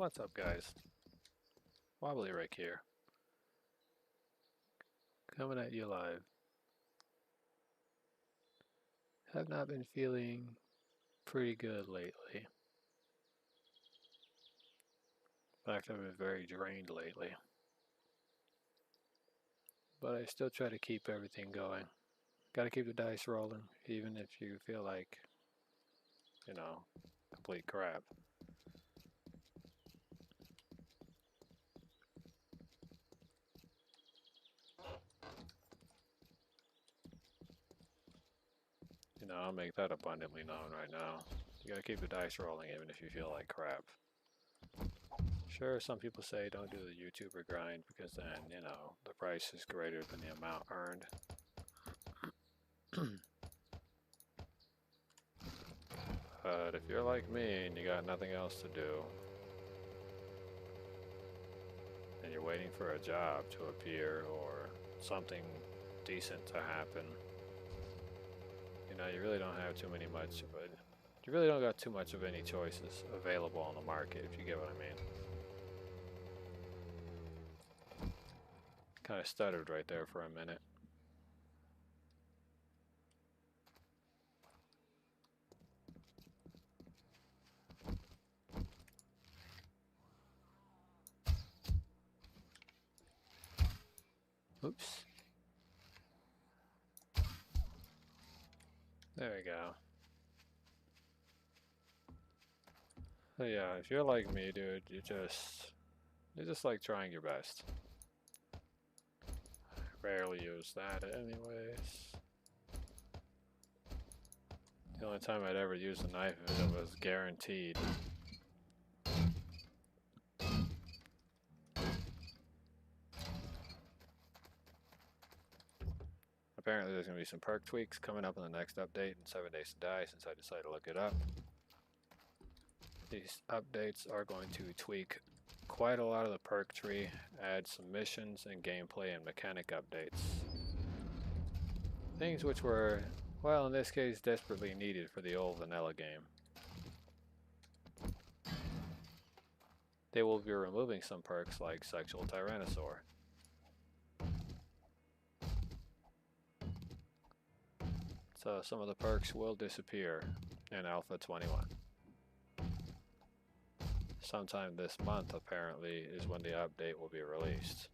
What's up, guys? Wobbly Rick here, coming at you live. Have not been feeling pretty good lately. In fact, I've been very drained lately. But I still try to keep everything going. Gotta keep the dice rolling, even if you feel like, complete crap. I'll make that abundantly known right now. You gotta keep the dice rolling even if you feel like crap. Sure, some people say don't do the YouTuber grind because then, the price is greater than the amount earned. But if you're like me and you got nothing else to do, and you're waiting for a job to appear or something decent to happen, you really don't have you really don't got too much of any choices available on the market, if you get what I mean. Kind of stuttered right there for a minute. Oops. There we go. So yeah, if you're like me, dude, you just like trying your best. Rarely use that anyways. The only time I'd ever use a knife if it was guaranteed. Apparently there's going to be some perk tweaks coming up in the next update in 7 Days to Die since I decided to look it up. These updates are going to tweak quite a lot of the perk tree, add some missions and gameplay and mechanic updates. Things which were, well, in this case, desperately needed for the old vanilla game. They will be removing some perks like Sexual Tyrannosaur. So some of the perks will disappear in Alpha 21. Sometime this month, apparently, is when the update will be released.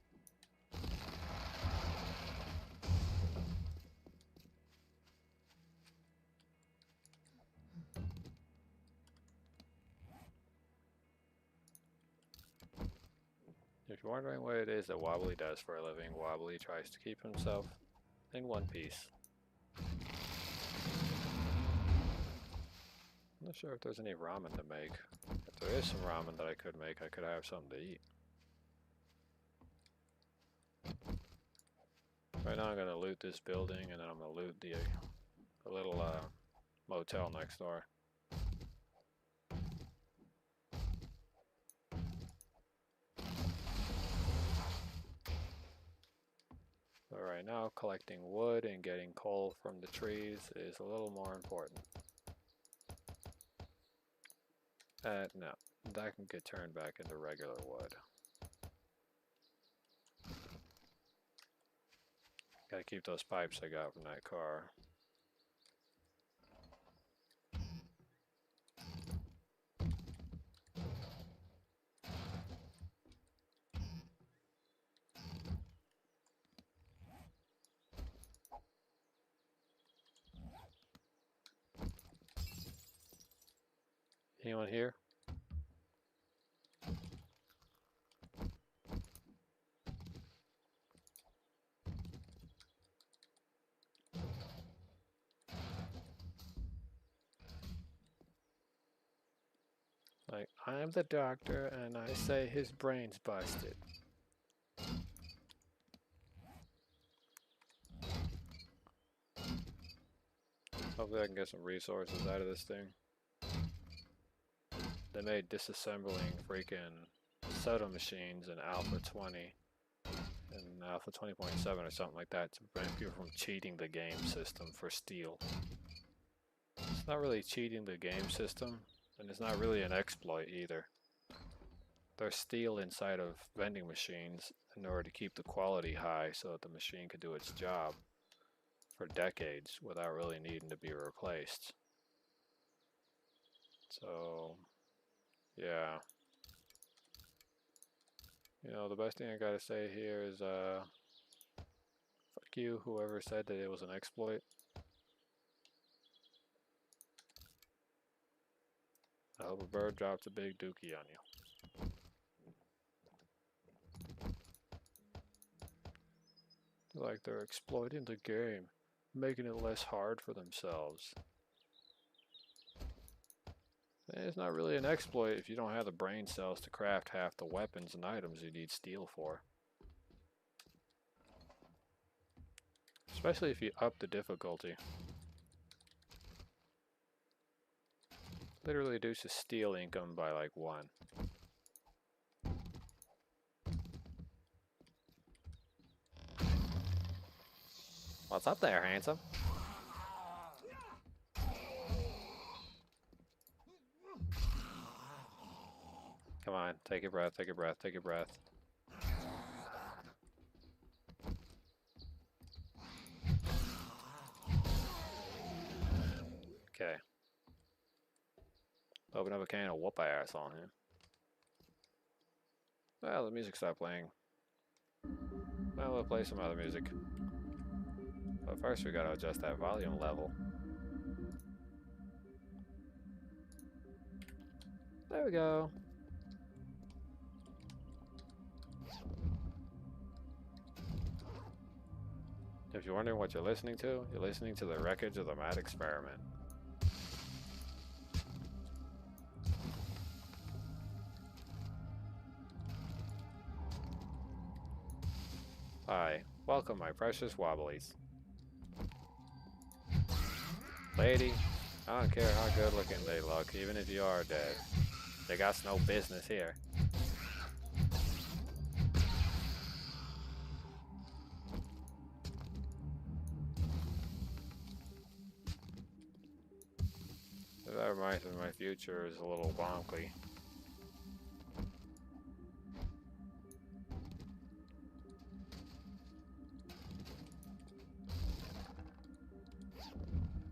If you're wondering what it is that Wobbly does for a living, Wobbly tries to keep himself in one piece. I'm not sure if there's any ramen to make. If there is some ramen that I could make, I could have something to eat. Right now I'm going to loot this building and then I'm going to loot the little motel next door. But right now collecting wood and getting coal from the trees is a little more important. No, that can get turned back into regular wood. Gotta keep those pipes I got from that car. Anyone here? Like, I'm the doctor and I say his brain's busted. Hopefully I can get some resources out of this thing. They made disassembling freaking soda machines in Alpha 20 and Alpha 20.7 or something like that to prevent people from cheating the game system for steel. It's not really cheating the game system, and it's not really an exploit either. there's steel inside of vending machines in order to keep the quality high so that the machine could do its job for decades without really needing to be replaced. So, yeah. You know, the best thing I gotta say here is, fuck you, whoever said that it was an exploit. I hope a bird drops a big dookie on you. Like they're exploiting the game, making it less hard for themselves. It's not really an exploit if you don't have the brain cells to craft half the weapons and items you need steel for. Especially if you up the difficulty. Literally reduces steel income by like 1. What's up there, handsome? Come on, take a breath, take a breath, take a breath. Okay. Open up a can of whoop ass on him. Well, the music stopped playing. Well, we'll play some other music. But first we gotta adjust that volume level. There we go. If you're wondering what you're listening to the wreckage of the mad experiment. Hi, welcome my precious wobblies. Lady, I don't care how good looking they look, even if you are dead. They got no business here. That reminds me my future is a little wonky.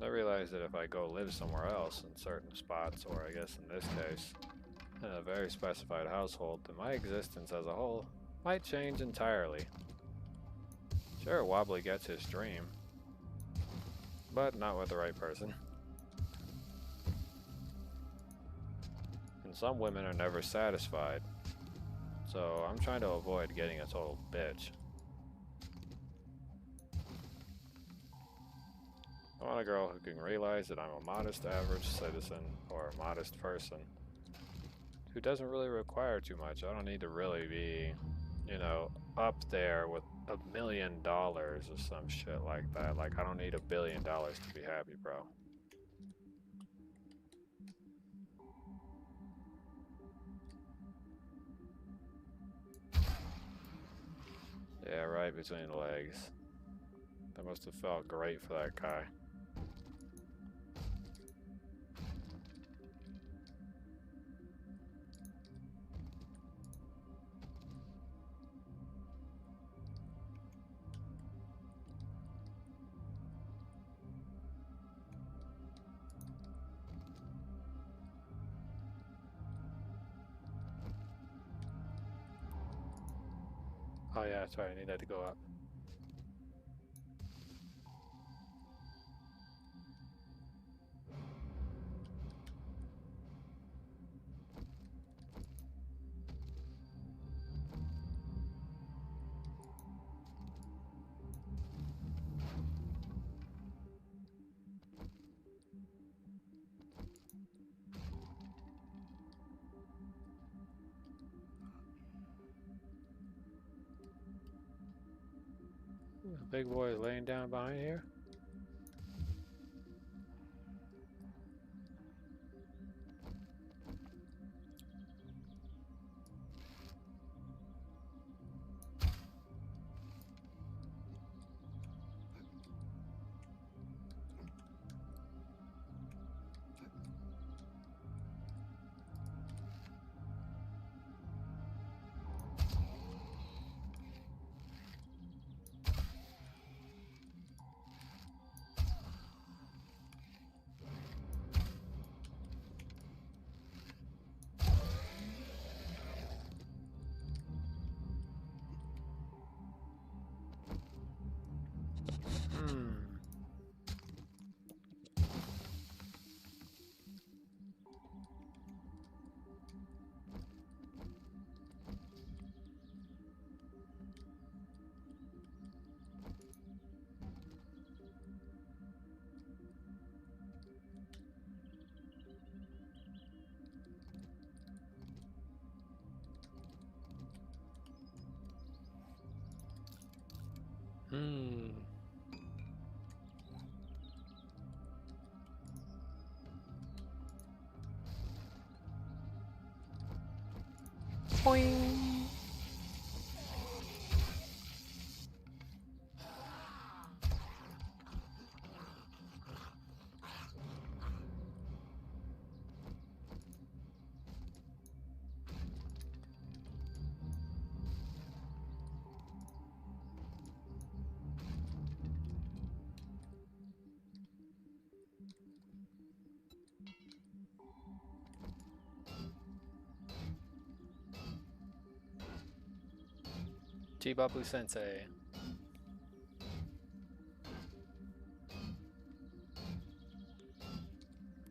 I realized that if I go live somewhere else in certain spots, or I guess in this case, in a very specified household, then my existence as a whole might change entirely. Sure, Wobbly gets his dream, but not with the right person. And some women are never satisfied, so I'm trying to avoid getting a total bitch. I want a girl who can realize that I'm a modest average citizen, or a modest person, who doesn't really require too much. I don't need to really be, you know, up there with $1 million or some shit like that. Like, I don't need $1 billion to be happy, bro. Yeah, right between the legs. That must have felt great for that guy. Oh yeah, sorry, I need that to go up. The big boy is laying down behind here. Boing. Chibabu Sensei.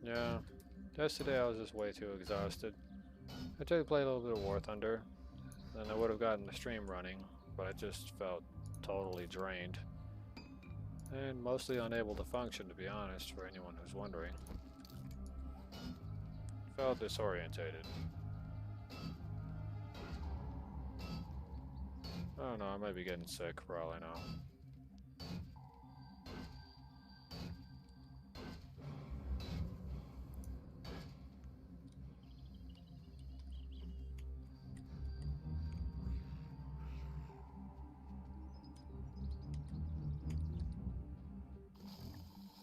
Yeah, yesterday I was just way too exhausted. I tried to play a little bit of War Thunder, then I would have gotten the stream running, but I just felt totally drained. And mostly unable to function, to be honest, for anyone who's wondering. Felt disorientated. I don't know, I might be getting sick for all I know.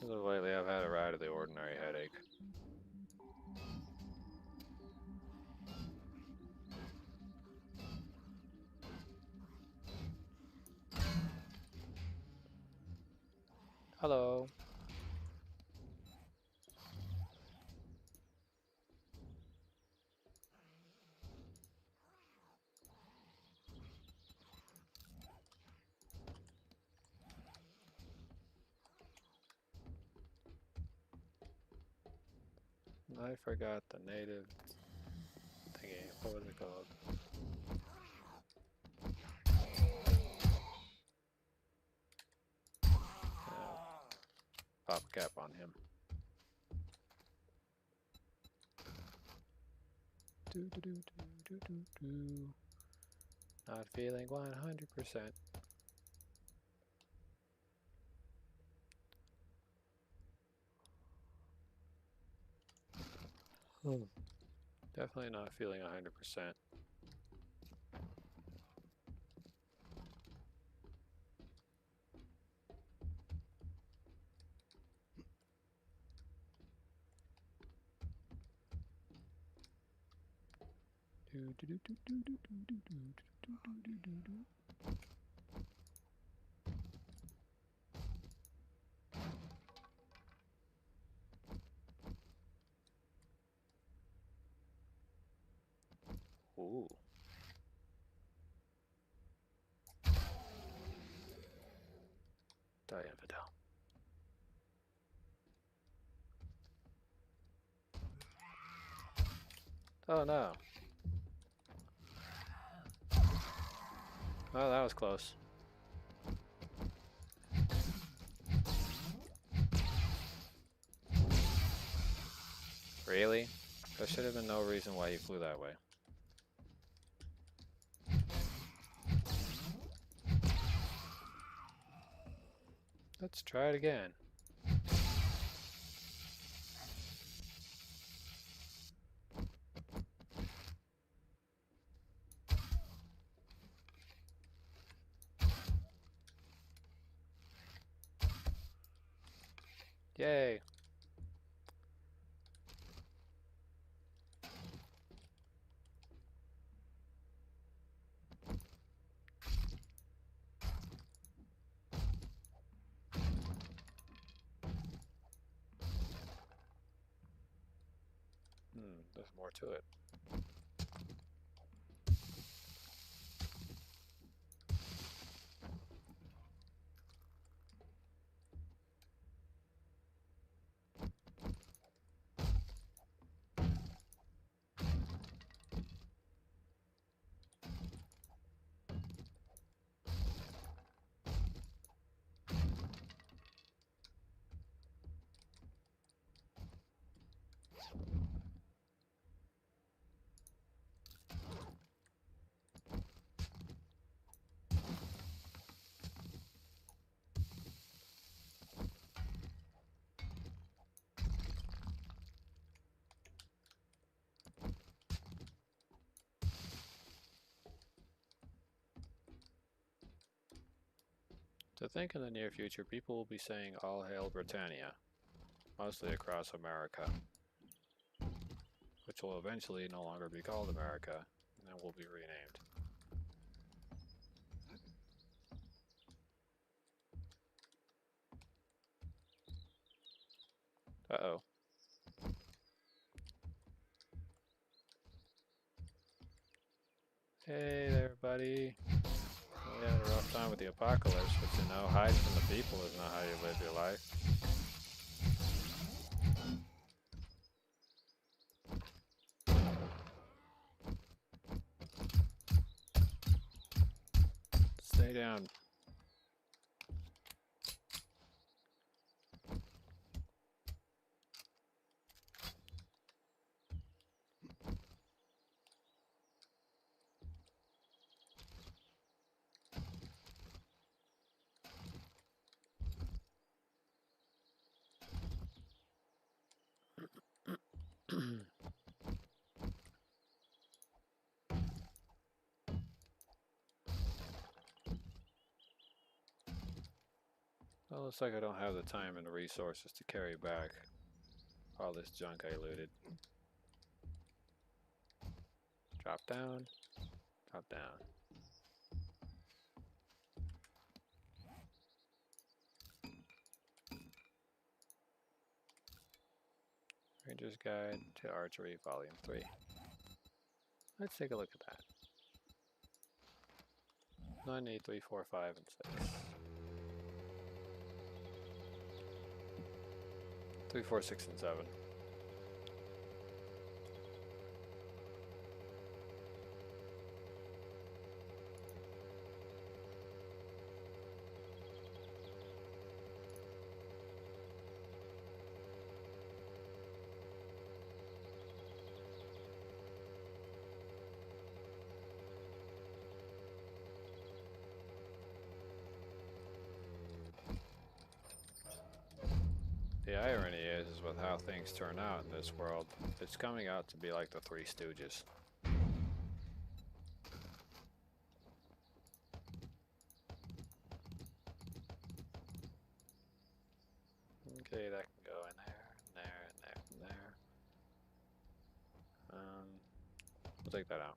As of lately, I've had a out of the ordinary headache. Hello. I forgot the native thingy. What was it called? Pop a cap on him. Do do do do do do do. Not feeling 100%. Definitely not feeling 100%. Do do do do do do do do do do do do. Ooh. Die infidel. Oh no. Oh, that was close. Really? There should have been no reason why he flew that way. Let's try it again. Yay. There's more to it. To think in the near future, people will be saying "All Hail Britannia," mostly across America, which will eventually no longer be called America, and will be renamed. Uh-oh. Hey there, buddy. We had a rough time with the apocalypse, but you know, hiding from the people is not how you live your life. Stay down. Well, looks like I don't have the time and the resources to carry back all this junk I looted. Drop down. Drop down. Ranger's Guide to Archery, Volume 3. Let's take a look at that. 9, 8, 3, 4, 5, and 6. 3, 4, 6, and 7. The irony is with how things turn out in this world, it's coming out to be like the Three Stooges. Okay, that can go in there, and there, and there, and there. We'll take that out.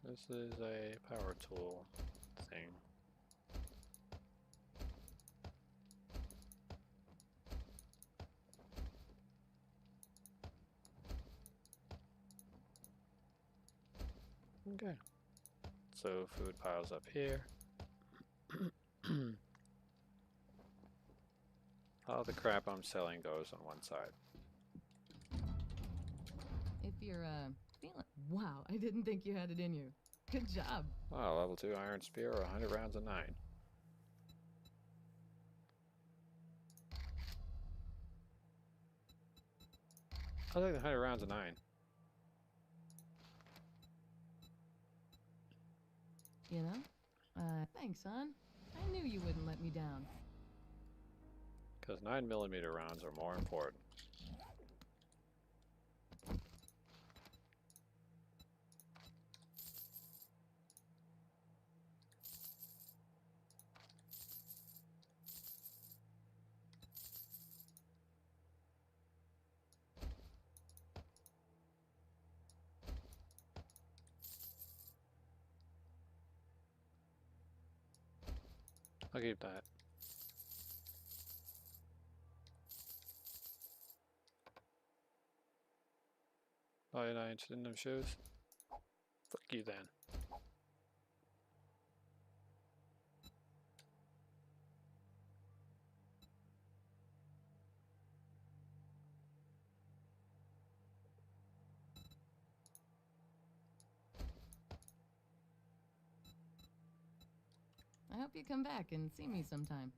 This is a power tool thing. Okay. So food piles up here. All the crap I'm selling goes on one side. If you're, feeling... Wow, I didn't think you had it in you. Good job. Wow, level 2 iron spear, 100 rounds of 9. I like the 100 rounds of 9. You know? Thanks, son. I knew you wouldn't let me down. Because 9mm rounds are more important. I'll keep that. Oh, you're not interested in them shoes? Fuck you then. I hope you come back and see me sometime.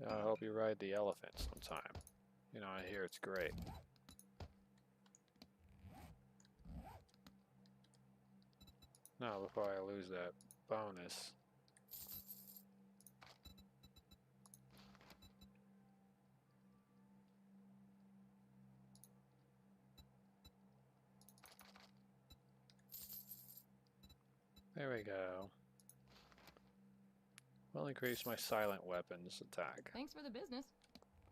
Yeah, I hope you ride the elephant sometime. You know, I hear it's great. Now, before I lose that bonus, There we go. Will increase my silent weapons attack. Thanks for the business.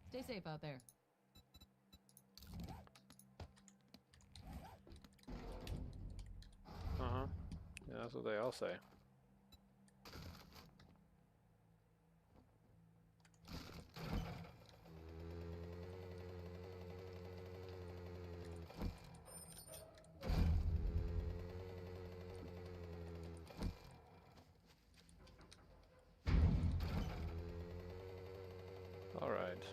Stay safe out there. Uh-huh. Yeah, that's what they all say. All right.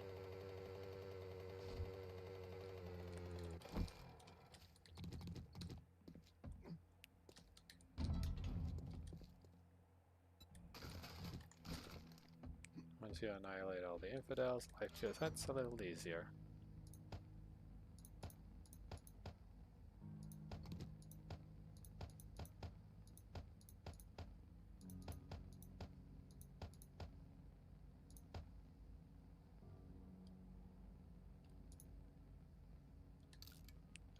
Once you annihilate all the infidels, life just gets a little easier.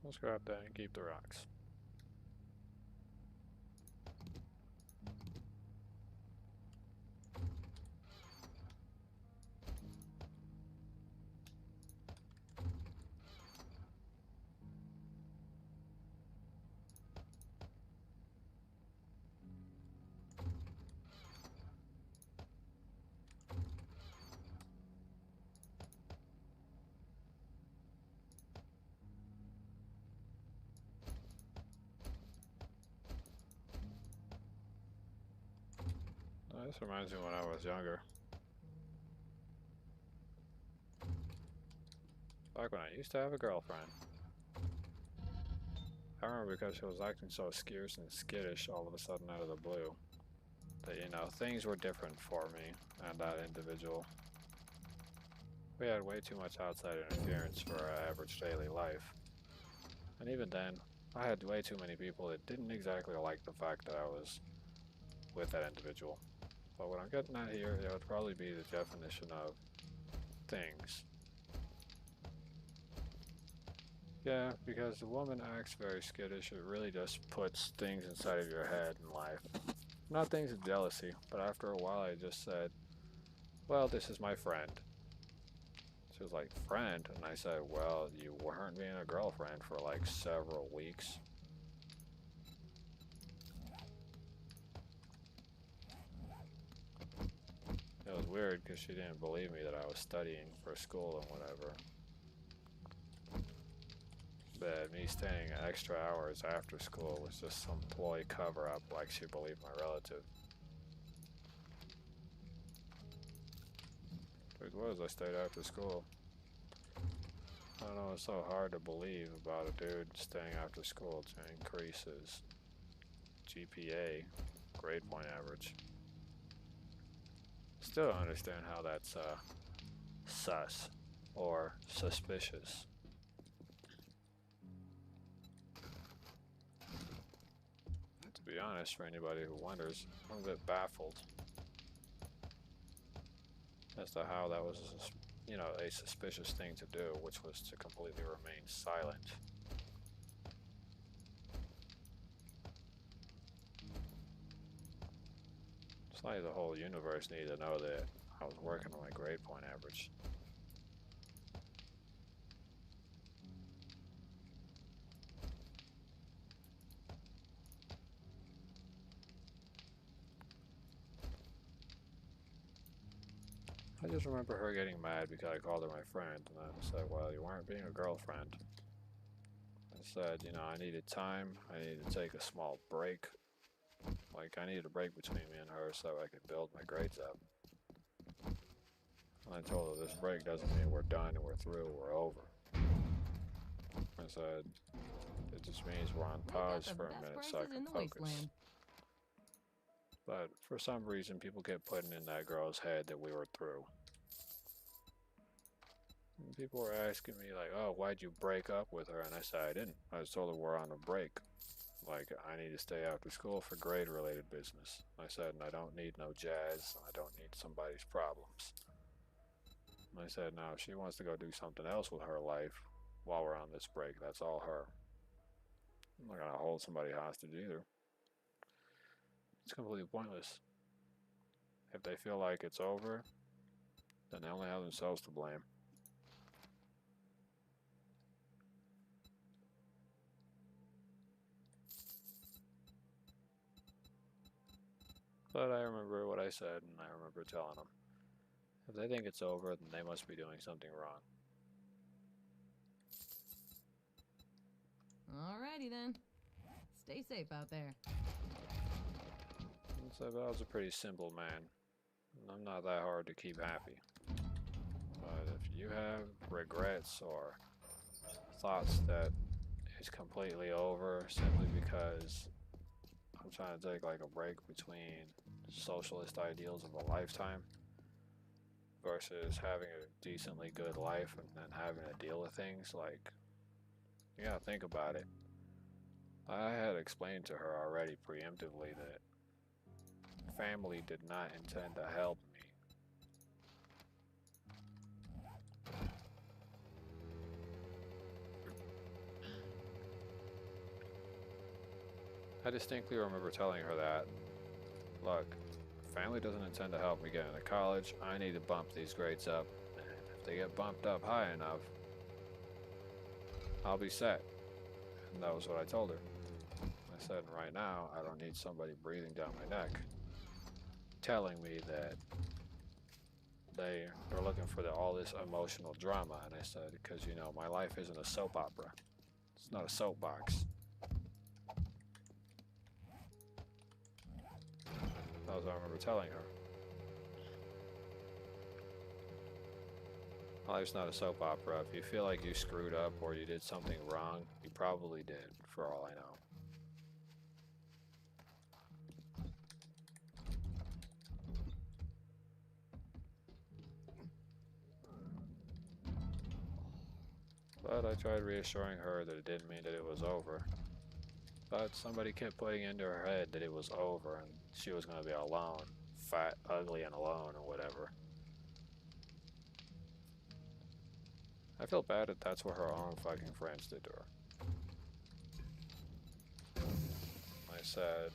Let's grab that and keep the rocks. This reminds me when I was younger. Back when I used to have a girlfriend. I remember because she was acting so scarce and skittish all of a sudden out of the blue. That, you know, things were different for me and that individual. We had way too much outside interference for our average daily life. And even then, I had way too many people that didn't exactly like the fact that I was with that individual. But what I'm getting at here, it would probably be the definition of things. Yeah, because the woman acts very skittish, it really just puts things inside of your head in life. Not things of jealousy, but after a while I just said, well, this is my friend. She was like, friend? And I said, well, you weren't being a girlfriend for like several weeks. It was weird because she didn't believe me that I was studying for school and whatever. But me staying extra hours after school was just some ploy cover-up, like she believed my relative. It was, I stayed after school. I don't know, it's so hard to believe about a dude staying after school to increase his GPA, grade point average. Still don't understand how that's sus or suspicious. To be honest, for anybody who wonders, I'm a bit baffled as to how that was, you know, a suspicious thing to do, which was to completely remain silent. It's like the whole universe needed to know that I was working on my grade point average. I just remember her getting mad because I called her my friend, and I said, well, you weren't being a girlfriend. I said, you know, I needed time, I needed to take a small break. Like, I needed a break between me and her so I could build my grades up. And I told her this break doesn't mean we're done and we're through, we're over. I said, it just means we're on pause for a minute so I can focus. But for some reason, people kept putting in that girl's head that we were through. And people were asking me like, oh, why'd you break up with her? And I said, I didn't. I just told her we're on a break. Like, I need to stay after school for grade-related business. I said, and I don't need no jazz, and I don't need somebody's problems. And I said, now, if she wants to go do something else with her life while we're on this break, that's all her. I'm not gonna hold somebody hostage either. It's completely pointless. If they feel like it's over, then they only have themselves to blame. But I remember what I said, and I remember telling them. If they think it's over, then they must be doing something wrong. Alrighty then. Stay safe out there. So I was a pretty simple man. And I'm not that hard to keep happy. But if you have regrets or thoughts that it's completely over simply because I'm trying to take like a break between socialist ideals of a lifetime versus having a decently good life and then having to deal with things, like, you gotta think about it. I had explained to her already preemptively that family did not intend to help me. I distinctly remember telling her that, look, family doesn't intend to help me get into college. I need to bump these grades up. And if they get bumped up high enough, I'll be set. And that was what I told her. I said, right now, I don't need somebody breathing down my neck, telling me that they are looking for all this emotional drama. And I said, because, you know, my life isn't a soap opera. It's not a soapbox. That was what I remember telling her. Life's not a soap opera. If you feel like you screwed up or you did something wrong, you probably did, for all I know. But I tried reassuring her that it didn't mean that it was over. But somebody kept putting into her head that it was over and she was going to be alone, fat, ugly, and alone, or whatever. I feel bad that that's what her own fucking friends did to her. I said,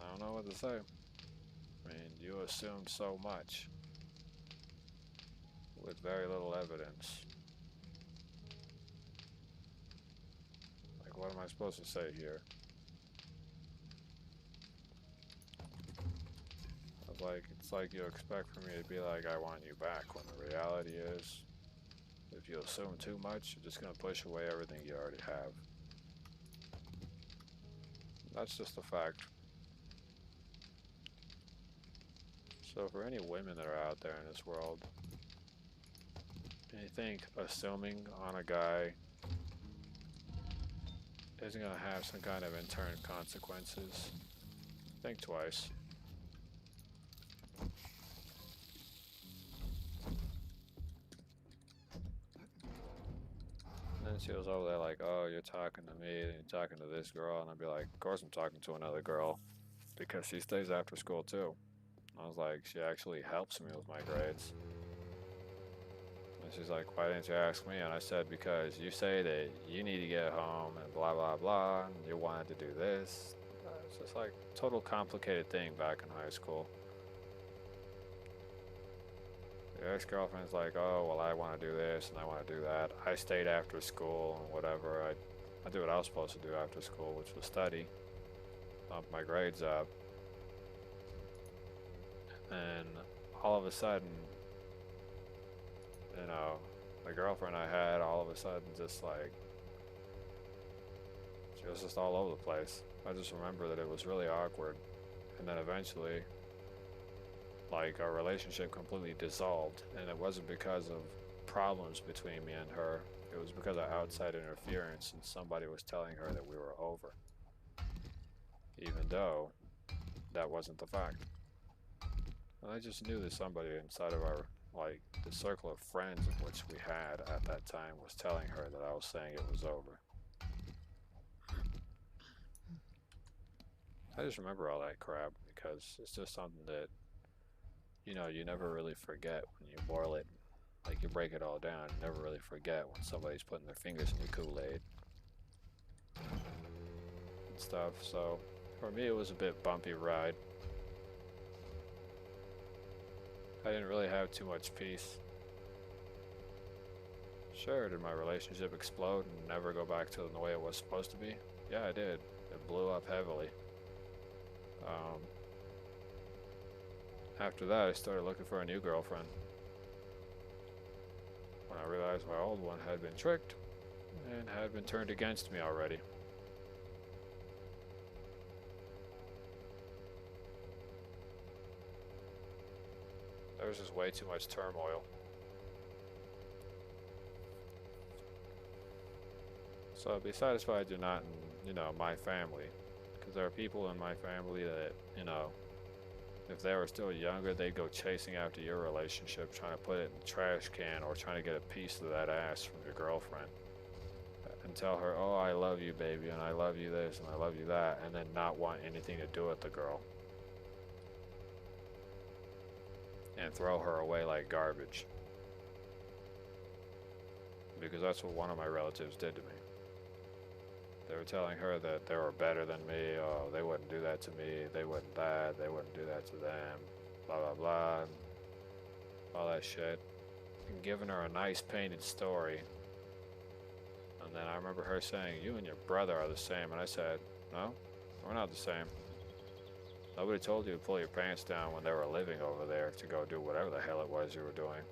I don't know what to say. I mean, you assumed so much with very little evidence. Like, what am I supposed to say here? I was like, it's like you expect for me to be like, I want you back, when the reality is, if you assume too much, you're just gonna push away everything you already have. That's just a fact. So for any women that are out there in this world, and you think assuming on a guy isn't going to have some kind of intern consequences, think twice. And then she was over there like, oh, you're talking to me, and you're talking to this girl, and I'd be like, of course I'm talking to another girl, because she stays after school too. I was like, she actually helps me with my grades. And she's like, why didn't you ask me? And I said, because you say that you need to get home and blah, blah, blah, and you wanted to do this. It's just like total complicated thing back in high school. Your ex-girlfriend's like, oh, well, I want to do this and I want to do that. I stayed after school and whatever. I did what I was supposed to do after school, which was study, bump my grades up. And all of a sudden, you know, the girlfriend I had all of a sudden just like, she was just all over the place. I just remember that it was really awkward. And then eventually, like, our relationship completely dissolved. And it wasn't because of problems between me and her. It was because of outside interference and somebody was telling her that we were over. Even though that wasn't the fact. And I just knew that somebody inside of our, like, the circle of friends of which we had at that time was telling her that I was saying it was over. I just remember all that crap because it's just something that, you know, you never really forget when you boil it. Like, you break it all down, you never really forget when somebody's putting their fingers in your Kool-Aid. and stuff, so for me it was a bit bumpy ride. I didn't really have too much peace. Sure, did my relationship explode and never go back to the way it was supposed to be? Yeah, it did. It blew up heavily. After that, I started looking for a new girlfriend. When I realized my old one had been tricked and had been turned against me already. There was just way too much turmoil. So be satisfied you're not in, my family. Because there are people in my family that, if they were still younger, they'd go chasing after your relationship, trying to put it in the trash can or trying to get a piece of that ass from your girlfriend. And tell her, oh, I love you, baby, and I love you this, and I love you that, and then not want anything to do with the girl. And throw her away like garbage. Because that's what one of my relatives did to me. They were telling her that they were better than me, oh, they wouldn't do that to me, they wouldn't that, they wouldn't do that to them, blah blah blah, and all that shit. And giving her a nice painted story. And then I remember her saying, you and your brother are the same, and I said, no, we're not the same. Nobody told you to pull your pants down when they were living over there to go do whatever the hell it was you were doing.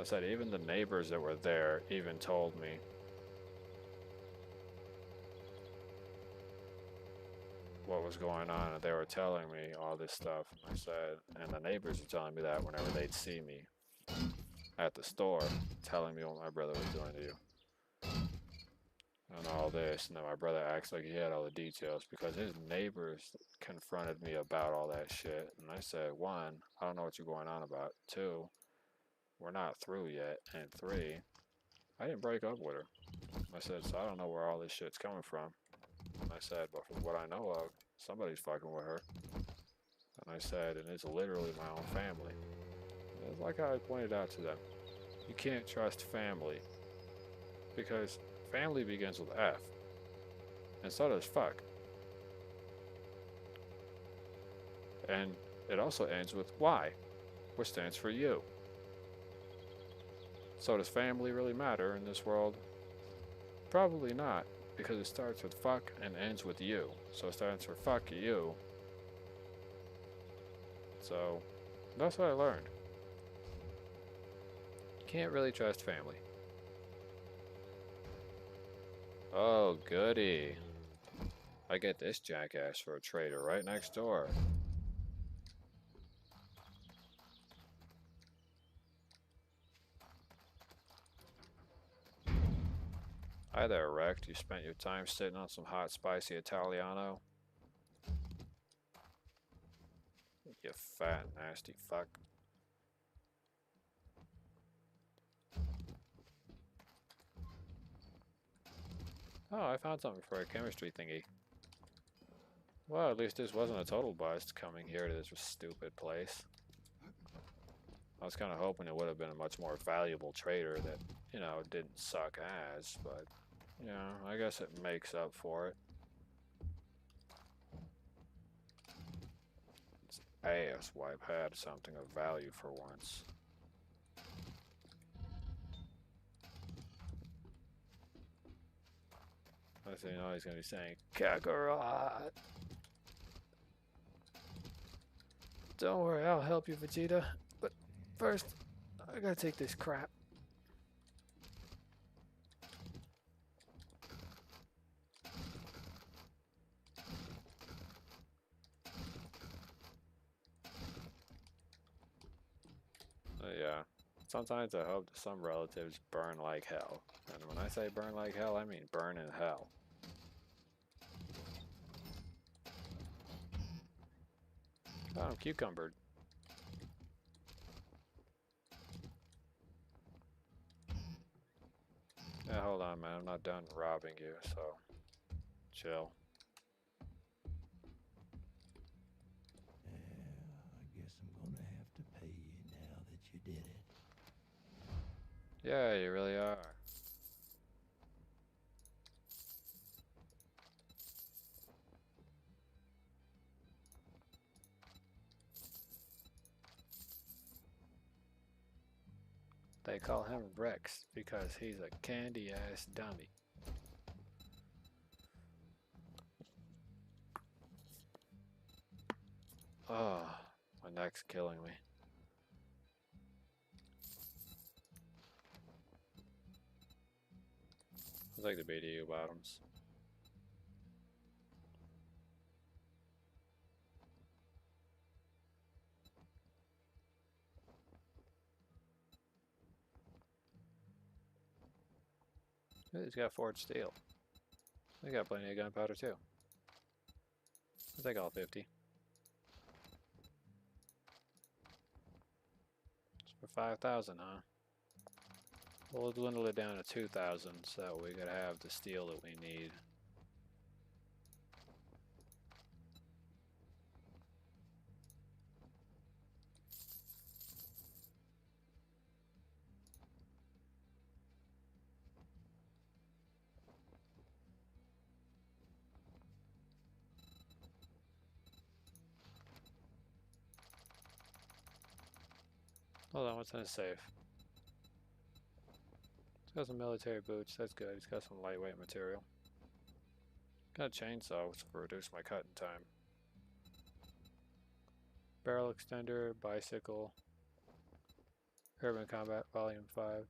I said, even the neighbors that were there even told me. What was going on, and they were telling me all this stuff. I said, and the neighbors were telling me that whenever they'd see me at the store, telling me what my brother was doing to you. And all this, and then my brother acts like he had all the details because his neighbors confronted me about all that shit. And I said, one, I don't know what you're going on about. Two, we're not through yet. And three, I didn't break up with her. I said, so I don't know where all this shit's coming from. And I said, but from what I know of, somebody's fucking with her. And I said, and it's literally my own family. And it's like I pointed out to them. You can't trust family. Because family begins with F. And so does fuck. And it also ends with Y, which stands for you. So does family really matter in this world? Probably not. Because it starts with fuck and ends with you. So it starts for fuck you. So that's what I learned. Can't really trust family. Oh, goody. I get this jackass for a traitor right next door. Hi there, Wrecked. You spent your time sitting on some hot, spicy Italiano? You fat, nasty fuck. Oh, I found something for a chemistry thingy. Well, at least this wasn't a total bust coming here to this stupid place. I was kind of hoping it would have been a much more valuable trader that, didn't suck ass, but, I guess it makes up for it. It's ass wipe had something of value for once. I think he's gonna be saying, Kakarot! Don't worry, I'll help you, Vegeta. But first, I gotta take this crap. Yeah. Sometimes I hope that some relatives burn like hell. And when I say burn like hell, I mean burn in hell. Oh, I'm cucumbered. Yeah, hold on, man. I'm not done robbing you, so chill. I guess I'm gonna have to pay you now that you did it. Yeah, you really are. They call him Rex because he's a candy-ass dummy. Oh, my neck's killing me. I'll take the BDU bottoms. He's got forged steel. They got plenty of gunpowder too. I'll take all 50. It's for 5,000, huh? We'll dwindle it down to 2,000 so we could have the steel that we need. Hold on, what's in his safe? He's got some military boots, that's good. He's got some lightweight material. Got a chainsaw to reduce my cutting time. Barrel extender, bicycle, Urban Combat Volume 5.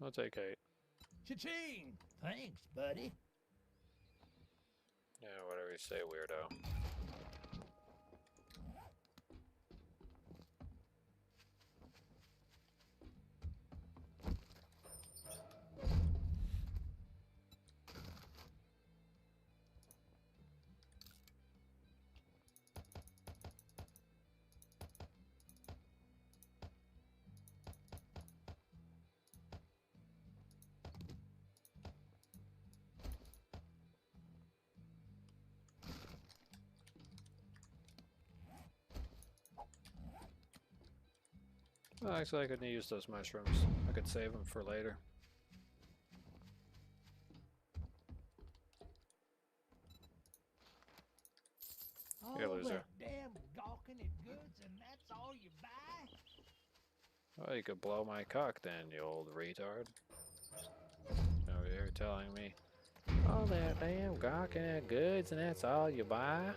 I'll take 8. Cha-ching! Thanks, buddy. Yeah, whatever you say, weirdo. Well, actually, I couldn't use those mushrooms. I could save them for later. All You're a loser. that damn gawking at goods, and that's all you buy? Well, you could blow my cock then, you old retard. Over here telling me, all that damn gawking at goods and that's all you buy?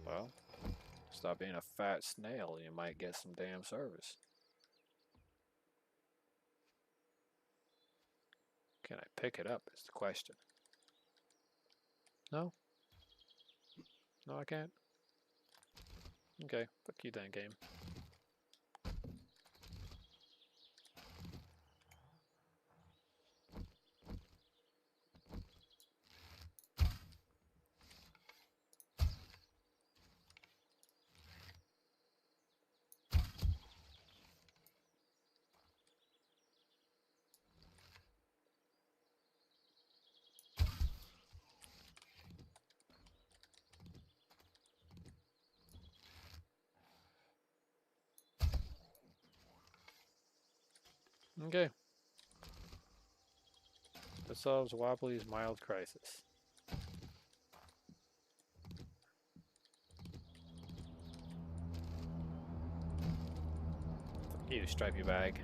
Well, stop being a fat snail, you might get some damn service. Can I pick it up is the question. No? No, I can't? Okay, fuck you then, game. Okay. That solves Wobbly's mild crisis. Fuck you, stripy bag.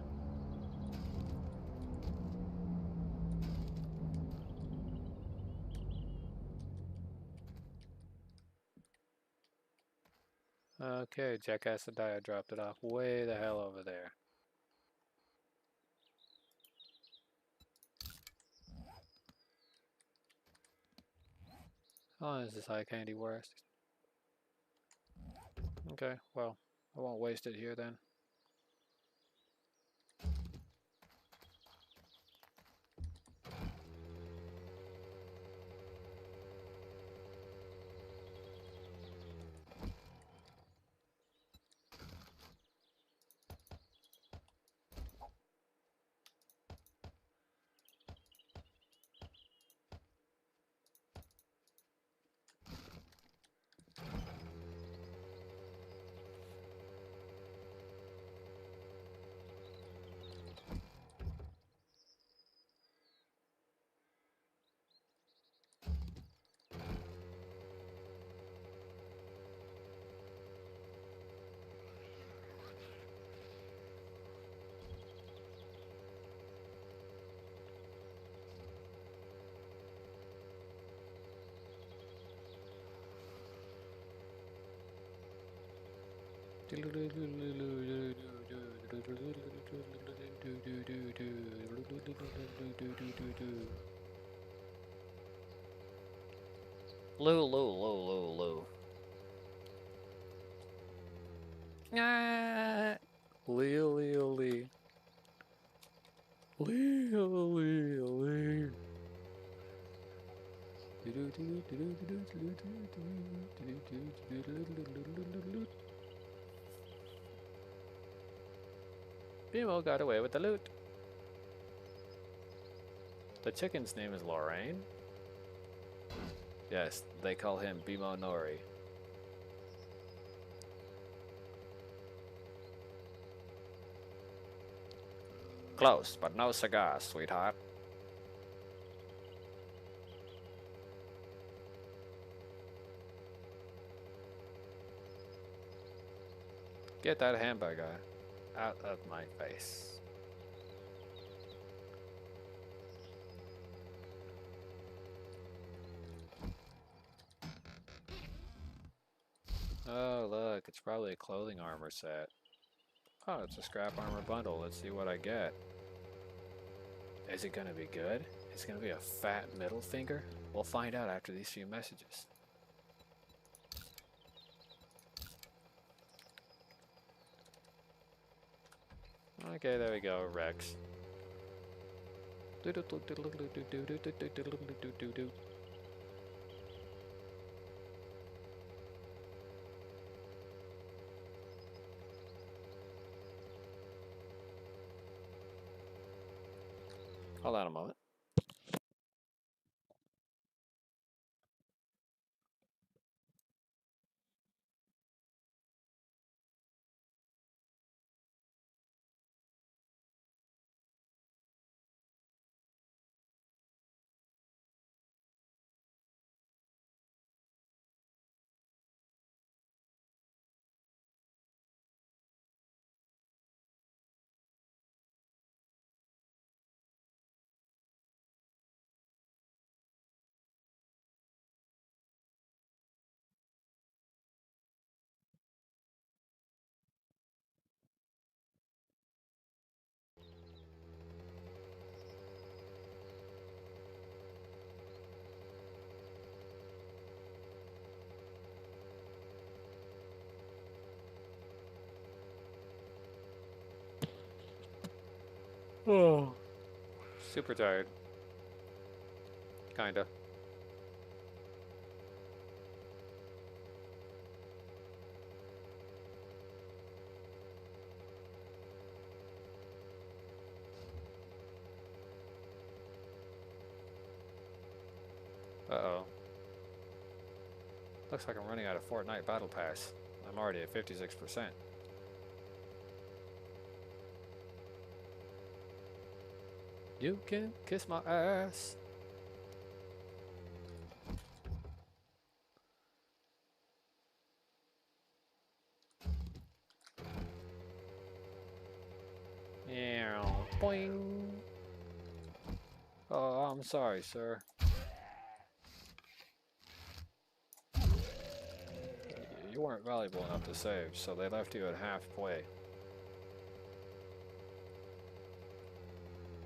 Okay, Jackass the die, I dropped it off way the hell over there. How long is this high candy worth? Okay, well, I won't waste it here then. Lou, Lou, Lou, Lou, Lou. Ah, Leo, Leo, Lee. Leo, Leo, Lee. Bimo got away with the loot. The chicken's name is Lorraine. Yes, they call him Bimo Nori. Close, but no cigar, sweetheart. Get that hamburger out of my face. Oh, look, it's probably a clothing armor set. Oh, it's a scrap armor bundle. Let's see what I get. Is it gonna be good? Is it gonna be a fat middle finger? We'll find out after these few messages. Okay, there we go, Rex. Hold on a moment. Oh. Super tired. Kinda. Uh-oh. Looks like I'm running out of Fortnite Battle Pass. I'm already at 56%. You can kiss my ass. Yeah, boing. Oh, I'm sorry, sir. You weren't valuable enough to save, so they left you at halfway.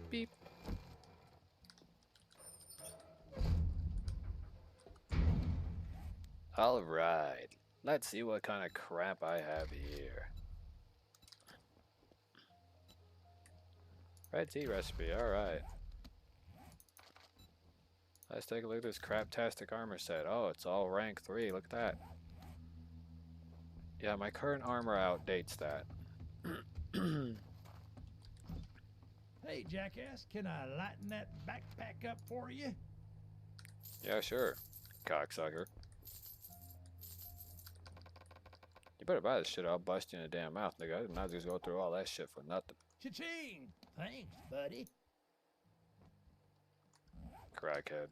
Beep. Alright, let's see what kind of crap I have here. Red tea recipe, alright. Let's take a look at this craptastic armor set. Oh, it's all rank 3, look at that. Yeah, my current armor outdates that. Hey, jackass, can I lighten that backpack up for you? Yeah, sure, cocksucker. You better buy this shit or I'll bust you in the damn mouth, nigga. I did not just go through all that shit for nothing. Cha-ching! Thanks, buddy. Crackhead.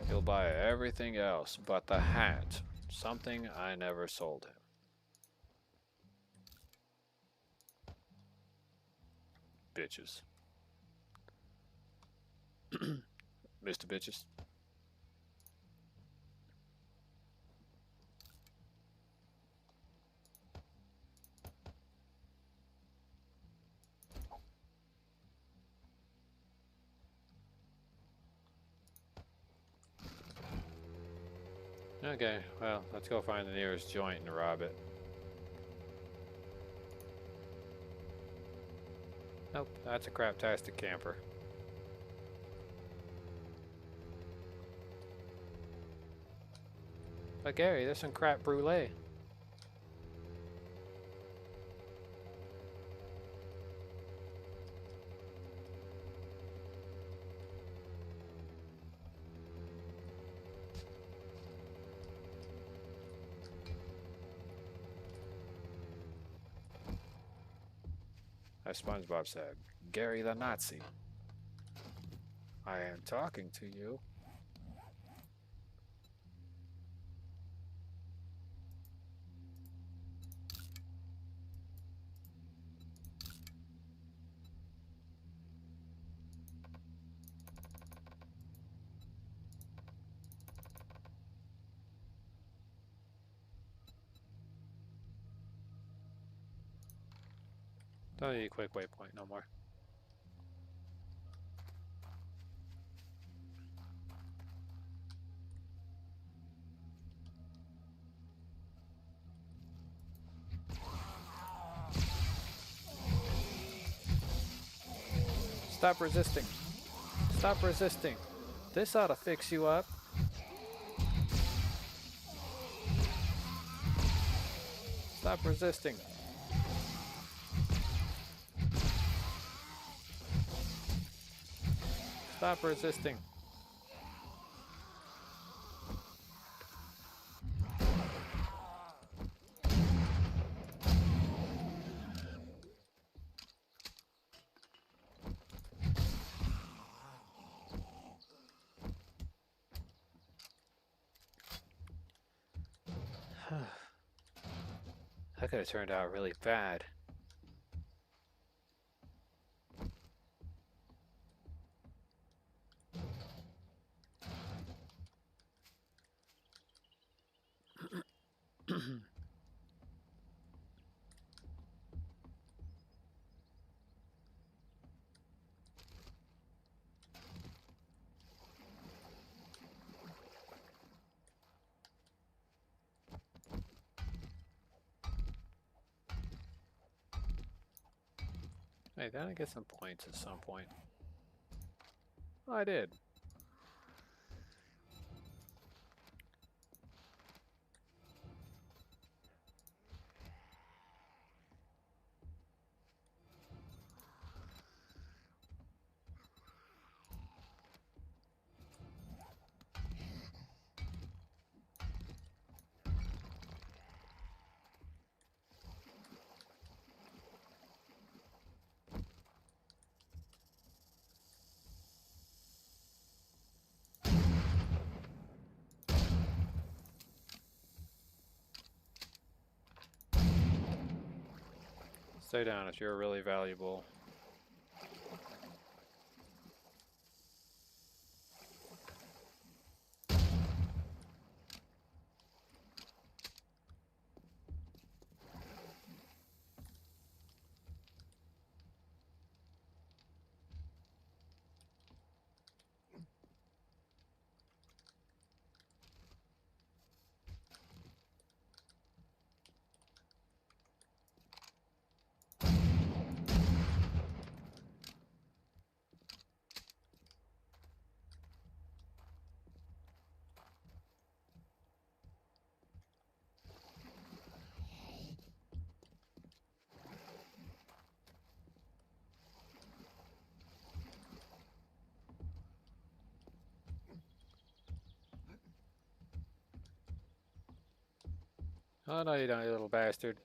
He'll buy everything else but the hat. Something I never sold him. Bitches. Mr. Bitches. Okay, well, let's go find the nearest joint and rob it. Nope, that's a craptastic camper. But Gary, there's some crap brulee. As SpongeBob said, Gary the Nazi. I am talking to you. Don't need a quick waypoint no more. Stop resisting. Stop resisting. This ought to fix you up. Stop resisting. Stop resisting. That could have turned out really bad. Hey, did I get some points at some point? Oh, I did. Stay down if you're really valuable. Oh no, you don't, you little bastard.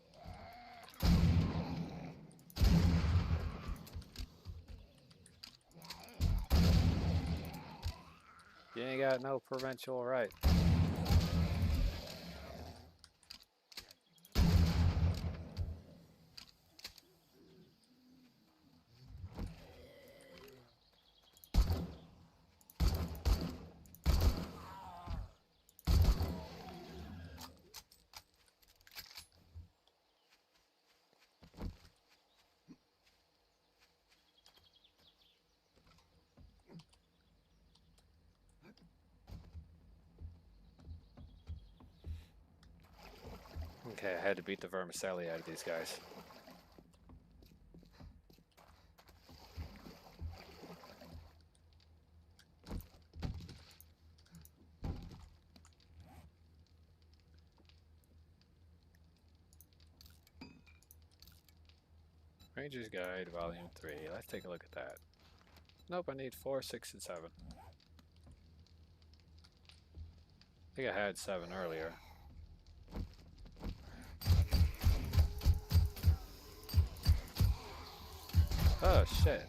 You ain't got no provincial right. Okay, I had to beat the vermicelli out of these guys. Ranger's Guide, Volume 3. Let's take a look at that. Nope, I need 4, 6, and 7. I think I had 7 earlier. Oh, shit.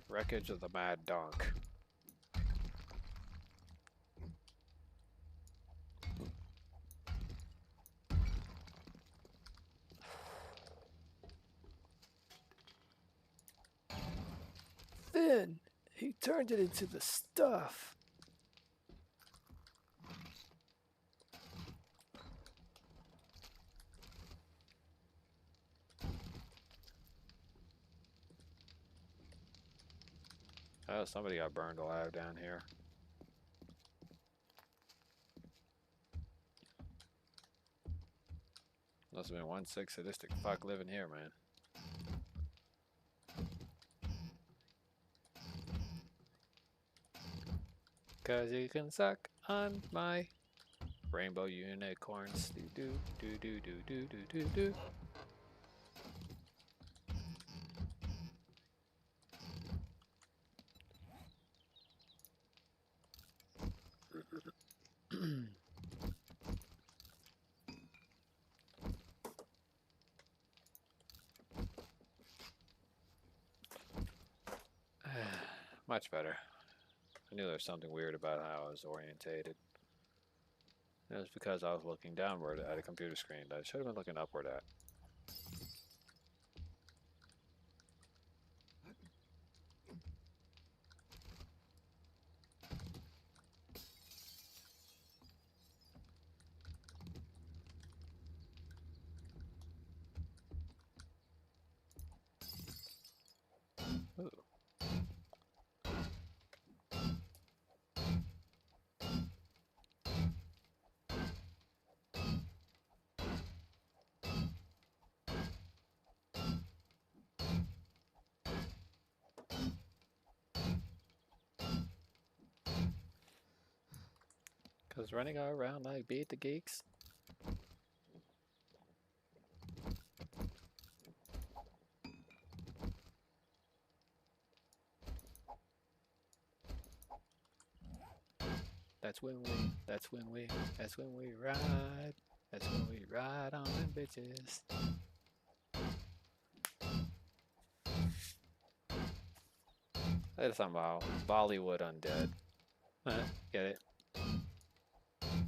Wreckage of the Mad Donk. Then he turned it into the stuff. Oh, somebody got burned alive down here. Must have been one sick sadistic fuck living here, man. Cause you can suck on my rainbow unicorns. Do do do do do do do do do. Much better. I knew there was something weird about how I was orientated. It was because I was looking downward at a computer screen that I should have been looking upward at. Ooh. Cause running around like beat the geeks. That's when we ride. That's when we ride on them bitches. That's somehow Bollywood Undead. Get it?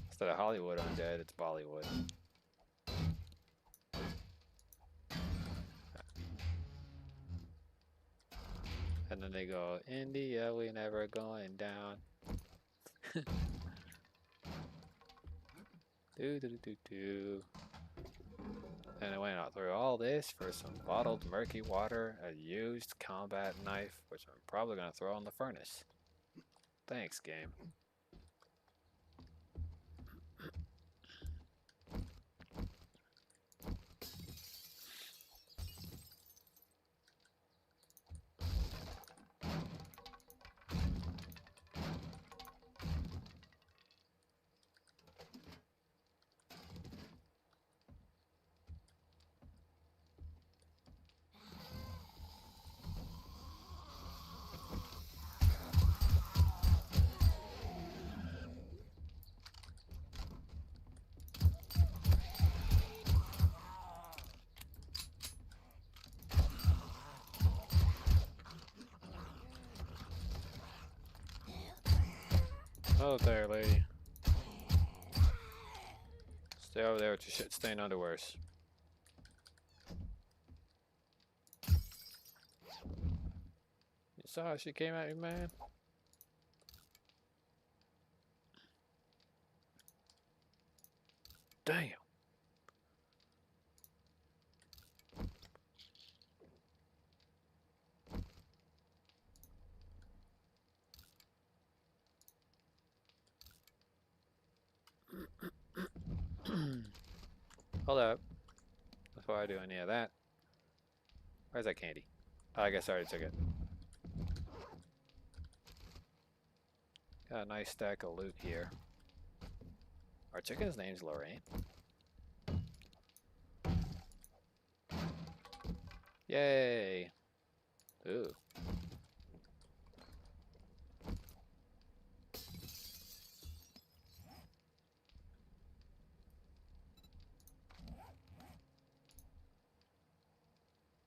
Instead of Hollywood Undead, it's Bollywood. And then they go, India, we never going down. Do do do do. And I went out through all this for some bottled murky water, a used combat knife, which I'm probably gonna throw in the furnace. Thanks, game. Hold there, lady. Stay over there with your shit-stained underwears. You saw how she came at me, man? Damn. Hold up. Before I do any of that. Where's that candy? Oh, I guess I already took it. Got a nice stack of loot here. Our chicken's name's Lorraine. Yay! Ooh.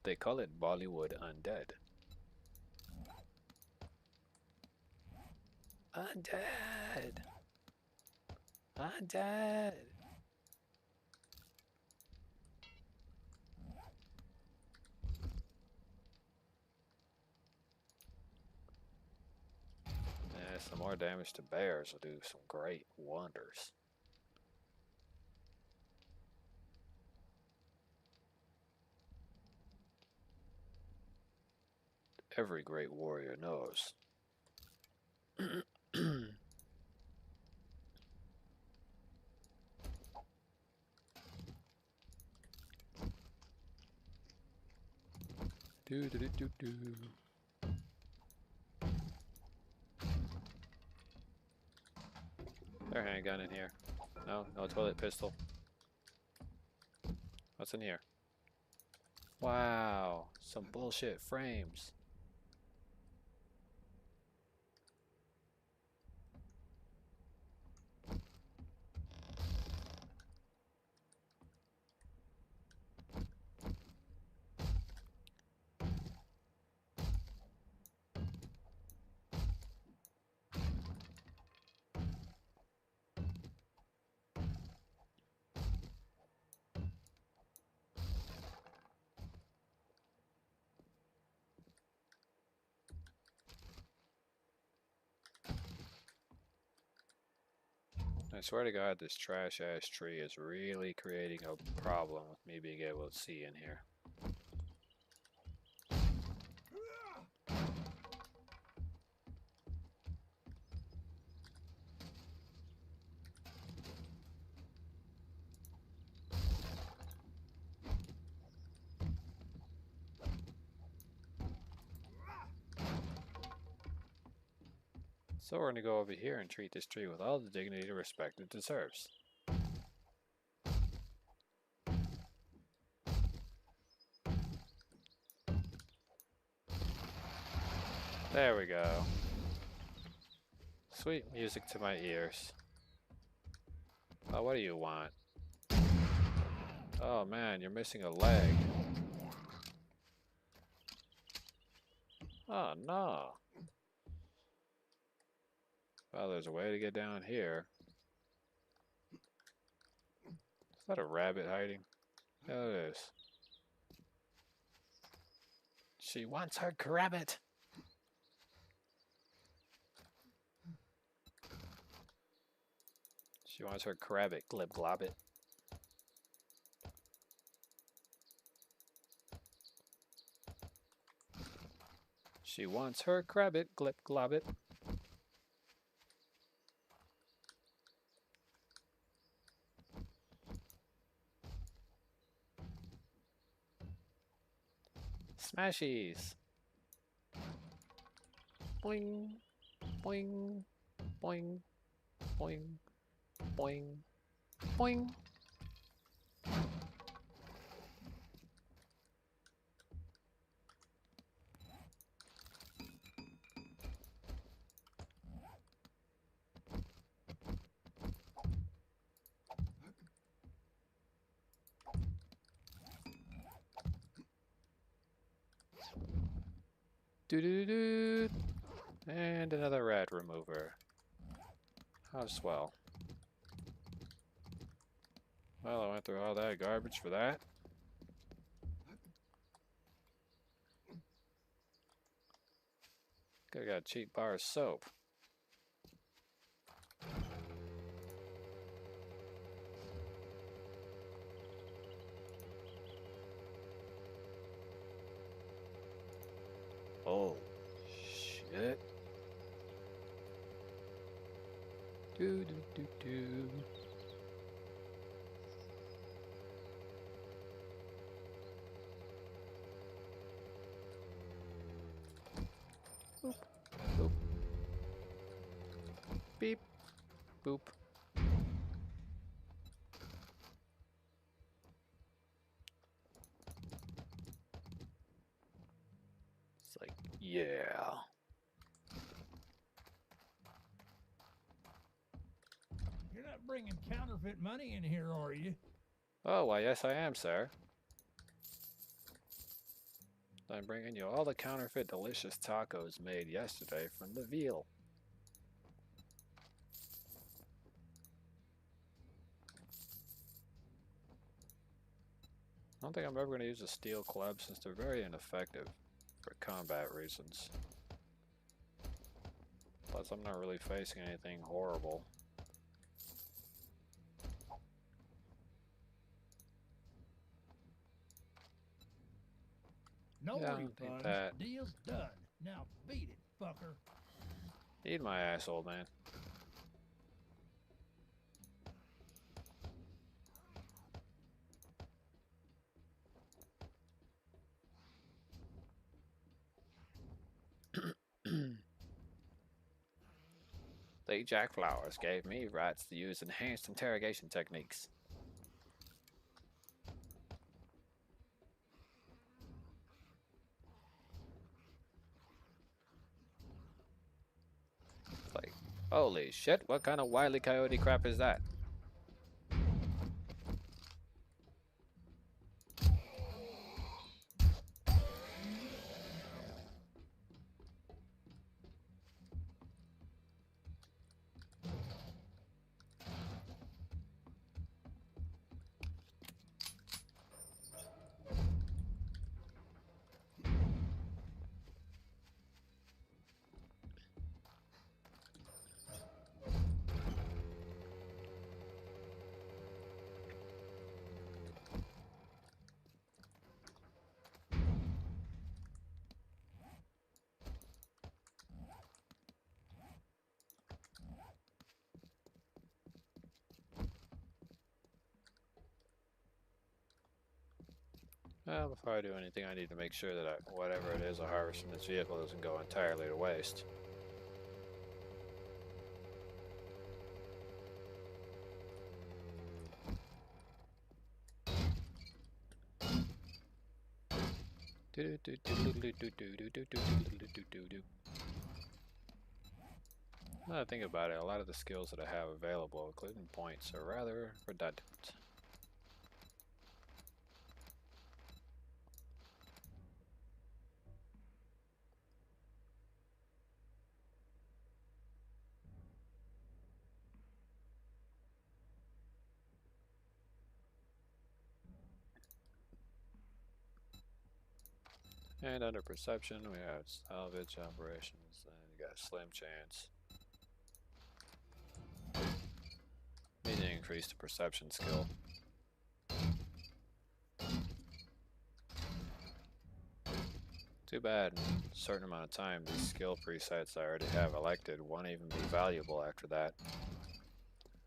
They call it Bollywood Undead. Undead! Undead! Yeah, some more damage to bears will do some great wonders. Every great warrior knows. Do do do do do. Their handgun in here. No, no toilet pistol. What's in here? Wow, some bullshit frames. I swear to God, this trash ass tree is really creating a problem with me being able to see in here. So we're going to go over here and treat this tree with all the dignity and respect it deserves. There we go. Sweet music to my ears. Oh, what do you want? Oh man, you're missing a leg. Oh no. Well, there's a way to get down here. Is that a rabbit hiding? Yeah, it is. She wants her rabbit. She wants her crabbit, glib globbit. She wants her crabbit, glib globbit. Smashies. Boing, boing, boing, boing, boing, boing. Doo doo doo. And another rat remover. How swell. Well, I went through all that garbage for that. Could've got a cheap bar of soap. Oh, shit. Do do do do. Boop, boop. Beep, boop. It's like, yeah. You're not bringing counterfeit money in here, are you? Oh, why, yes, I am, sir. I'm bringing you all the counterfeit delicious tacos made yesterday from the veal. I don't think I'm ever going to use a steel club since they're very ineffective for combat reasons. Plus, I'm not really facing anything horrible. No Yeah, I think refunds. that- Deal's done. Now beat it, fucker. Eat my ass, old man. The Jack Flowers gave me rights to use enhanced interrogation techniques. Like, holy shit, what kind of Wile E. Coyote crap is that? Well, before I do anything, I need to make sure that whatever it is I harvest from this vehicle doesn't go entirely to waste. Now that I think about it, a lot of the skills that I have available, including points, are rather redundant. And under perception, we have salvage operations, and you got slim chance. Need to increase the perception skill. Too bad in a certain amount of time these skill presets I already have elected won't even be valuable after that.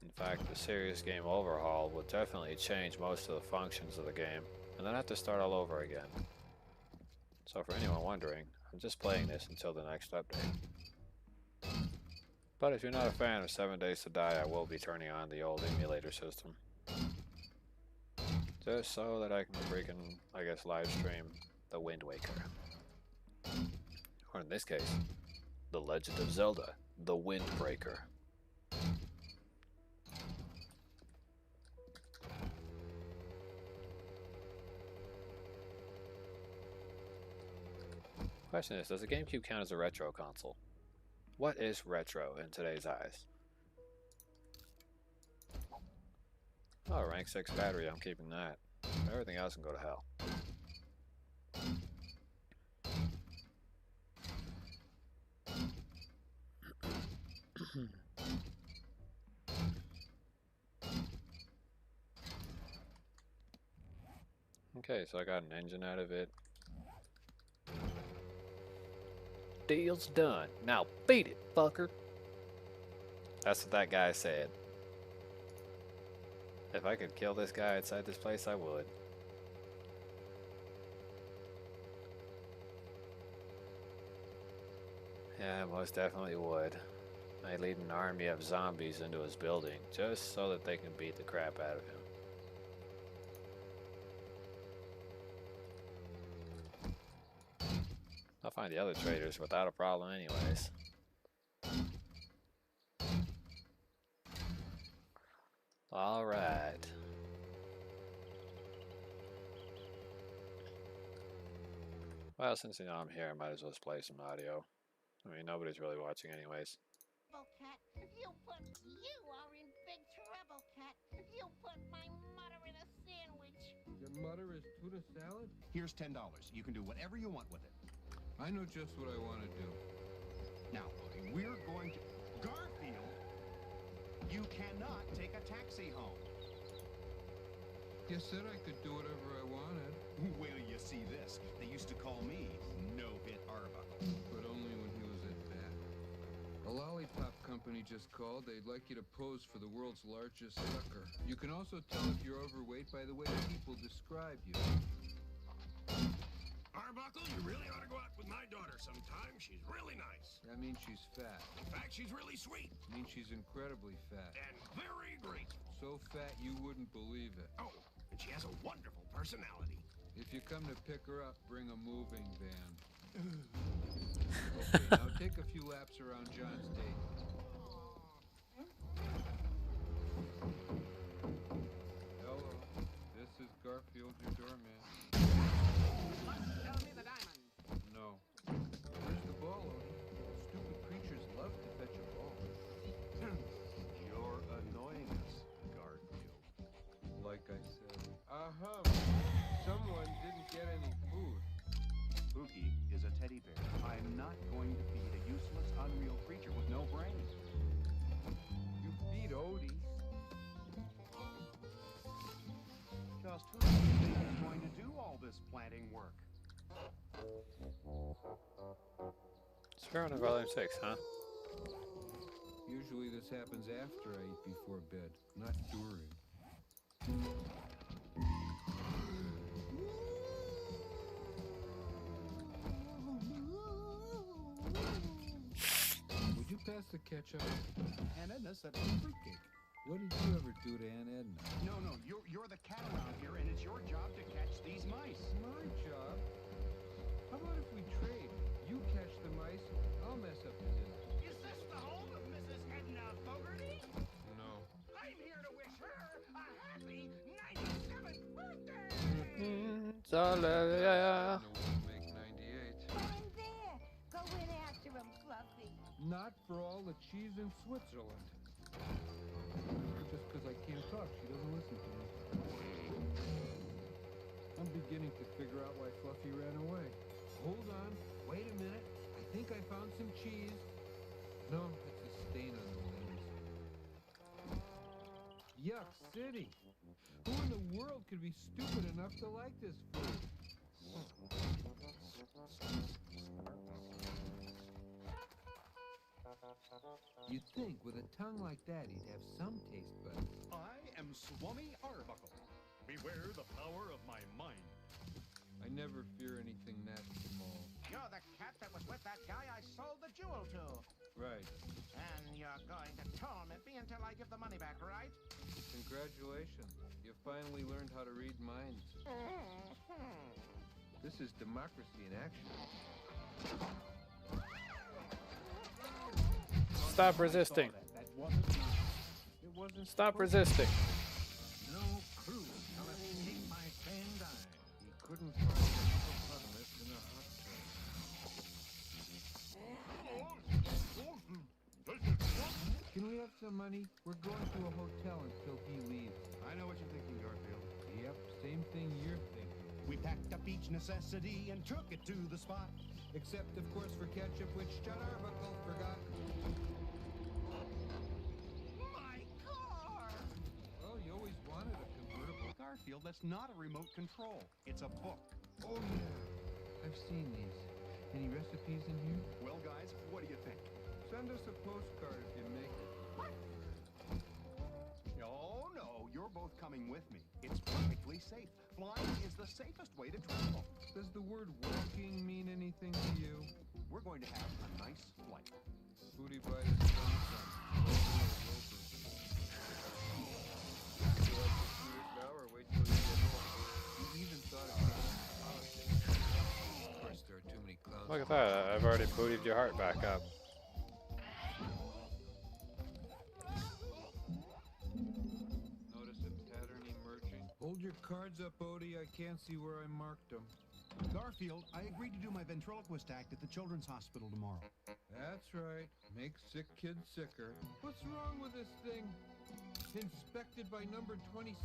In fact, the serious game overhaul will definitely change most of the functions of the game, and then I have to start all over again. So for anyone wondering, I'm just playing this until the next update. But if you're not a fan of 7 Days to Die, I will be turning on the old emulator system. Just so that I can freaking, I guess, live stream The Wind Waker. Or in this case, The Legend of Zelda, The Windbreaker. Question is, does the GameCube count as a retro console? What is retro in today's eyes? Oh, rank 6 battery, I'm keeping that. Everything else can go to hell. Okay, so I got an engine out of it. Deal's done. Now beat it, fucker. That's what that guy said. If I could kill this guy inside this place, I would. Yeah, most definitely would. I lead an army of zombies into his building, just so that they can beat the crap out of him. I'll find the other traitors without a problem anyways. Alright. Well, since you know I'm here, I might as well just play some audio. I mean, nobody's really watching anyways. Cat, you are in big trouble, Cat. You put my mother in a sandwich. Your mother is tuna salad? Here's $10. You can do whatever you want with it. I know just what I want to do. Now, we're going to... Garfield! You cannot take a taxi home. You said I could do whatever I wanted. Well, you see this. They used to call me No-Hit Arbuckle. But only when he was at bat. A lollipop company just called. They'd like you to pose for the world's largest sucker. You can also tell if you're overweight by the way people describe you. Arbuckle, you really ought to go out with my daughter sometime. She's really nice. That means she's fat. In fact, she's really sweet. It means she's incredibly fat. And very graceful. So fat you wouldn't believe it. Oh, and she has a wonderful personality. If you come to pick her up, bring a moving van. Okay, now take a few laps around John's date. Hello, this is Garfield, your doorman. Tell me the diamond. No. Where's the ball, Odie? Stupid creatures love to fetch a ball. You're annoying us, Garfield. Like I said. Someone didn't get any food. Pookie is a teddy bear. I'm not going to feed a useless, unreal creature with no brains. You feed Odie. Just who do you think is going to do all this planting work? Spirit of Volume 6, huh? Usually this happens after I eat before bed, not during. Would you pass the ketchup? Aunt Edna said it was fruitcake. What did you ever do to Aunt Edna? No, you're the cat around here, and it's your job to catch these mice. My job? How about if we trade? You catch the mice, I'll mess up the dinner. Is this the home of Mrs. Edna Fogarty? No. I'm here to wish her a happy 97th birthday! Hallelujah. No one make 98. I'm there. Go in after him, Fluffy. Not for all the cheese in Switzerland. Just because I can't talk, she doesn't listen to me. I'm beginning to figure out why Fluffy ran away. Hold on, wait a minute. I think I found some cheese. No, it's a stain on the limbs. Yuck City! Who in the world could be stupid enough to like this food? You'd think with a tongue like that he'd have some taste buds. I am Swami Arbuckle. Beware the power of my mind. I never fear anything that small. You're the cat that was with that guy I sold the jewel to. Right. And you're going to torment me until I give the money back, right? Congratulations. You finally learned how to read minds. This is democracy in action. Stop resisting. That wasn't mine. It wasn't Stop resisting. No clue until I take my same dime. He couldn't find a hippopotamus in a hot tub. Can we have pizza money. We're going to a hotel until he leaves. I know what you're thinking, Garfield. Yep, same thing you're thinking. We packed up each necessity and took it to the spot. Except, of course, for ketchup, which John Arbuckle forgot. My car! Well, you always wanted a convertible. Garfield, that's not a remote control. It's a book. Oh, yeah. I've seen these. Any recipes in here? Well, guys, what do you think? Send us a postcard if you make it. Oh, no, you're both coming with me. It's perfectly safe. Flying is the safest way to travel. Does the word walking mean anything to you? We're going to have a nice flight. Booty bite is fun. Would you like to shoot it now or wait till you get home? You even thought of politics. Of course, there are too many clowns. Look at that, I've already bootied your heart back up. Notice a pattern emerging? Hold your cards up, Odie. I can't see where I marked them. Garfield, I agreed to do my ventriloquist act at the Children's Hospital tomorrow. That's right. Make sick kids sicker. What's wrong with this thing? Inspected by number 27.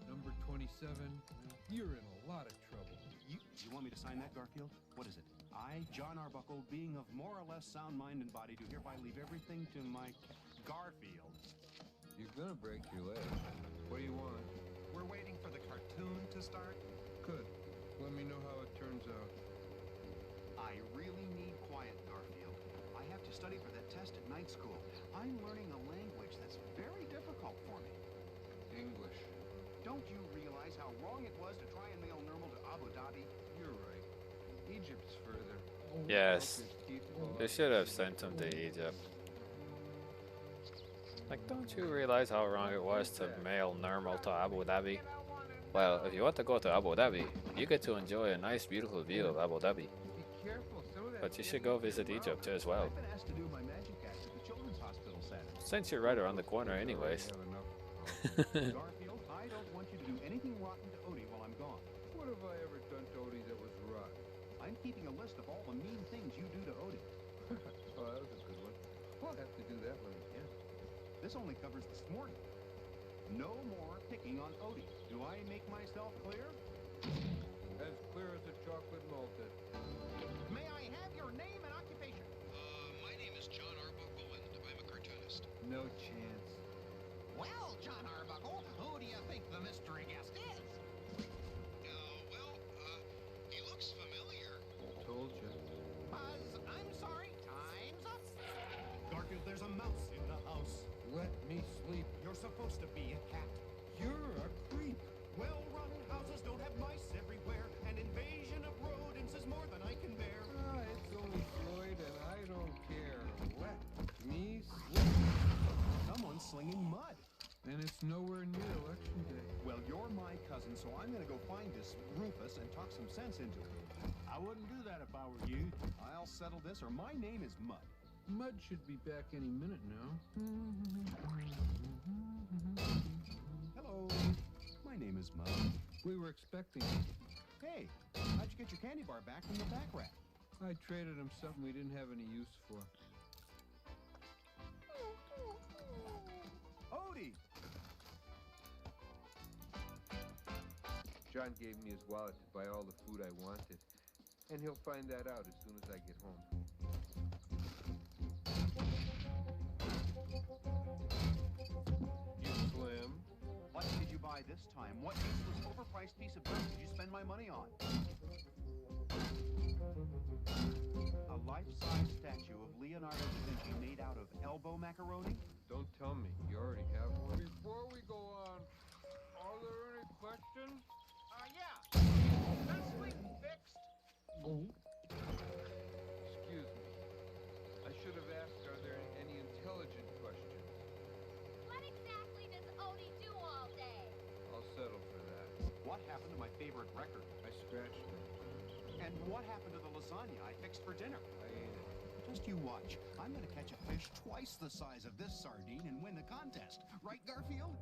Number 27, you're in a lot of trouble. You want me to sign that, Garfield? What is it? I, John Arbuckle, being of more or less sound mind and body, do hereby leave everything to my Garfield. You're gonna break your leg. What do you want? We're waiting for the cartoon to start. Good. Let me know how it turns out. I really need quiet, Garfield. I have to study for that test at night school. I'm learning a language that's very difficult for me. English. Don't you realize how wrong it was to try and mail Nermal to Abu Dhabi? You're right. Egypt's further. Yes, His teeth fall they out. should have sent him to Egypt. Like, don't you realize how wrong it was to mail Nermal to Abu Dhabi? Well, if you want to go to Abu Dhabi, you get to enjoy a nice, beautiful view of Abu Dhabi. Be careful. Some of that But you should go visit Egypt as well, I've been asked to do my magic act at the Children's Hospital Saturday. since you're right around the corner anyways. Garfield, I don't want you to do anything rotten to Odie while I'm gone. What have I ever done to Odie that was rotten? I'm keeping a list of all the mean things you do to Odie. Oh, that was a good one. We'll have to do that one again. This only covers this morning. No more picking on Odie. Do I make myself clear? As clear as a chocolate malted. May I have your name and occupation? My name is John Arbuckle, and I'm a cartoonist. No chance. Well, John Arbuckle, who do you think the mystery guest is? He looks familiar. Told you. Buzz, I'm sorry, time's up. Garfield, there's a mouse in the house. Let me sleep. You're supposed to be a cat. You're a creep. Well-run houses don't have mice everywhere. An invasion of rodents is more than I can bear. Ah, it's only Floyd and I don't care. Let me sleep. Someone's slinging mud. And it's nowhere near election day. Well, you're my cousin, so I'm gonna go find this Rufus and talk some sense into him. I wouldn't do that if I were you. I'll settle this, or my name is Mud. Mud should be back any minute now. Hello. My name is Mud. We were expecting him. Hey, how'd you get your candy bar back from the back rack? I traded him something we didn't have any use for. Odie! John gave me his wallet to buy all the food I wanted. And he'll find that out as soon as I get home. You slim. What did you buy this time? What useless, overpriced piece of junk did you spend my money on? A life-size statue of Leonardo da Vinci made out of elbow macaroni? Don't tell me. You already have one. Before we go on, are there any questions? Yeah. This week fixed. Excuse me. I should have asked, are there any intelligent questions? What exactly does Odie do all day? I'll settle for that. What happened to my favorite record? I scratched it. And what happened to the lasagna I fixed for dinner? I ate it. Just you watch. I'm gonna catch a fish twice the size of this sardine and win the contest. Right, Garfield?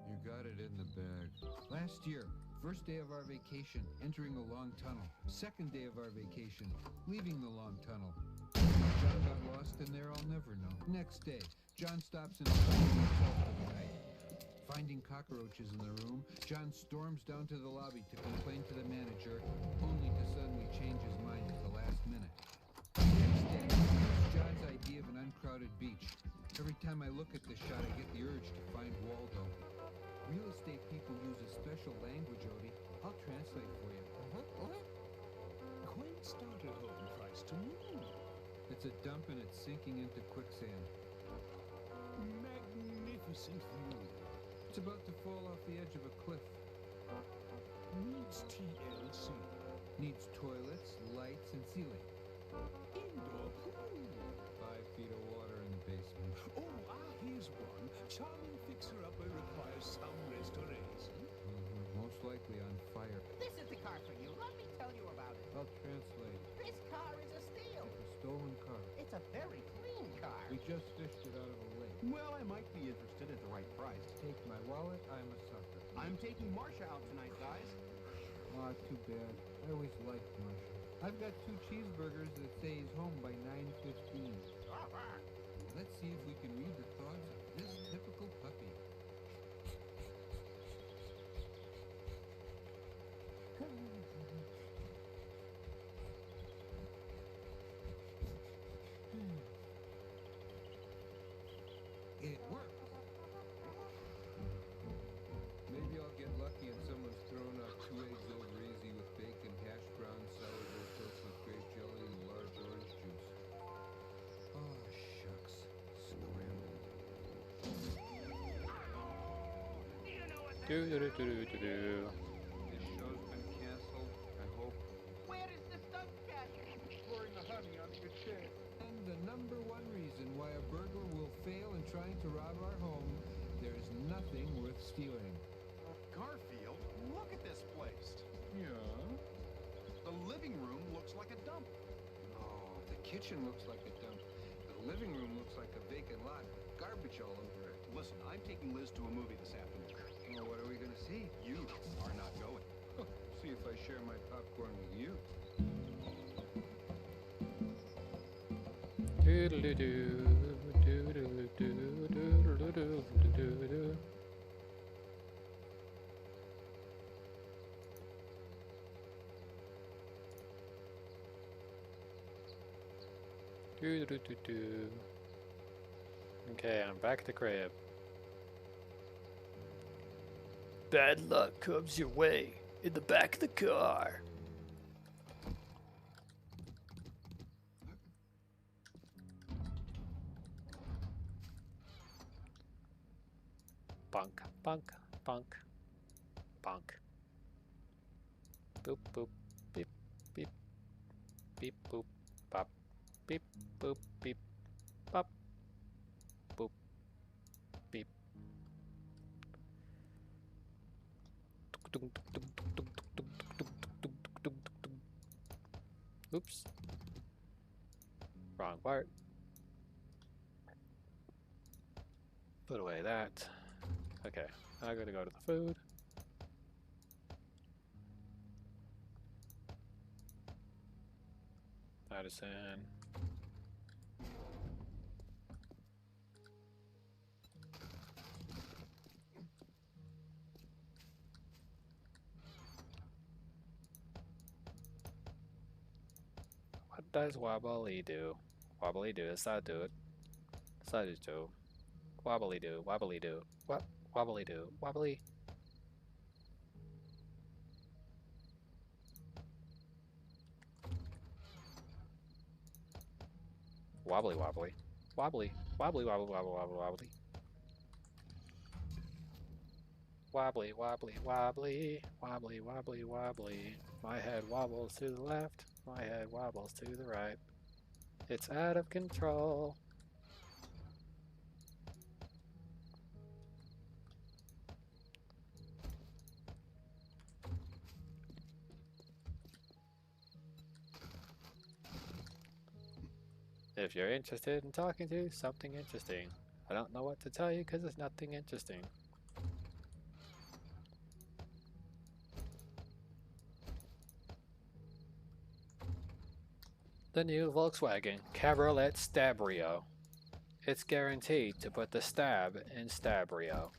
You got it in the bag. Last year, first day of our vacation, entering a long tunnel. Second day of our vacation, leaving the long tunnel. John How it got lost in there, I'll never know. Next day, John stops in to find himself for the night. Finding cockroaches in the room, John storms down to the lobby to complain to the manager, only to suddenly change his mind at the last minute. Next day, it's John's idea of an uncrowded beach. Every time I look at this shot, I get the urge to find Waldo. Real estate people use a special language, Odie. I'll translate for you. Quaint starter home price to move. It's a dump and it's sinking into quicksand. Magnificent view. It's about to fall off the edge of a cliff. Needs TLC. Needs toilets, lights, and ceiling. Indoor pool. 5 feet of water in the basement. Oh, here's one. Charming fixer-upper requires some restoration. Most likely on fire. This is the car for you. Let me tell you about it. I'll translate. This car is a steal. It's a stolen car. It's a very clean car. We just fished it out of a lake. Well, I might be interested at the right price. Take my wallet, I'm a sucker. I'm taking Marsha out tonight, guys. Aw, too bad. I always liked Marshall. I've got 2 cheeseburgers that say he's home by 9:15. Let's see if we can read the thoughts of this typical puppy. It worked. Maybe I'll get lucky and someone's thrown out 2 eggs over easy with bacon, hash browns, sourdough toast with grape jelly, and large orange juice. Oh, shucks. Scrambled. Do-do-do-do-do-do. This show's been canceled, I hope. Where is the stunt cat? Pouring the honey on your chair. And the number 1 reason why a burglar will fail in trying to rob our home, there's nothing worth stealing. Garfield, look at this place. Yeah? The living room looks like a dump. Oh, the kitchen looks like a dump. The living room looks like a vacant lot with garbage all over it. Listen, I'm taking Liz to a movie this afternoon. Well, what are we gonna see? You are not going. See if I share my popcorn with you. Do-do-do-do, do-do-do-do-do-do-do-do. Do-do-do-do-do. Okay, I'm back at the crib. Bad luck comes your way in the back of the car. Bunk, bunk, bunk, bunk. Boop, boop, beep, beep, beep, boop, bop, beep, boop, beep, bop, boop, beep. Oops. Wrong part. Put away that. Okay, I gotta go to the food. Madison. What does wobbly do? Wobbly do, it's not do it. It's not just do. Wobbly do, wobbly do. What? Wobbly do, wobbly. Wobbly wobbly. Wobbly. Wobbly wobbly wobbly wobbly wobbly. Wobbly wobbly wobbly. Wobbly wobbly wobbly. My head wobbles to the left. My head wobbles to the right. It's out of control. If you're interested in talking to something interesting, I don't know what to tell you because it's nothing interesting. The new Volkswagen Cabriolet Stabrio. It's guaranteed to put the stab in Stabrio.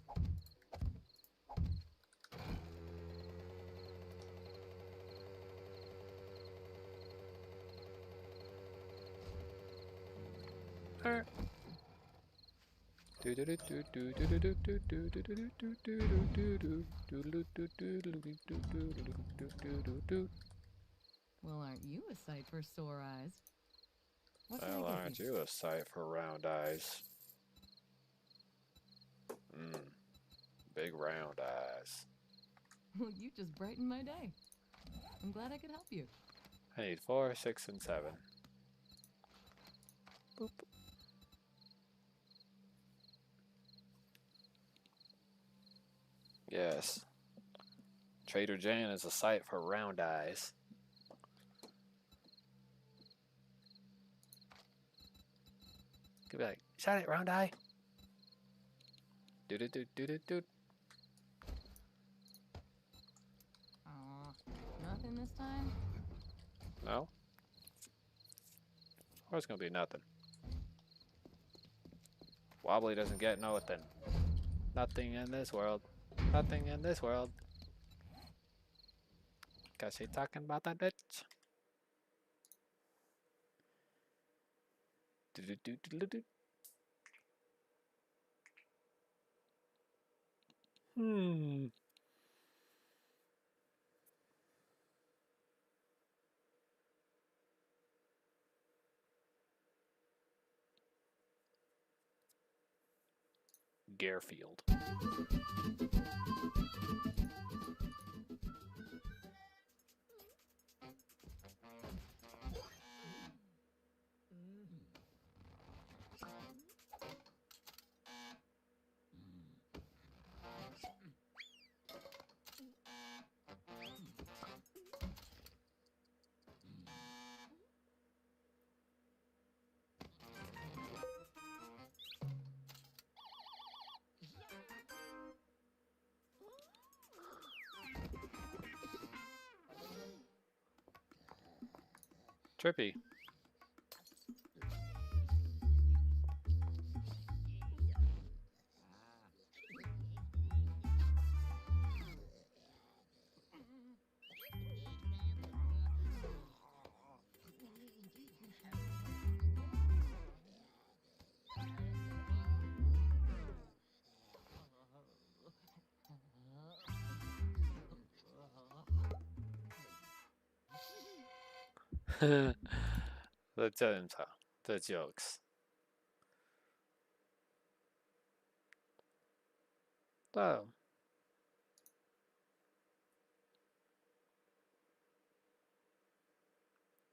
Well, aren't you a sight for sore eyes? What can Well, I get aren't you? you a sight for round eyes? Big round eyes. Well, you just brightened my day. I'm glad I could help you. I need 4, 6, and 7. Boop. Yes. Trader Jan is a sight for round eyes. Could be like, shot it, round eye. Doot doot doot doot doot. Aw, nothing this time? No? Or it's gonna be nothing. Wobbly doesn't get nothing. Nothing in this world. Nothing in this world. Cause she talking about that bitch. Do do do do do do. Garfield. Trippy. The jokes. So,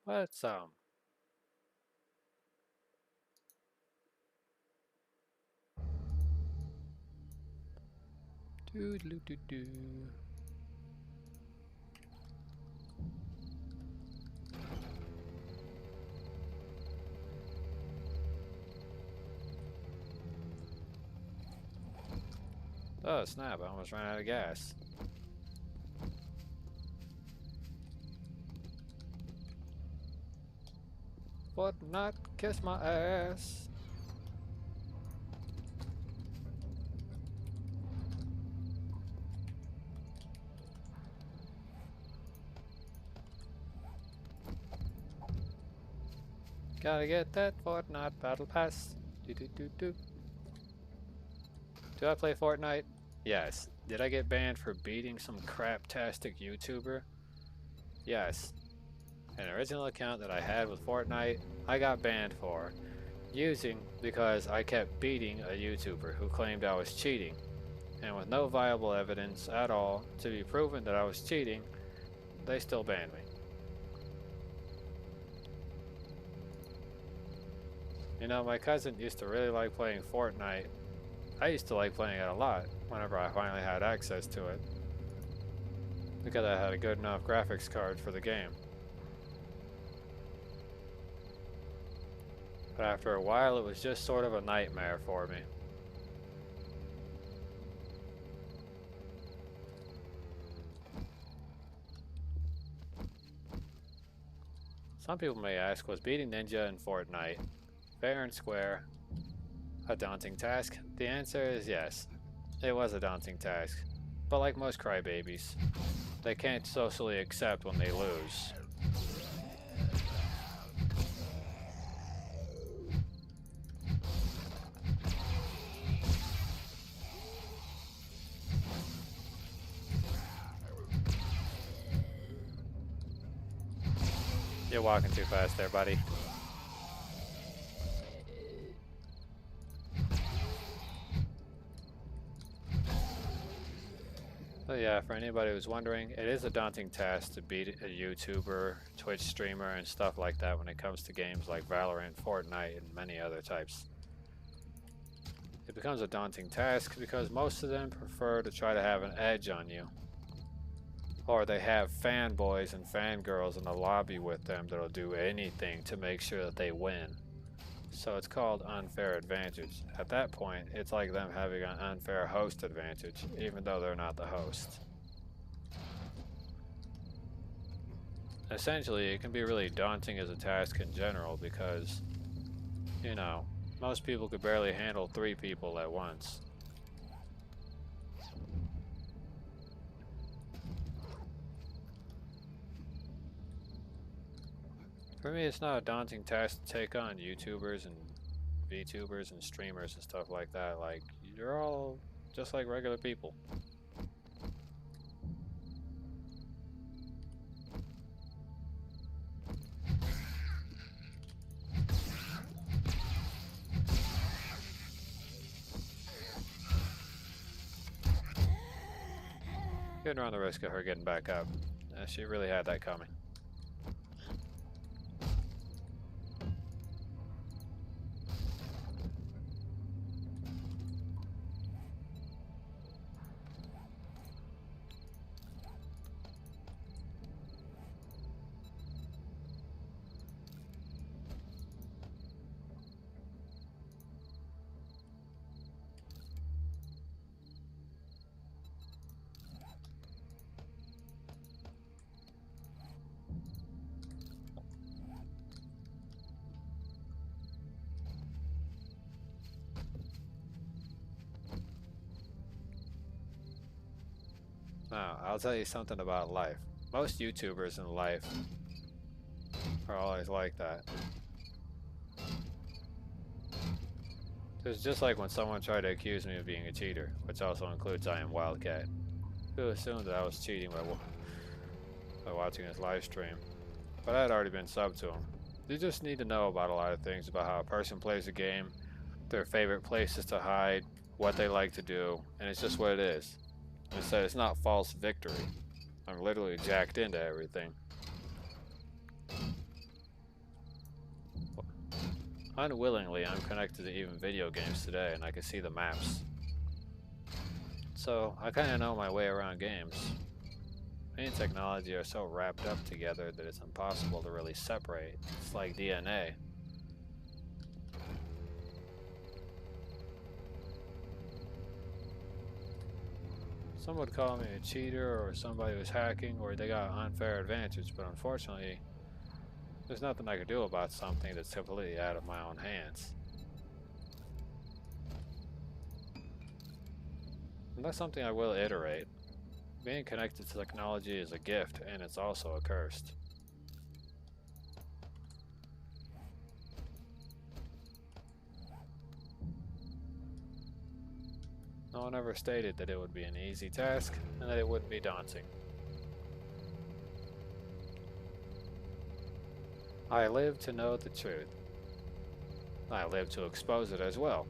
let's do do do do. Oh snap! I almost ran out of gas. But not kiss my ass. Gotta get that Fortnite battle pass. Do do do do. Do I play Fortnite? Yes. Did I get banned for beating some craptastic YouTuber? Yes. An original account that I had with Fortnite, I got banned for using because I kept beating a YouTuber who claimed I was cheating, and with no viable evidence at all to be proven that I was cheating, they still banned me. You know, my cousin used to really like playing Fortnite. I used to like playing it a lot whenever I finally had access to it, because I had a good enough graphics card for the game. But after a while, it was just sort of a nightmare for me. Some people may ask, was beating Ninja in Fortnite fair and square a daunting task? The answer is yes. It was a daunting task. But like most crybabies, they can't socially accept when they lose. You're walking too fast there, buddy. So yeah, for anybody who's wondering, it is a daunting task to beat a YouTuber, Twitch streamer, and stuff like that when it comes to games like Valorant, Fortnite, and many other types. It becomes a daunting task because most of them prefer to try to have an edge on you. Or they have fanboys and fangirls in the lobby with them that'll do anything to make sure that they win. So it's called unfair advantage. At that point, it's like them having an unfair host advantage, even though they're not the host. Essentially, it can be really daunting as a task in general because, you know, most people could barely handle 3 people at once. For me, it's not a daunting task to take on YouTubers and VTubers and streamers and stuff like that. Like, you're all just like regular people. Couldn't run the risk of her getting back up. She really had that coming. Now, I'll tell you something about life. Most YouTubers in life are always like that. It's just like when someone tried to accuse me of being a cheater, which also includes I Am Wildcat, who assumed that I was cheating by watching his live stream. But I had already been subbed to him. You just need to know about a lot of things about how a person plays a game, their favorite places to hide, what they like to do, and it's just what it is. Instead, it's not false victory. I'm literally jacked into everything. Unwillingly, I'm connected to even video games today, and I can see the maps. So, I kinda know my way around games. Me and technology are so wrapped up together that it's impossible to really separate. It's like DNA. Some would call me a cheater or somebody who's hacking or they got an unfair advantage, but unfortunately, there's nothing I can do about something that's completely out of my own hands. And that's something I will iterate. Being connected to technology is a gift, and it's also a curse. No one ever stated that it would be an easy task, and that it wouldn't be daunting. I live to know the truth. I live to expose it as well.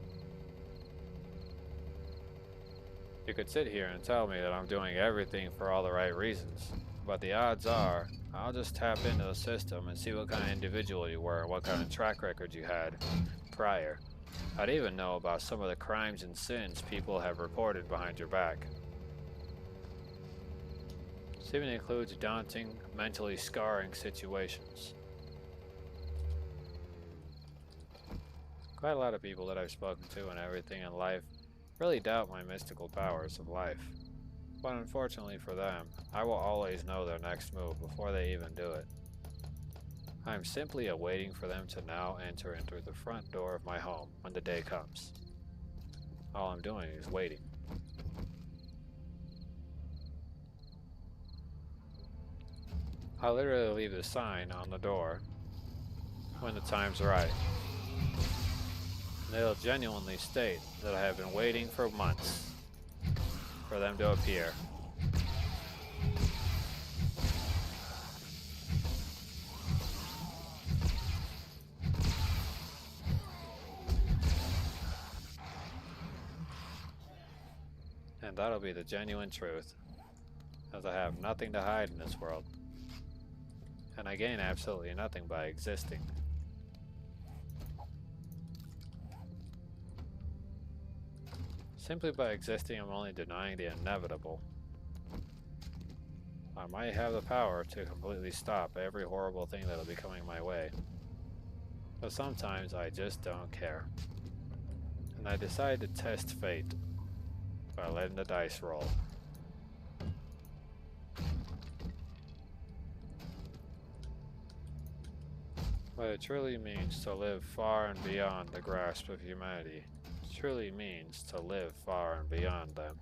You could sit here and tell me that I'm doing everything for all the right reasons, but the odds are, I'll just tap into the system and see what kind of individual you were and what kind of track record you had prior. I'd even know about some of the crimes and sins people have reported behind your back. This even includes daunting, mentally scarring situations. Quite a lot of people that I've spoken to and everything in life really doubt my mystical powers of life. But unfortunately for them, I will always know their next move before they even do it. I'm simply awaiting for them to now enter into the front door of my home when the day comes. All I'm doing is waiting. I'll literally leave the sign on the door when the time's right. And it'll genuinely state that I have been waiting for months for them to appear. And that'll be the genuine truth, as I have nothing to hide in this world, and I gain absolutely nothing by existing. Simply by existing, I'm only denying the inevitable. I might have the power to completely stop every horrible thing that'll be coming my way, but sometimes I just don't care. And I decide to test fate by letting the dice roll. What it truly means to live far and beyond the grasp of humanity truly means to live far and beyond them.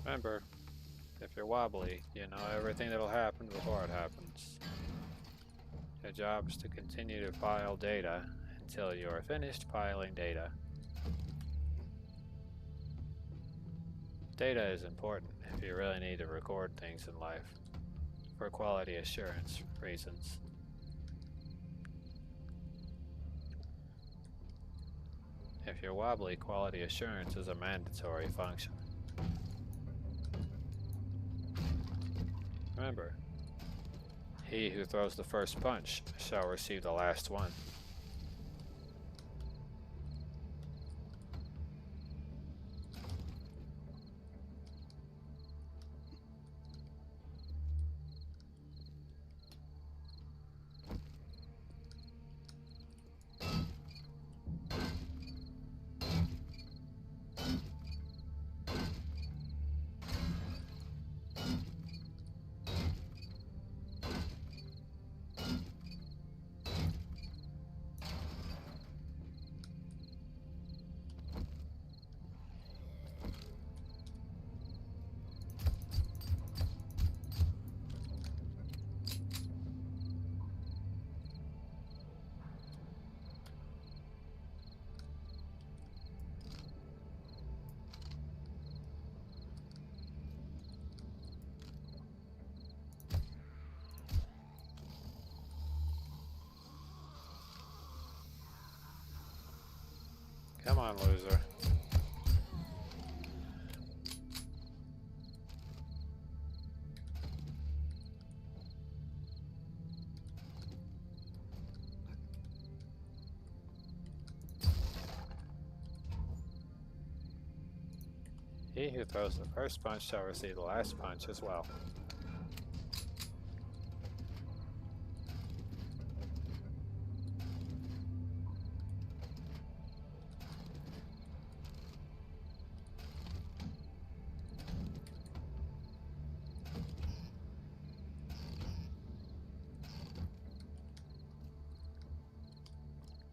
Remember, if you're wobbly, you know everything that'll happen before it happens. Your job is to continue to pile data until you are finished piling data. Data is important if you really need to record things in life, for quality assurance reasons. If you're wobbly, quality assurance is a mandatory function. Remember, he who throws the first punch shall receive the last one. Come on, loser. He who throws the first punch shall receive the last punch as well.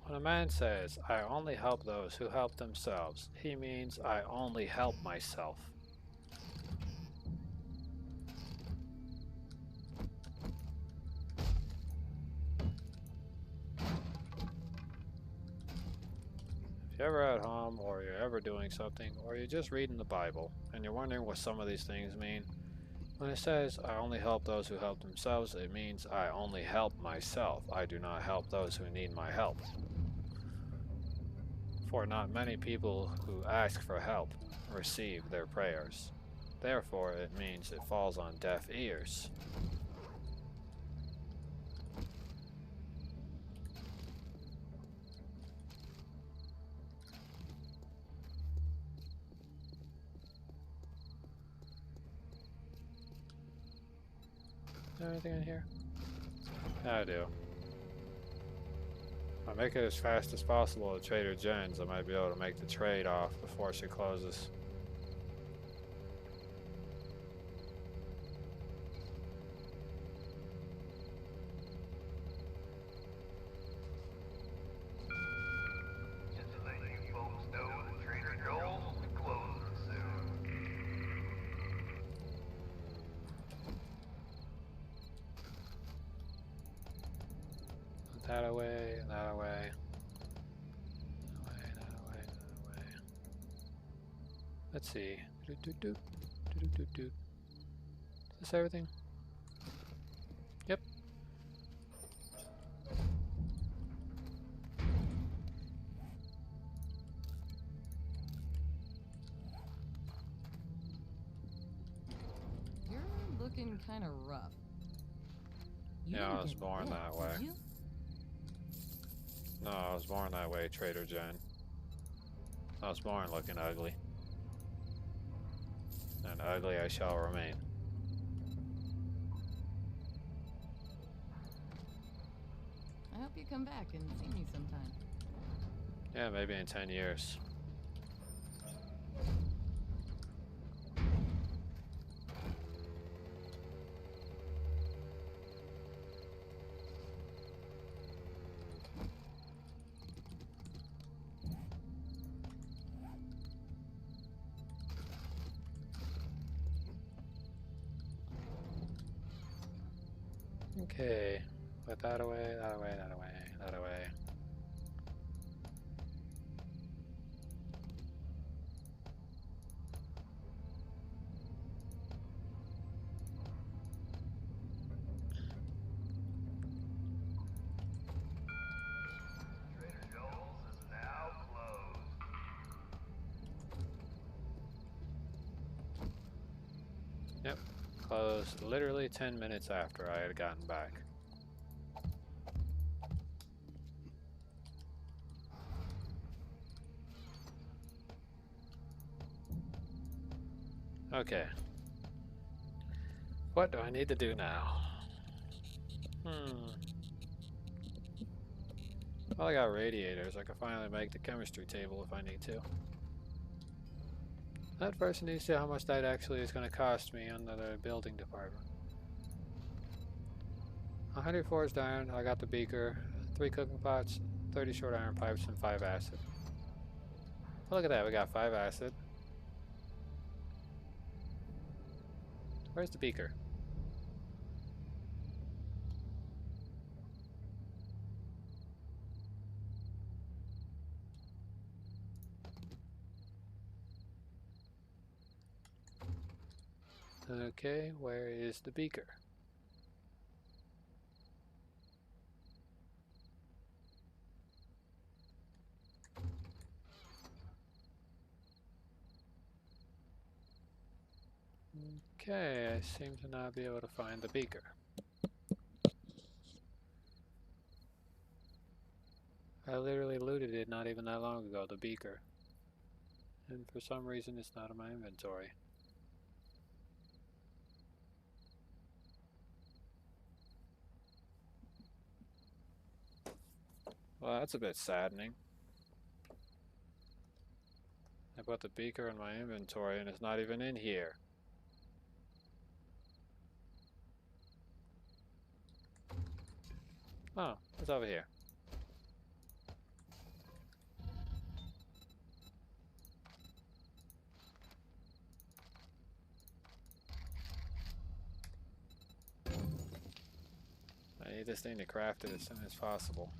When a man says, "I only help those who help themselves," he means I only help myself. If you're ever at home, or you're ever doing something, or you're just reading the Bible, and you're wondering what some of these things mean, When it says, I only help those who help themselves, it means I only help myself. I do not help those who need my help. For not many people who ask for help receive their prayers. Therefore, it means it falls on deaf ears. Is there anything in here? I do. If I make it as fast as possible at Trader Joe's, I might be able to make the trade off before she closes. Just to let you folks know that Trader Joel's will be closing soon. That away, that away. That away, that away, that away. Let's see. Do-do-do. Do-do-do-do. Is this everything? Yep. You're looking kind of rough. You Yeah, I didn't was get born bit, that did way. you? No, I was born that way, Trader Jen. I was born looking ugly. And ugly I shall remain. I hope you come back and see me sometime. Yeah, maybe in 10 years. Okay, put that away, that away, that away, that away. Trader Joel's is now closed. Yep, closed literally 10 minutes after I had gotten back. Okay. What do I need to do now? Well, I got radiators. I can finally make the chemistry table if I need to. That first needs to see how much that actually is going to cost me under the building department. 100 forged iron, I got the beaker, 3 cooking pots, 30 short iron pipes, and 5 acid. Oh, look at that, we got 5 acid. Where's the beaker? Okay, where is the beaker? Okay, I seem to not be able to find the beaker. I literally looted it not even that long ago, the beaker. And for some reason it's not in my inventory. Well, that's a bit saddening. I put the beaker in my inventory and it's not even in here. Oh, it's over here. I need this thing to craft it as soon as possible.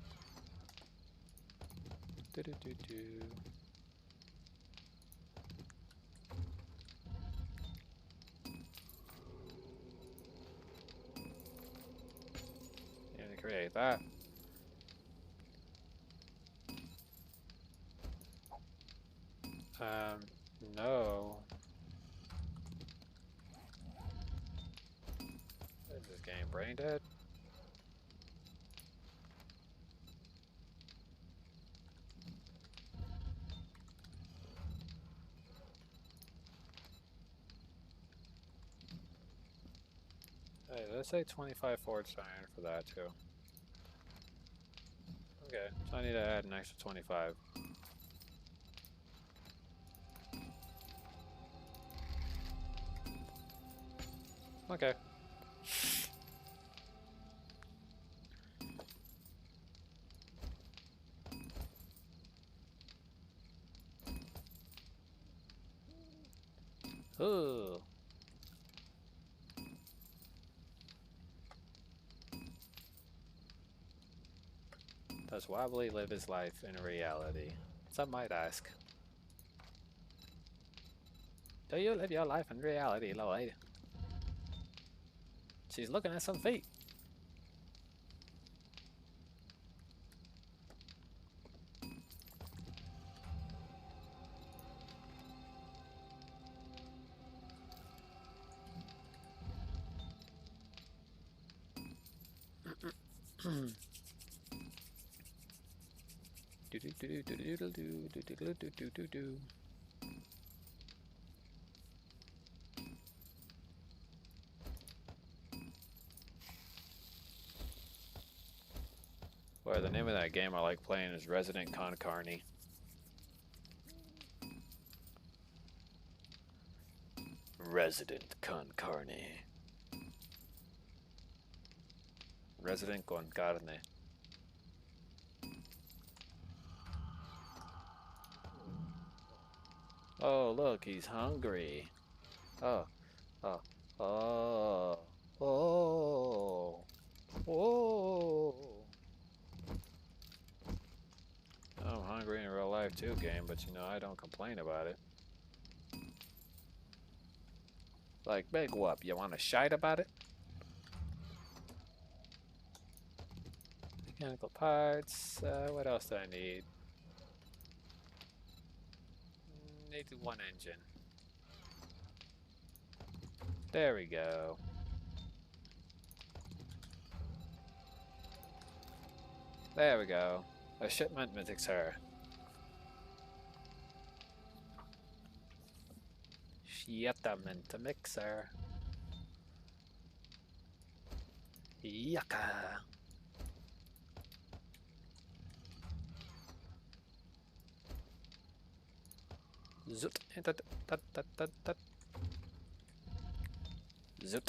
Do-do-do-do. recreate that. No. Is this game brain dead? Hey, let's say 25 Ford Iron for that too. Okay, so I need to add an extra 25. Okay. Ooh. Does Wobbly live his life in reality? Some might ask. Do you live your life in reality, Lloyd? She's looking at some feet. Boy, the name of that game I like playing is Resident Con Carne. Resident Con Carne. Resident Con Carne. Oh, look, he's hungry. Oh, oh, oh, oh, oh. I'm hungry in real life too, game, but you know, I don't complain about it. Like, big whoop, you wanna shite about it? Mechanical parts, what else do I need? Need one engine. There we go. There we go. A shipment mixer. Shipment mixer. Yucca. Zut. Zut. Zut. Zut.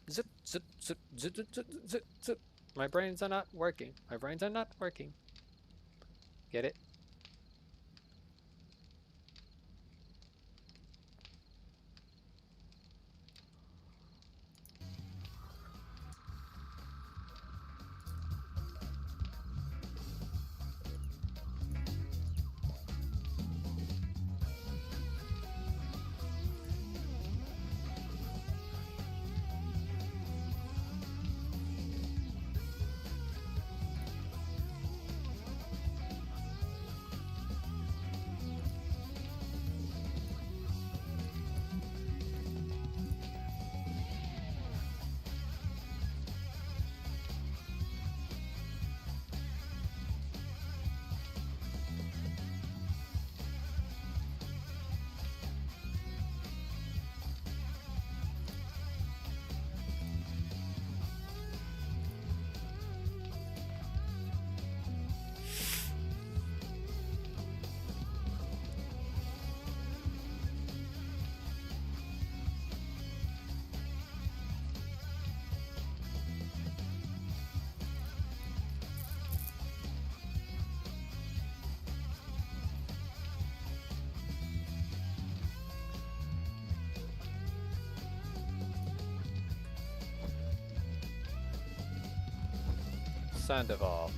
Zut. Zut. Zut. Zut. Zut. My brains are not working. My brains are not working. Get it? Sandoval.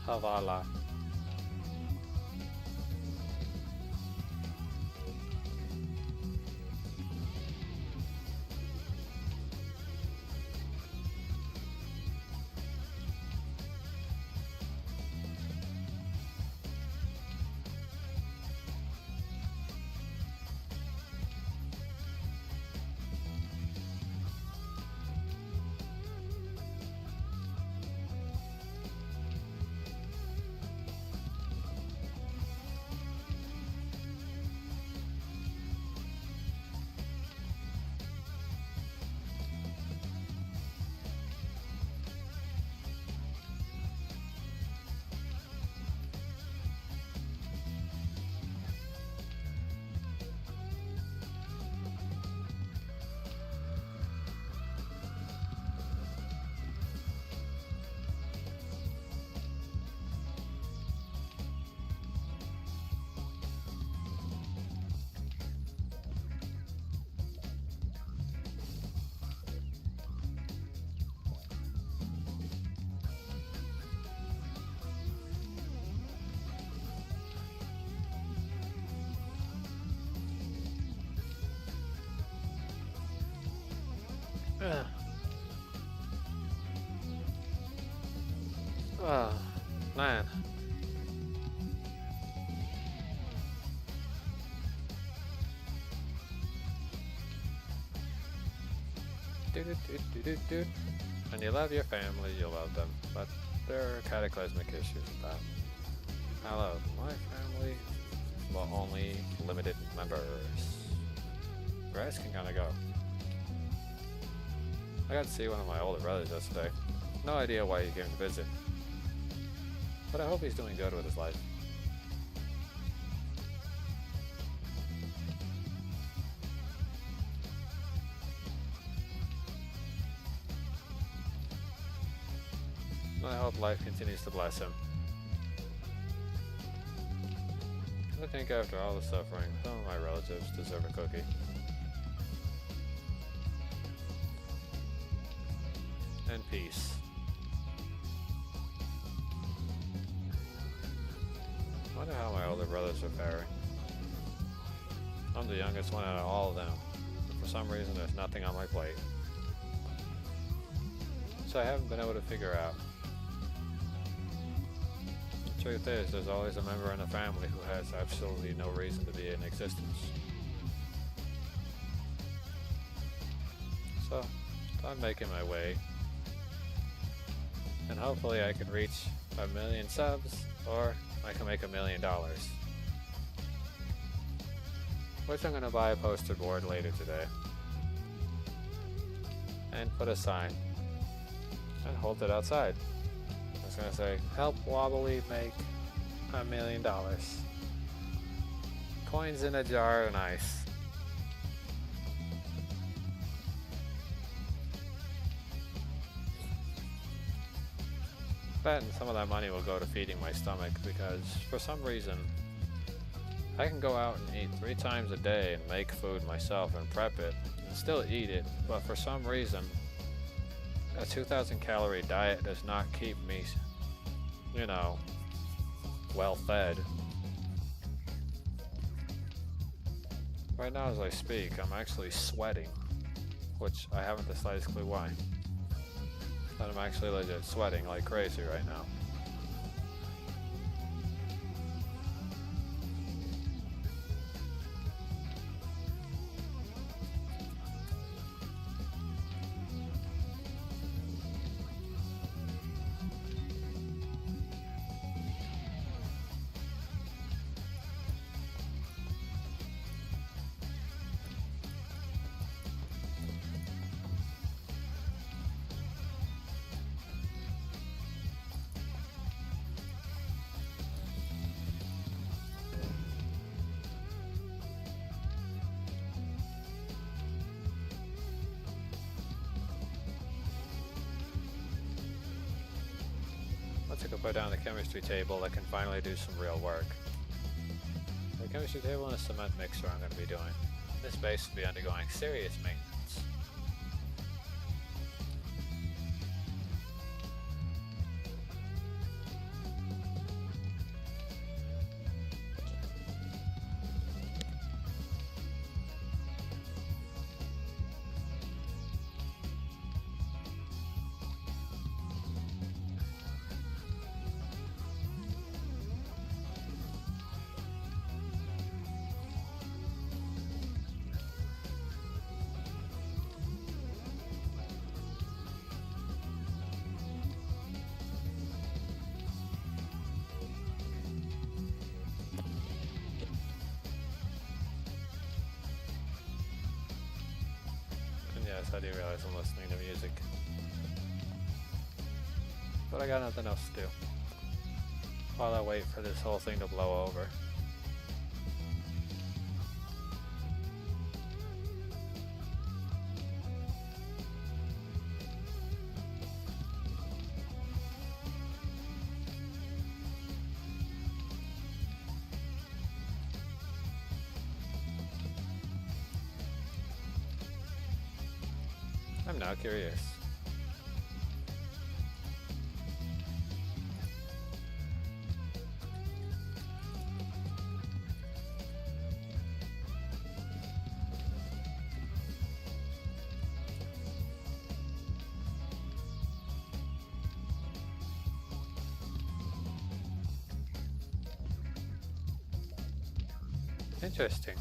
Havala. Oh, man. When you love your family, you love them, but there are cataclysmic issues with that. I love my family, but only limited members. The rest can kinda go. I got to see one of my older brothers yesterday. No idea why he came to visit. But I hope he's doing good with his life. I hope life continues to bless him. I think after all the suffering, some of my relatives deserve a cookie. And peace. I wonder how my older brothers are faring. I'm the youngest one out of all of them. But for some reason, there's nothing on my plate. So I haven't been able to figure out. The truth is, there's always a member in the family who has absolutely no reason to be in existence. So, I'm making my way. And hopefully I can reach 1,000,000 subs, or I can make $1 million. Which I'm going to buy a poster board later today. And put a sign. And hold it outside. I was going to say, help Wobbly make $1 million. Coins in a jar and ice. That and some of that money will go to feeding my stomach because for some reason I can go out and eat 3 times a day and make food myself and prep it and still eat it, but for some reason a 2,000 calorie diet does not keep me, you know, well fed. Right now as I speak, I'm actually sweating, which I haven't the slightest clue why. But I'm actually legit sweating like crazy right now. Once I can put down the chemistry table, I can finally do some real work. The chemistry table and a cement mixer I'm going to be doing. This base will be undergoing serious maintenance. Yes, I do realize I'm listening to music. But I got nothing else to do while I wait for this whole thing to blow over. I'm now curious. Interesting.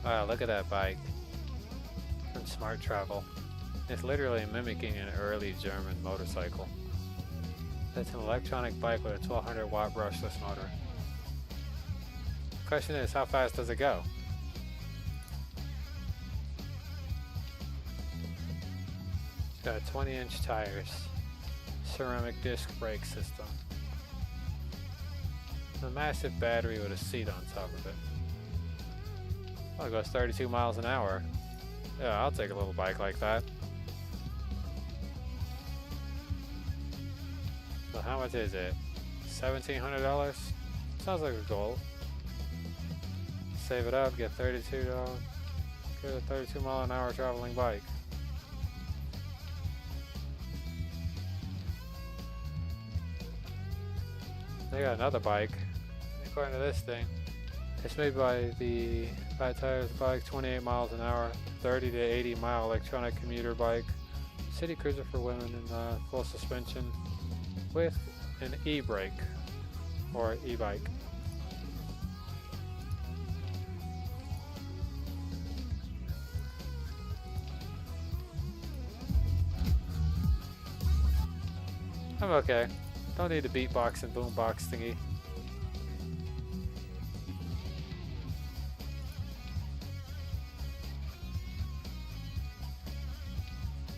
Wow, look at that bike from Smart Travel. It's literally mimicking an early German motorcycle. It's an electronic bike with a 1200 watt brushless motor. The question is, how fast does it go? It's got 20-inch tires, ceramic disc brake system, a massive battery with a seat on top of it. Oh, it goes 32 miles an hour. Yeah, I'll take a little bike like that. So how much is it? $1,700? Sounds like a goal. save it up, get $32. Get a 32-mile-an-hour traveling bike. They got another bike. According to this thing, it's made by the Fat Tires bike, 28 miles an hour, 30 to 80 mile electronic commuter bike, city cruiser for women in full suspension with an e-brake or e-bike. I'm okay. Don't need the beatbox and boombox thingy.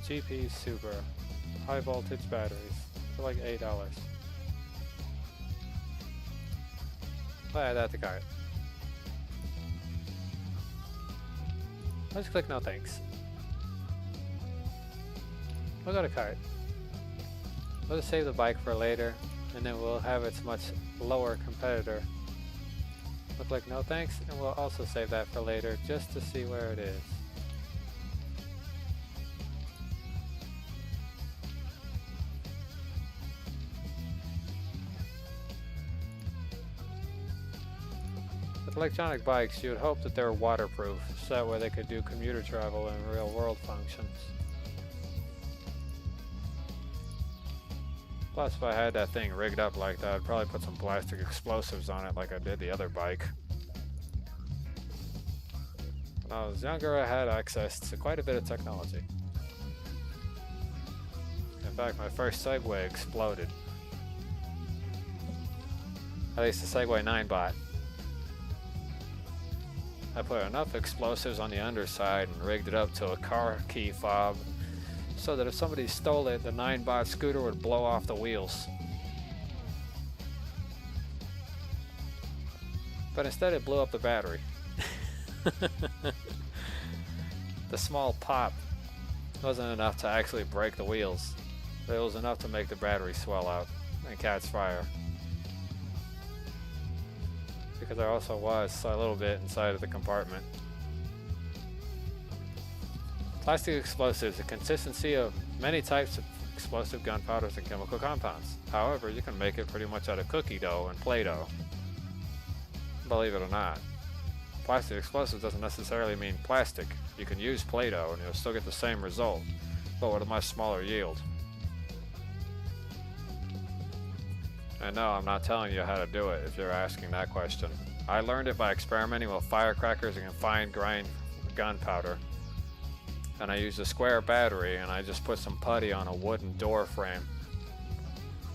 GP Super. High voltage batteries for like $8. I'll add that to cart. Let's click no thanks. We'll go to cart. We'll just save the bike for later, and then we'll have its much lower competitor. We'll click no thanks, and we'll also save that for later just to see where it is. With electronic bikes, you would hope that they're waterproof, so that way they could do commuter travel and real-world functions. Plus, if I had that thing rigged up like that, I'd probably put some plastic explosives on it like I did the other bike. When I was younger, I had access to quite a bit of technology. In fact, my first Segway exploded. At least the Segway 9-bot. I put enough explosives on the underside and rigged it up to a car key fob so that if somebody stole it, the 9-bot scooter would blow off the wheels. But instead it blew up the battery. The small pop wasn't enough to actually break the wheels, but it was enough to make the battery swell out and catch fire. Because there also was a little bit inside of the compartment. Plastic explosives, the consistency of many types of explosive gunpowders and chemical compounds. However, you can make it pretty much out of cookie dough and Play-Doh. Believe it or not. Plastic explosives doesn't necessarily mean plastic. You can use Play-Doh and you'll still get the same result, but with a much smaller yield. And no, I'm not telling you how to do it if you're asking that question. I learned it by experimenting with firecrackers and fine grind gunpowder. And I used a square battery and I just put some putty on a wooden door frame.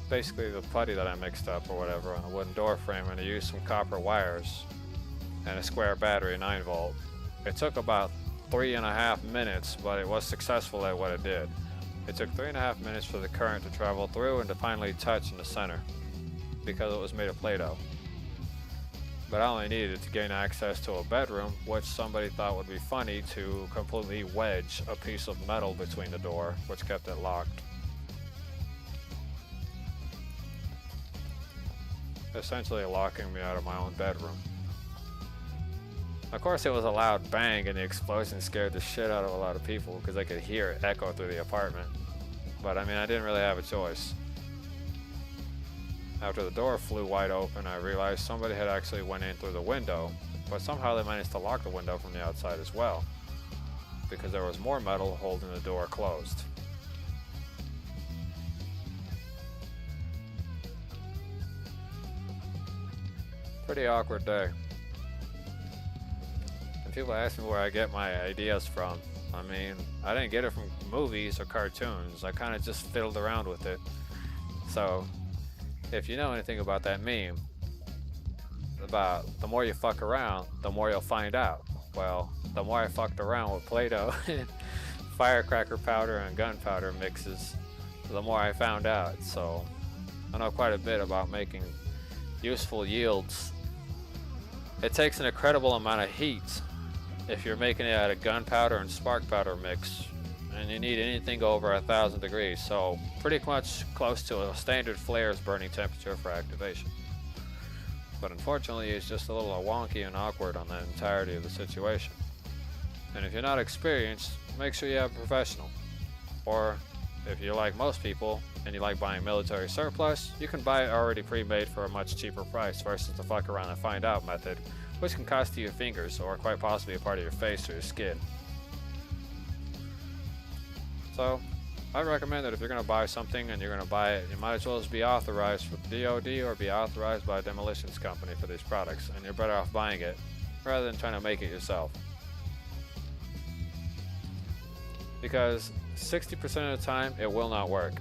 Basically the putty that I mixed up or whatever on a wooden door frame, and I used some copper wires and a square battery, 9 volt. It took about 3.5 minutes, but it was successful at what it did. It took 3.5 minutes for the current to travel through and to finally touch in the center, because it was made of Play-Doh. But I only needed it to gain access to a bedroom, which somebody thought would be funny to completely wedge a piece of metal between the door, which kept it locked. Essentially locking me out of my own bedroom. Of course, it was a loud bang, and the explosion scared the shit out of a lot of people because they could hear it echo through the apartment. But I mean, I didn't really have a choice. After the door flew wide open, I realized somebody had actually went in through the window, but somehow they managed to lock the window from the outside as well, because there was more metal holding the door closed. Pretty awkward day. And people ask me where I get my ideas from. I mean, I didn't get it from movies or cartoons. I kind of just fiddled around with it. So, if you know anything about that meme, about the more you fuck around, the more you'll find out. Well, the more I fucked around with Play-Doh and firecracker powder and gunpowder mixes, the more I found out. So, I know quite a bit about making useful yields. It takes an incredible amount of heat if you're making it out of gunpowder and spark powder mix. And you need anything over 1,000 degrees, so pretty much close to a standard flare's burning temperature for activation. But unfortunately, it's just a little wonky and awkward on the entirety of the situation. And if you're not experienced, make sure you have a professional. Or, if you're like most people, and you like buying military surplus, you can buy it already pre-made for a much cheaper price versus the fuck around and find out method, which can cost you your fingers or quite possibly a part of your face or your skin. So, I'd recommend that if you're going to buy something and you're going to buy it, you might as well just be authorized for the DoD or be authorized by a demolitions company for these products, and you're better off buying it rather than trying to make it yourself. Because 60% of the time, it will not work.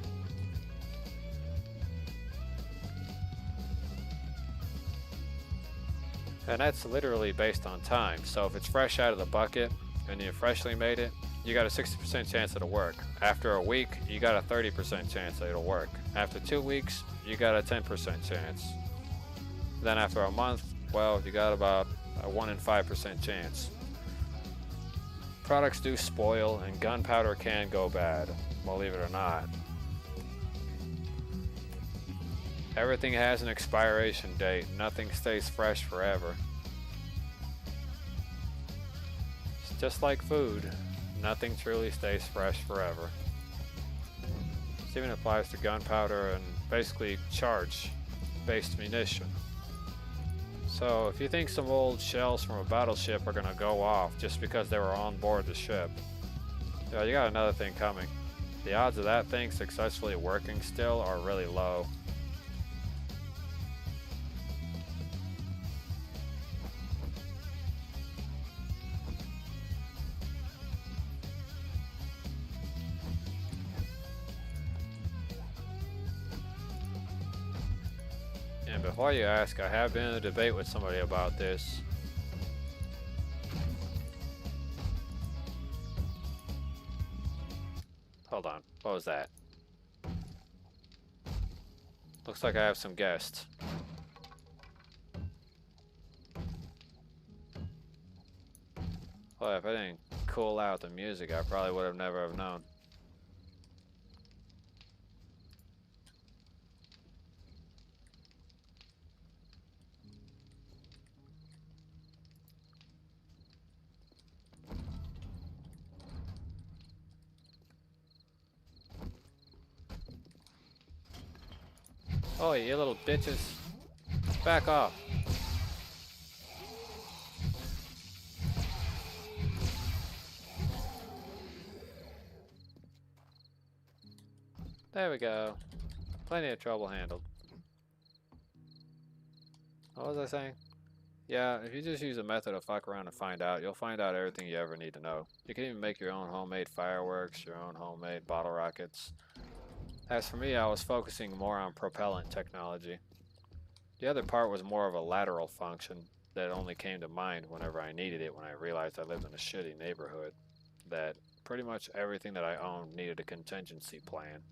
And that's literally based on time. So if it's fresh out of the bucket and you freshly made it, you got a 60% chance it'll work. After a week, you got a 30% chance that it'll work. After 2 weeks, you got a 10% chance. Then after a month, well, you got about a 1 in 5% chance. Products do spoil and gunpowder can go bad, believe it or not. Everything has an expiration date. Nothing stays fresh forever. It's just like food. Nothing truly stays fresh forever. This even applies to gunpowder and basically charge-based munition. So if you think some old shells from a battleship are gonna go off just because they were on board the ship, yeah, you got another thing coming. The odds of that thing successfully working still are really low. And before you ask, I have been in a debate with somebody about this. Hold on, what was that? Looks like I have some guests. Well, if I didn't cool out the music, I probably would have never have known. Oh, you little bitches. Back off. There we go. Plenty of trouble handled. What was I saying? Yeah, if you just use a method of fuck around and find out, you'll find out everything you ever need to know. You can even make your own homemade fireworks, your own homemade bottle rockets. As for me, I was focusing more on propellant technology. The other part was more of a lateral function that only came to mind whenever I needed it when I realized I lived in a shitty neighborhood. That pretty much everything that I owned needed a contingency plan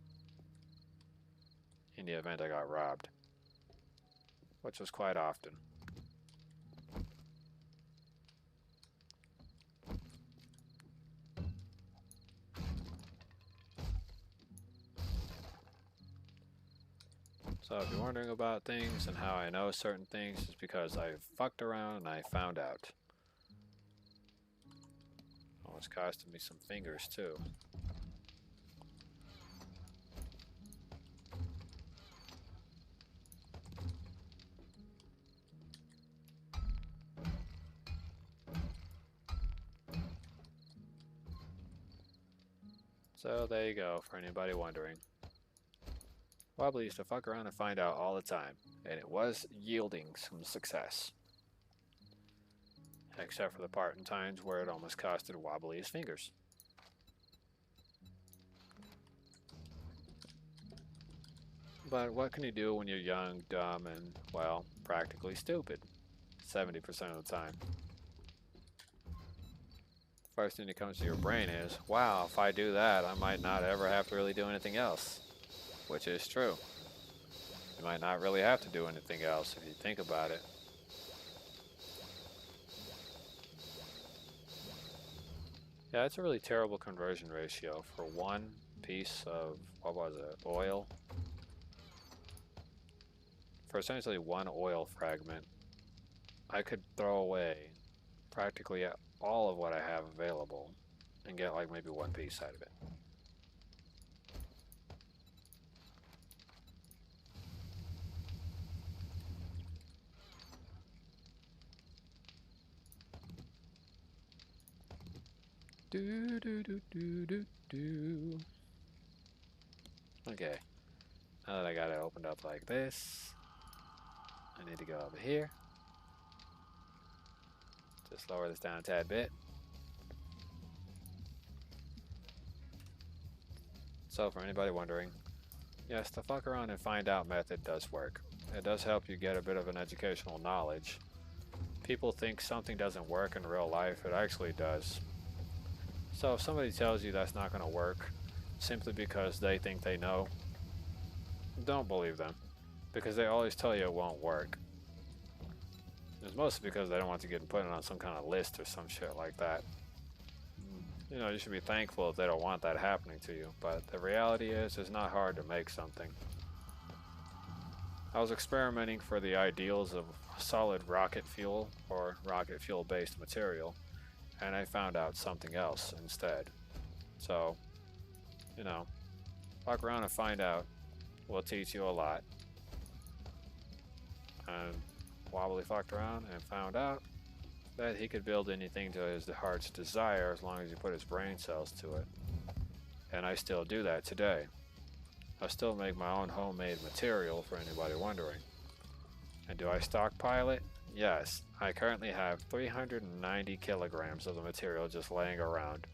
in the event I got robbed, which was quite often. So if you're wondering about things and how I know certain things, it's because I fucked around and I found out. Almost costed me some fingers too. So there you go, for anybody wondering. Wobbly used to fuck around and find out all the time, and it was yielding some success. Except for the part in times where it almost costed Wobbly his fingers. But what can you do when you're young, dumb, and, well, practically stupid? 70% of the time. First thing that comes to your brain is, wow, if I do that, I might not ever have to really do anything else. Which is true. You might not really have to do anything else if you think about it. Yeah, it's a really terrible conversion ratio for one piece of, what was it, oil? for essentially one oil fragment, I could throw away practically all of what I have available and get like maybe one piece out of it. Do do do do do do. Okay. Now that I got it opened up like this, I need to go over here. Just lower this down a tad bit. So for anybody wondering, yes, the fuck around and find out method does work. It does help you get a bit of an educational knowledge. People think something doesn't work in real life, it actually does. So if somebody tells you that's not going to work simply because they think they know, don't believe them, because they always tell you it won't work. It's mostly because they don't want to get put on some kind of list or some shit like that. You know, you should be thankful if they don't want that happening to you, but the reality is it's not hard to make something. I was experimenting for the ideals of solid rocket fuel or rocket fuel based material, and I found out something else instead. So, you know, walk around and find out will teach you a lot. And Wobbly fucked around and found out that he could build anything to his heart's desire as long as he put his brain cells to it. And I still do that today. I still make my own homemade material for anybody wondering. And do I stockpile it? Yes. I currently have 390 kilograms of the material just laying around.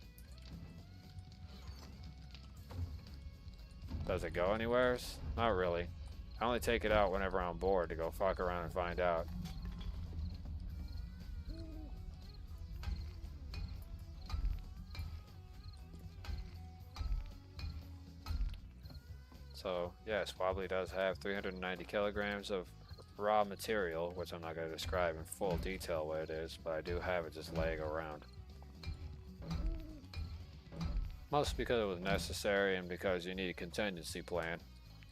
Does it go anywhere? Not really. I only take it out whenever I'm bored to go fuck around and find out. So, yes, Wobbly does have 390 kilograms of raw material, which I'm not going to describe in full detail what it is, but I do have it just laying around. Mostly because it was necessary and because you need a contingency plan.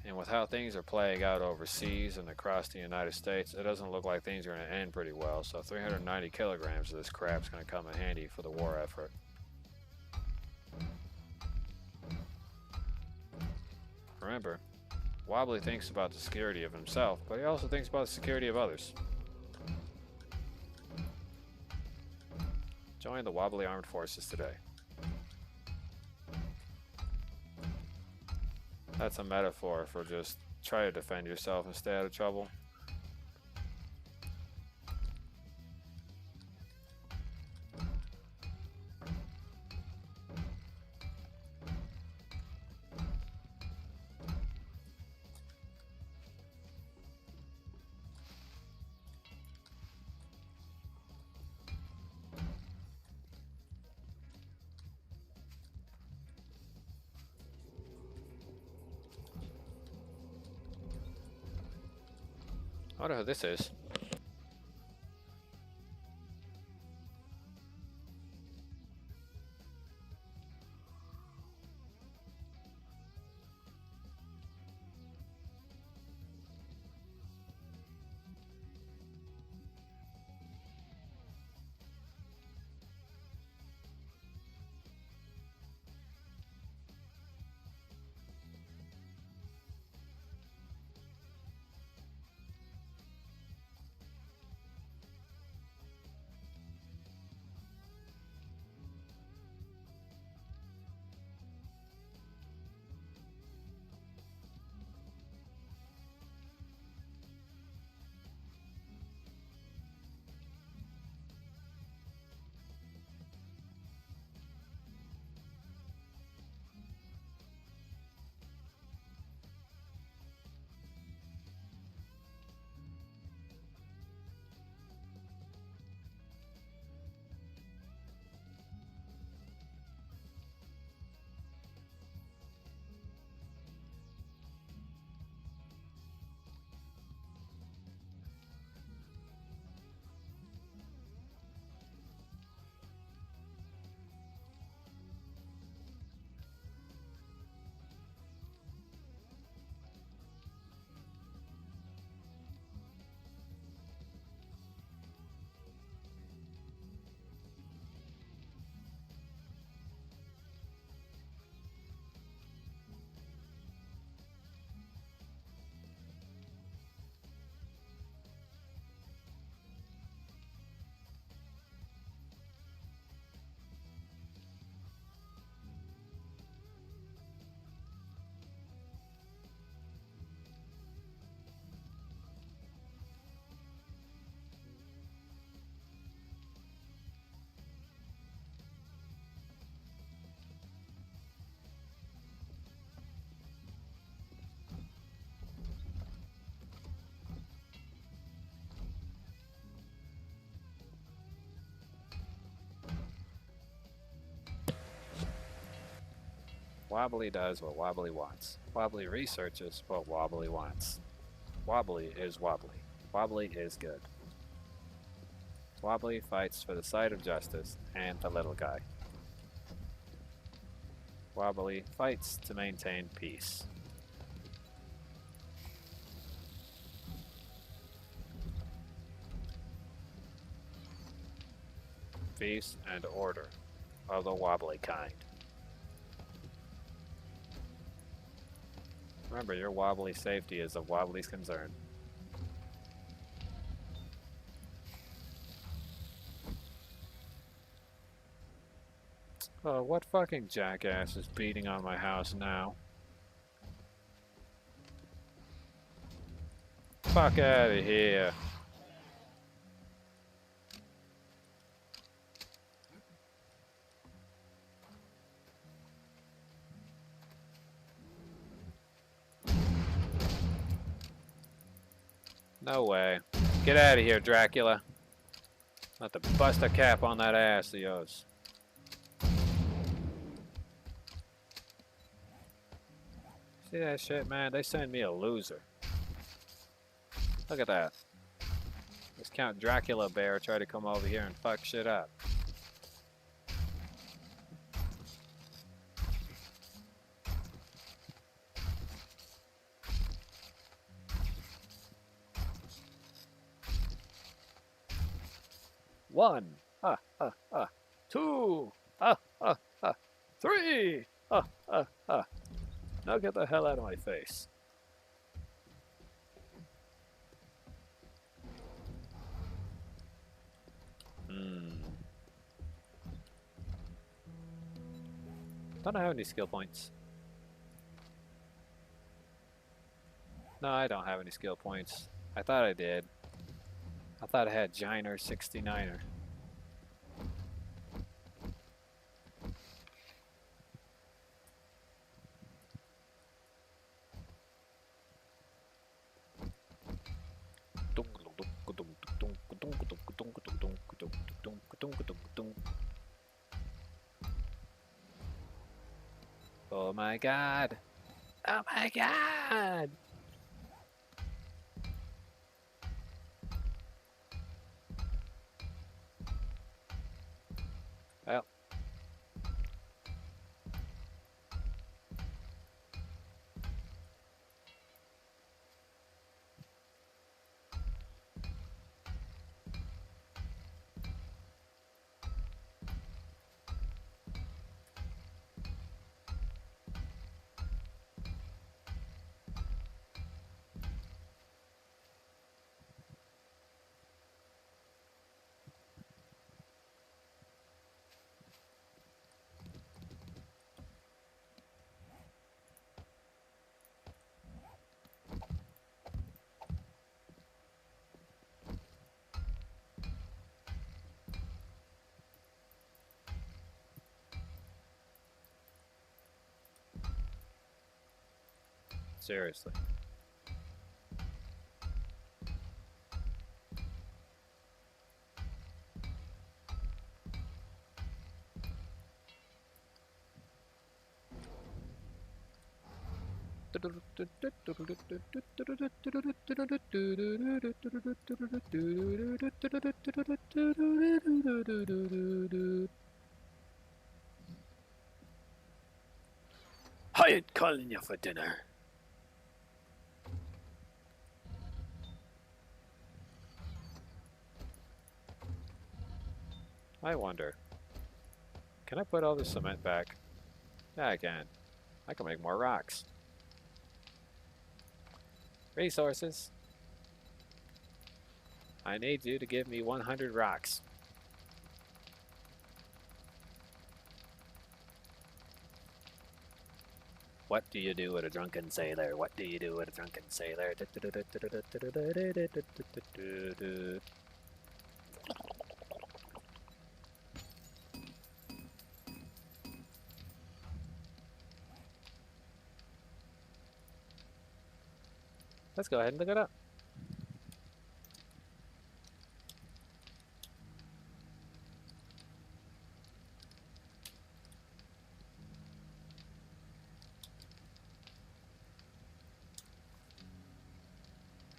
And with how things are playing out overseas and across the United States, it doesn't look like things are going to end pretty well, so 390 kilograms of this crap's going to come in handy for the war effort. Remember, Wobbly thinks about the security of himself, but he also thinks about the security of others. Join the Wobbly Armed Forces today. That's a metaphor for just try to defend yourself and stay out of trouble. I wonder who this is. Wobbly does what Wobbly wants. Wobbly researches what Wobbly wants. Wobbly is Wobbly. Wobbly is good. Wobbly fights for the side of justice and the little guy. Wobbly fights to maintain peace. Peace and order of the Wobbly kind. Remember, your Wobbly safety is of Wobbly's concern. Oh, what fucking jackass is beating on my house now? Fuck out of here. No way. Get out of here, Dracula. Not to bust a cap on that ass of yours. See that shit, man? They send me a loser. Look at that. This Count Dracula bear tried to come over here and fuck shit up. One, two, three, Now get the hell out of my face. Don't I have any skill points? No, I don't have any skill points. I thought I did. I thought I had Giner 69er. Oh my god! Oh my god! Well. Seriously. I ain't calling you for dinner. I wonder, can I put all the cement back? Yeah, I can. I can make more rocks. Resources. I need you to give me 100 rocks. What do you do with a drunken sailor? What do you do with a drunken sailor? Let's go ahead and look it up.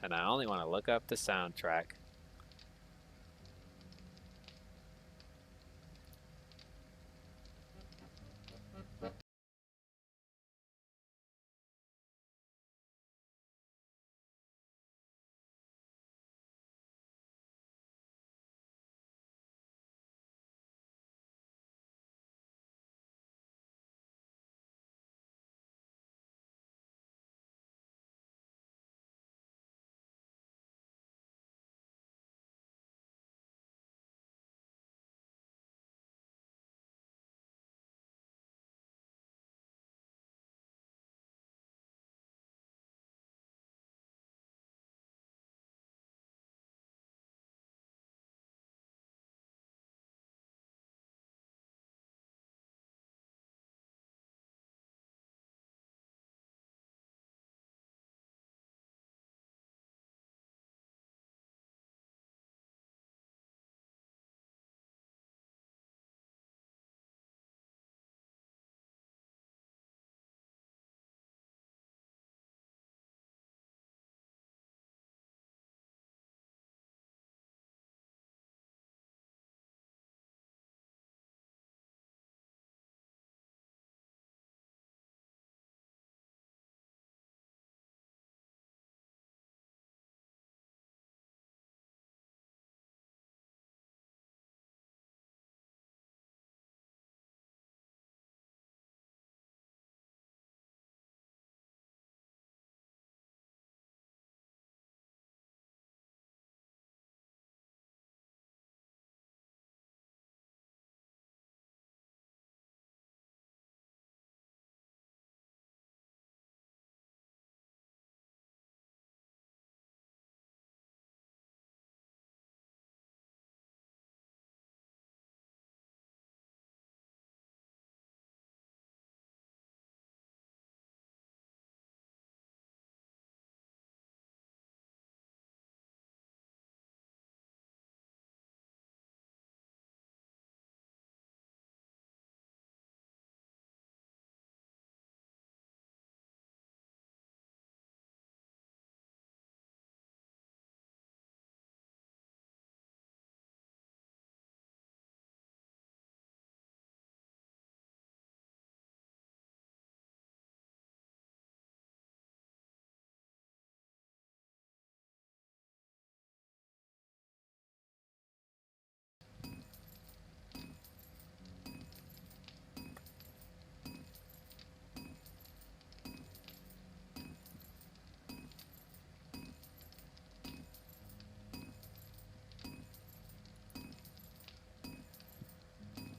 And I only want to look up the soundtrack.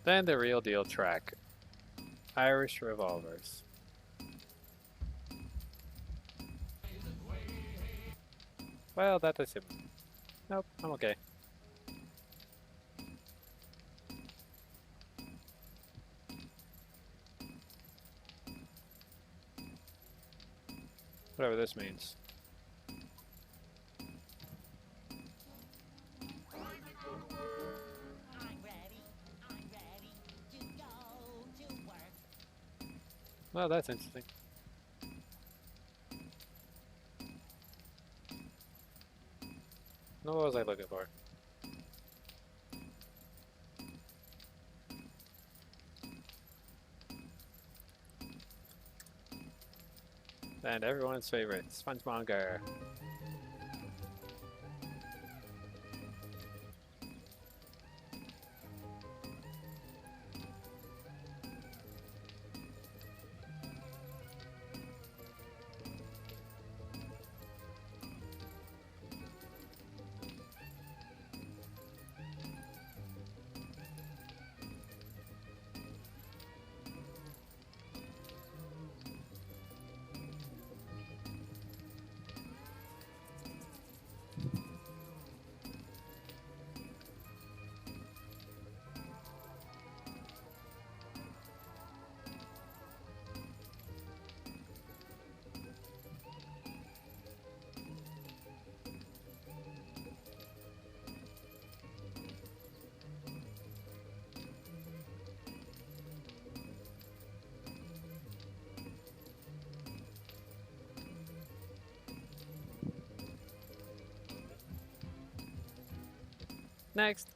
Then the real deal track. Irish Revolvers. Well, that is it. Nope, I'm okay. Whatever this means. Well, that's interesting. What was I looking for? And everyone's favorite, SpongeMonger. Next.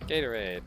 Gatorade.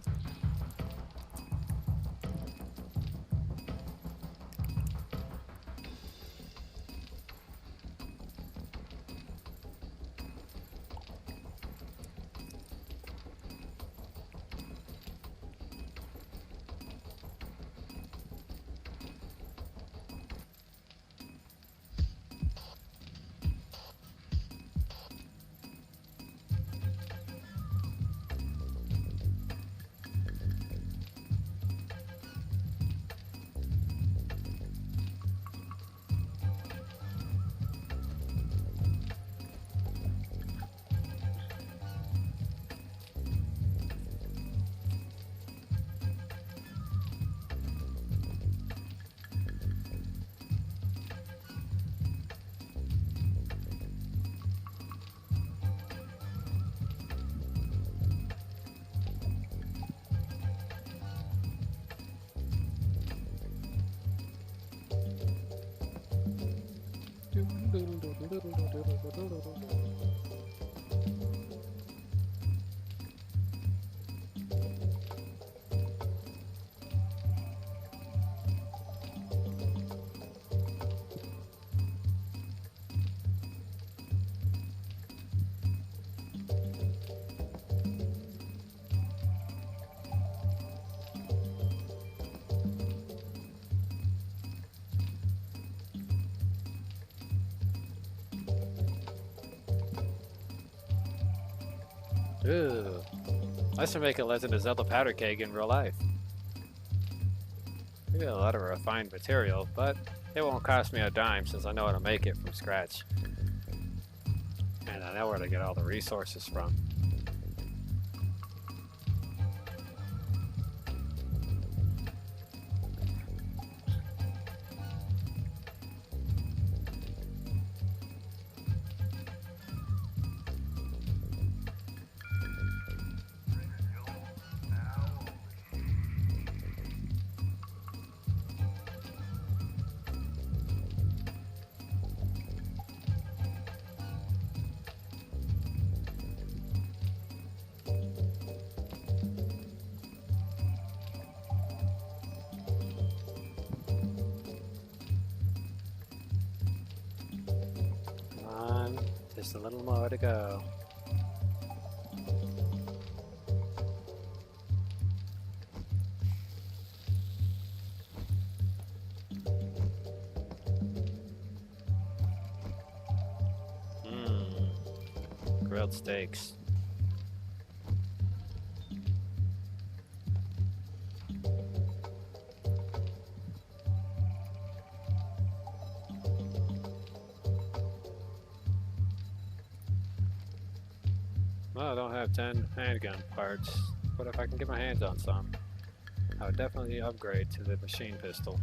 Ooh. I should make a Legend of Zelda powder keg in real life. We got a lot of refined material, but it won't cost me a dime since I know how to make it from scratch. And I know where to get all the resources from. Just a little more to go. Grilled steaks. Well, I don't have 10 handgun parts. What if I can get my hands on some? I would definitely upgrade to the machine pistol.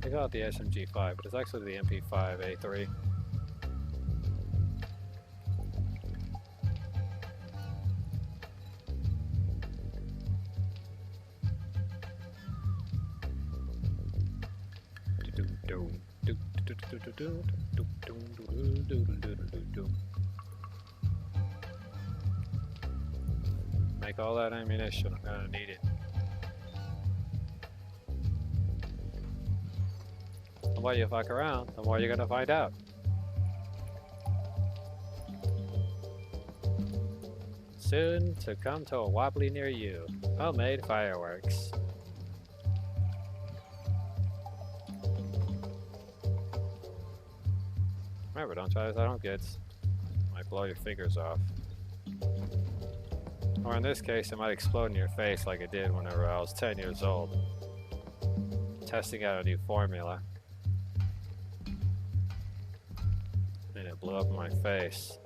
They call it the SMG5, but it's actually the MP5A3. Make all that ammunition, I'm gonna need it. The more you fuck around, the more you're gonna find out. Soon to come to a wobbly near you. Homemade fireworks. Remember, don't try this out on kids. Might blow your fingers off. Or in this case, it might explode in your face like it did whenever I was 10 years old. Testing out a new formula. And it blew up in my face.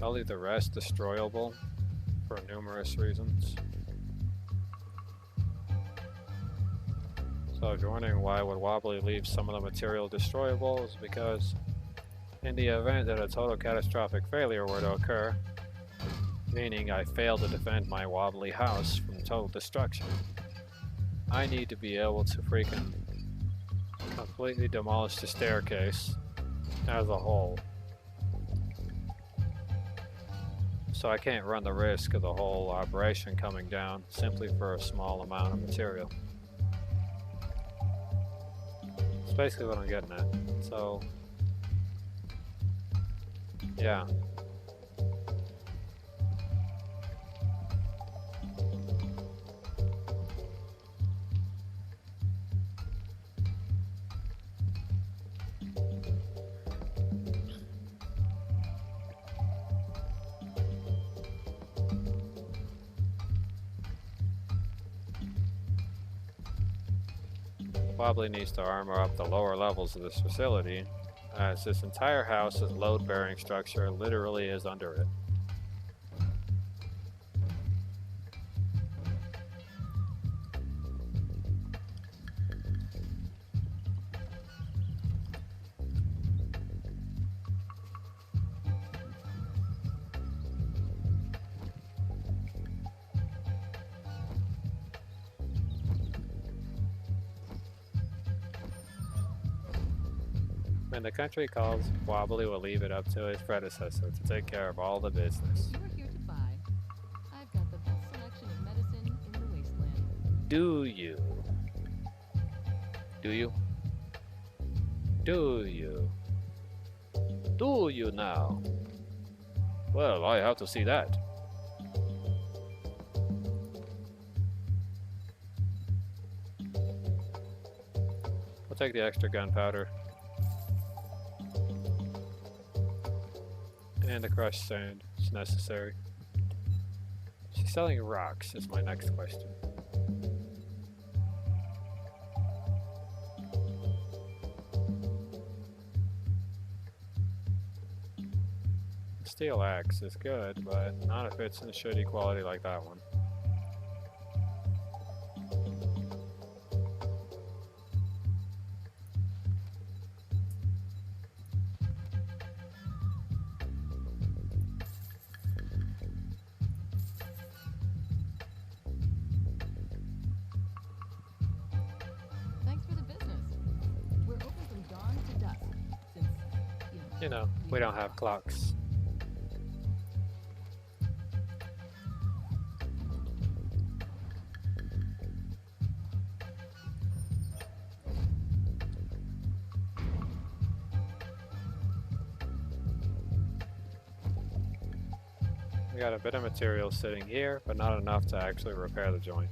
I'll leave the rest destroyable for numerous reasons. So if you're wondering why would Wobbly leave some of the material destroyable, is because in the event that a total catastrophic failure were to occur, meaning I fail to defend my Wobbly house from total destruction, I need to be able to freaking completely demolish the staircase as a whole. So I can't run the risk of the whole operation coming down simply for a small amount of material. That's basically what I'm getting at. So, yeah. Wobbly needs to armor up the lower levels of this facility, as this entire house's load-bearing structure literally is under it. When the country calls, Wobbly will leave it up to his predecessor to take care of all the business. You are here to buy. I've got the best selection of medicine in the wasteland. Do you? Do you? Do you? Do you now? Well, I have to see that. I'll take the extra gunpowder. And the crushed sand, it's necessary. She's selling rocks, is my next question. Steel axe is good, but not if it's in shitty quality like that one. You know, we don't have clocks. We got a bit of material sitting here, but not enough to actually repair the joint.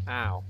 Ow.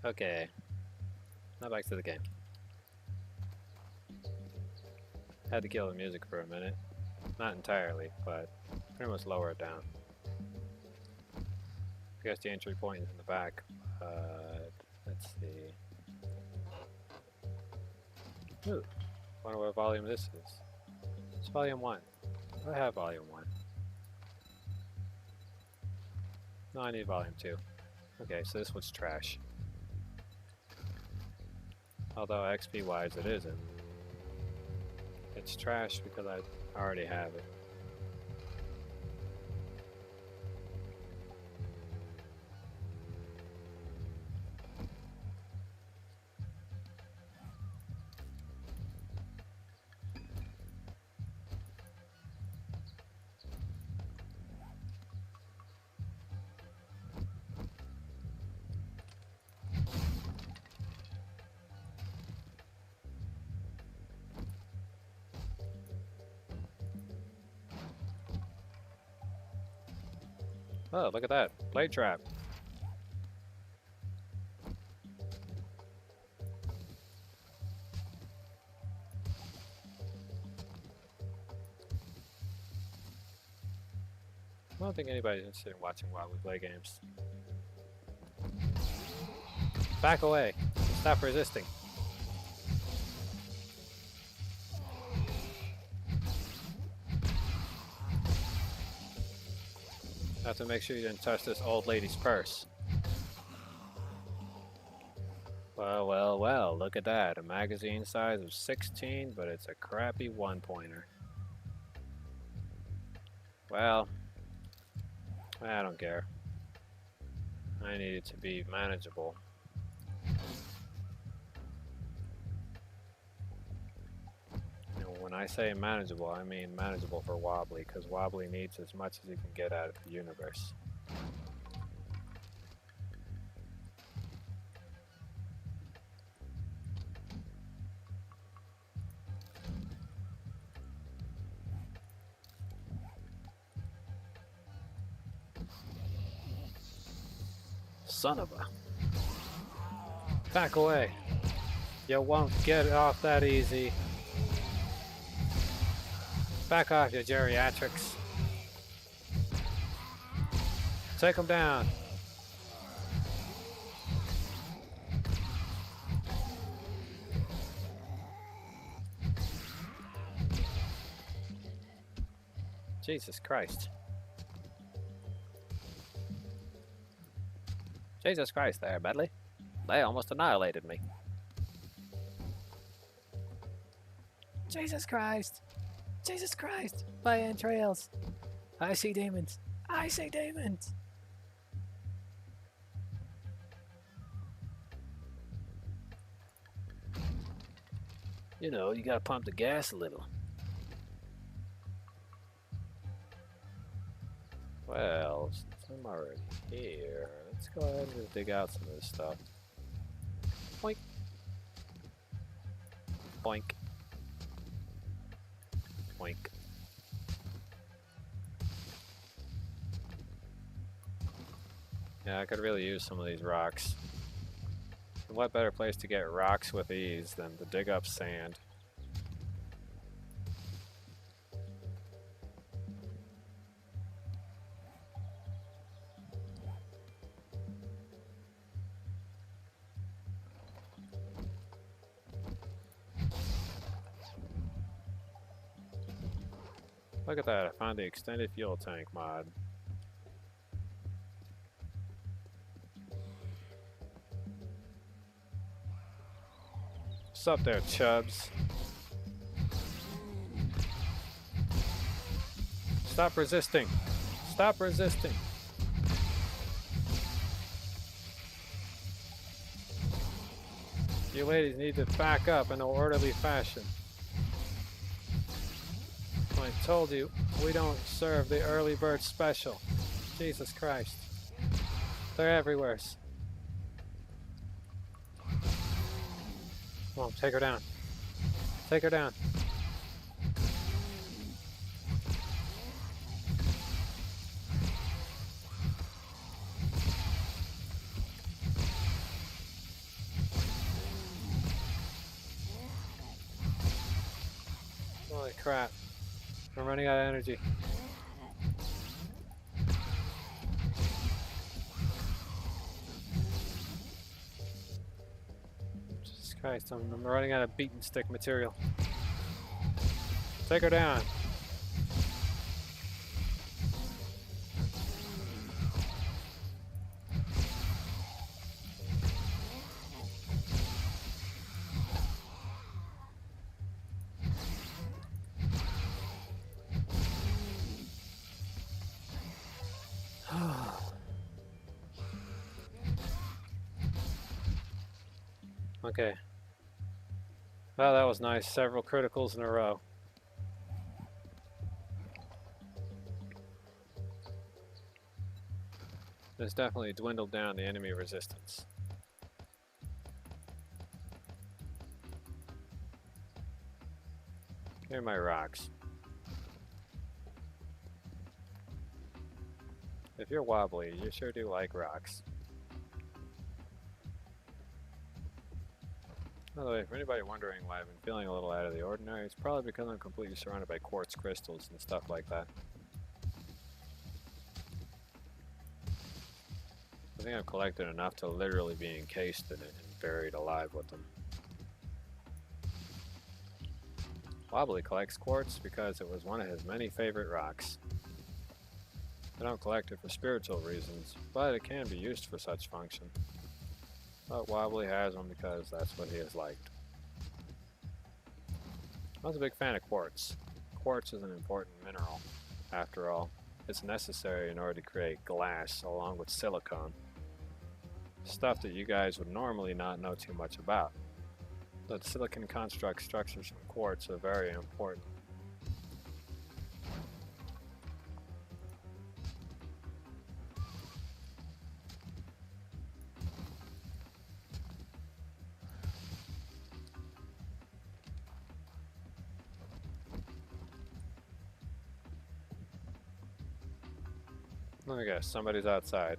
Okay. Now back to the game. Had to kill the music for a minute. Not entirely, but pretty much lower it down. I guess the entry point is in the back, but let's see. Ooh, wonder what volume this is. It's volume 1. Do I have volume 1? No, I need volume 2. Okay, so this one's trash. Although XP wise it isn't. It's trash because I already have it. Oh, look at that. Blade trap. I don't think anybody's interested in watching while we play games. Back away. Stop resisting. Have to make sure you didn't touch this old lady's purse. Well, well, well, look at that. A magazine size of 16, but it's a crappy one-pointer. Well, I don't care. I need it to be manageable. And when I say manageable, I mean manageable for Wobbly, because Wobbly needs as much as he can get out of the universe. Son of a... Back away. You won't get off that easy. Back off, you geriatrics. Take them down. Jesus Christ. Jesus Christ there, Medley. They almost annihilated me. Jesus Christ. Jesus Christ. My entrails. I see demons. I see demons. You know, you gotta pump the gas a little. Well, since I'm already here, let's go ahead and just dig out some of this stuff. Boink. Boink. Boink. Yeah, I could really use some of these rocks. And what better place to get rocks with ease than to dig up sand? Look at that, I found the extended fuel tank mod. What's up there, chubs? Stop resisting. Stop resisting. You ladies need to back up in an orderly fashion. I told you, we don't serve the early bird special. Jesus Christ. They're everywhere. Come on, take her down. Take her down. Holy crap. I'm running out of energy. Jesus Christ, I'm running out of beaten stick material. Take her down. Okay. Well, that was nice. Several criticals in a row. This definitely dwindled down the enemy resistance. Here are my rocks. If you're wobbly, you sure do like rocks. By the way, for anybody wondering why I've been feeling a little out of the ordinary, it's probably because I'm completely surrounded by quartz crystals and stuff like that. I think I've collected enough to literally be encased in it and buried alive with them. Wobbly collects quartz because it was one of his many favorite rocks. I don't collect it for spiritual reasons, but it can be used for such function. But Wobbly has them because that's what he has liked. I was a big fan of quartz. Quartz is an important mineral. After all, it's necessary in order to create glass along with silicone. Stuff that you guys would normally not know too much about. The silicon construct structures from quartz are very important. Let me guess, somebody's outside.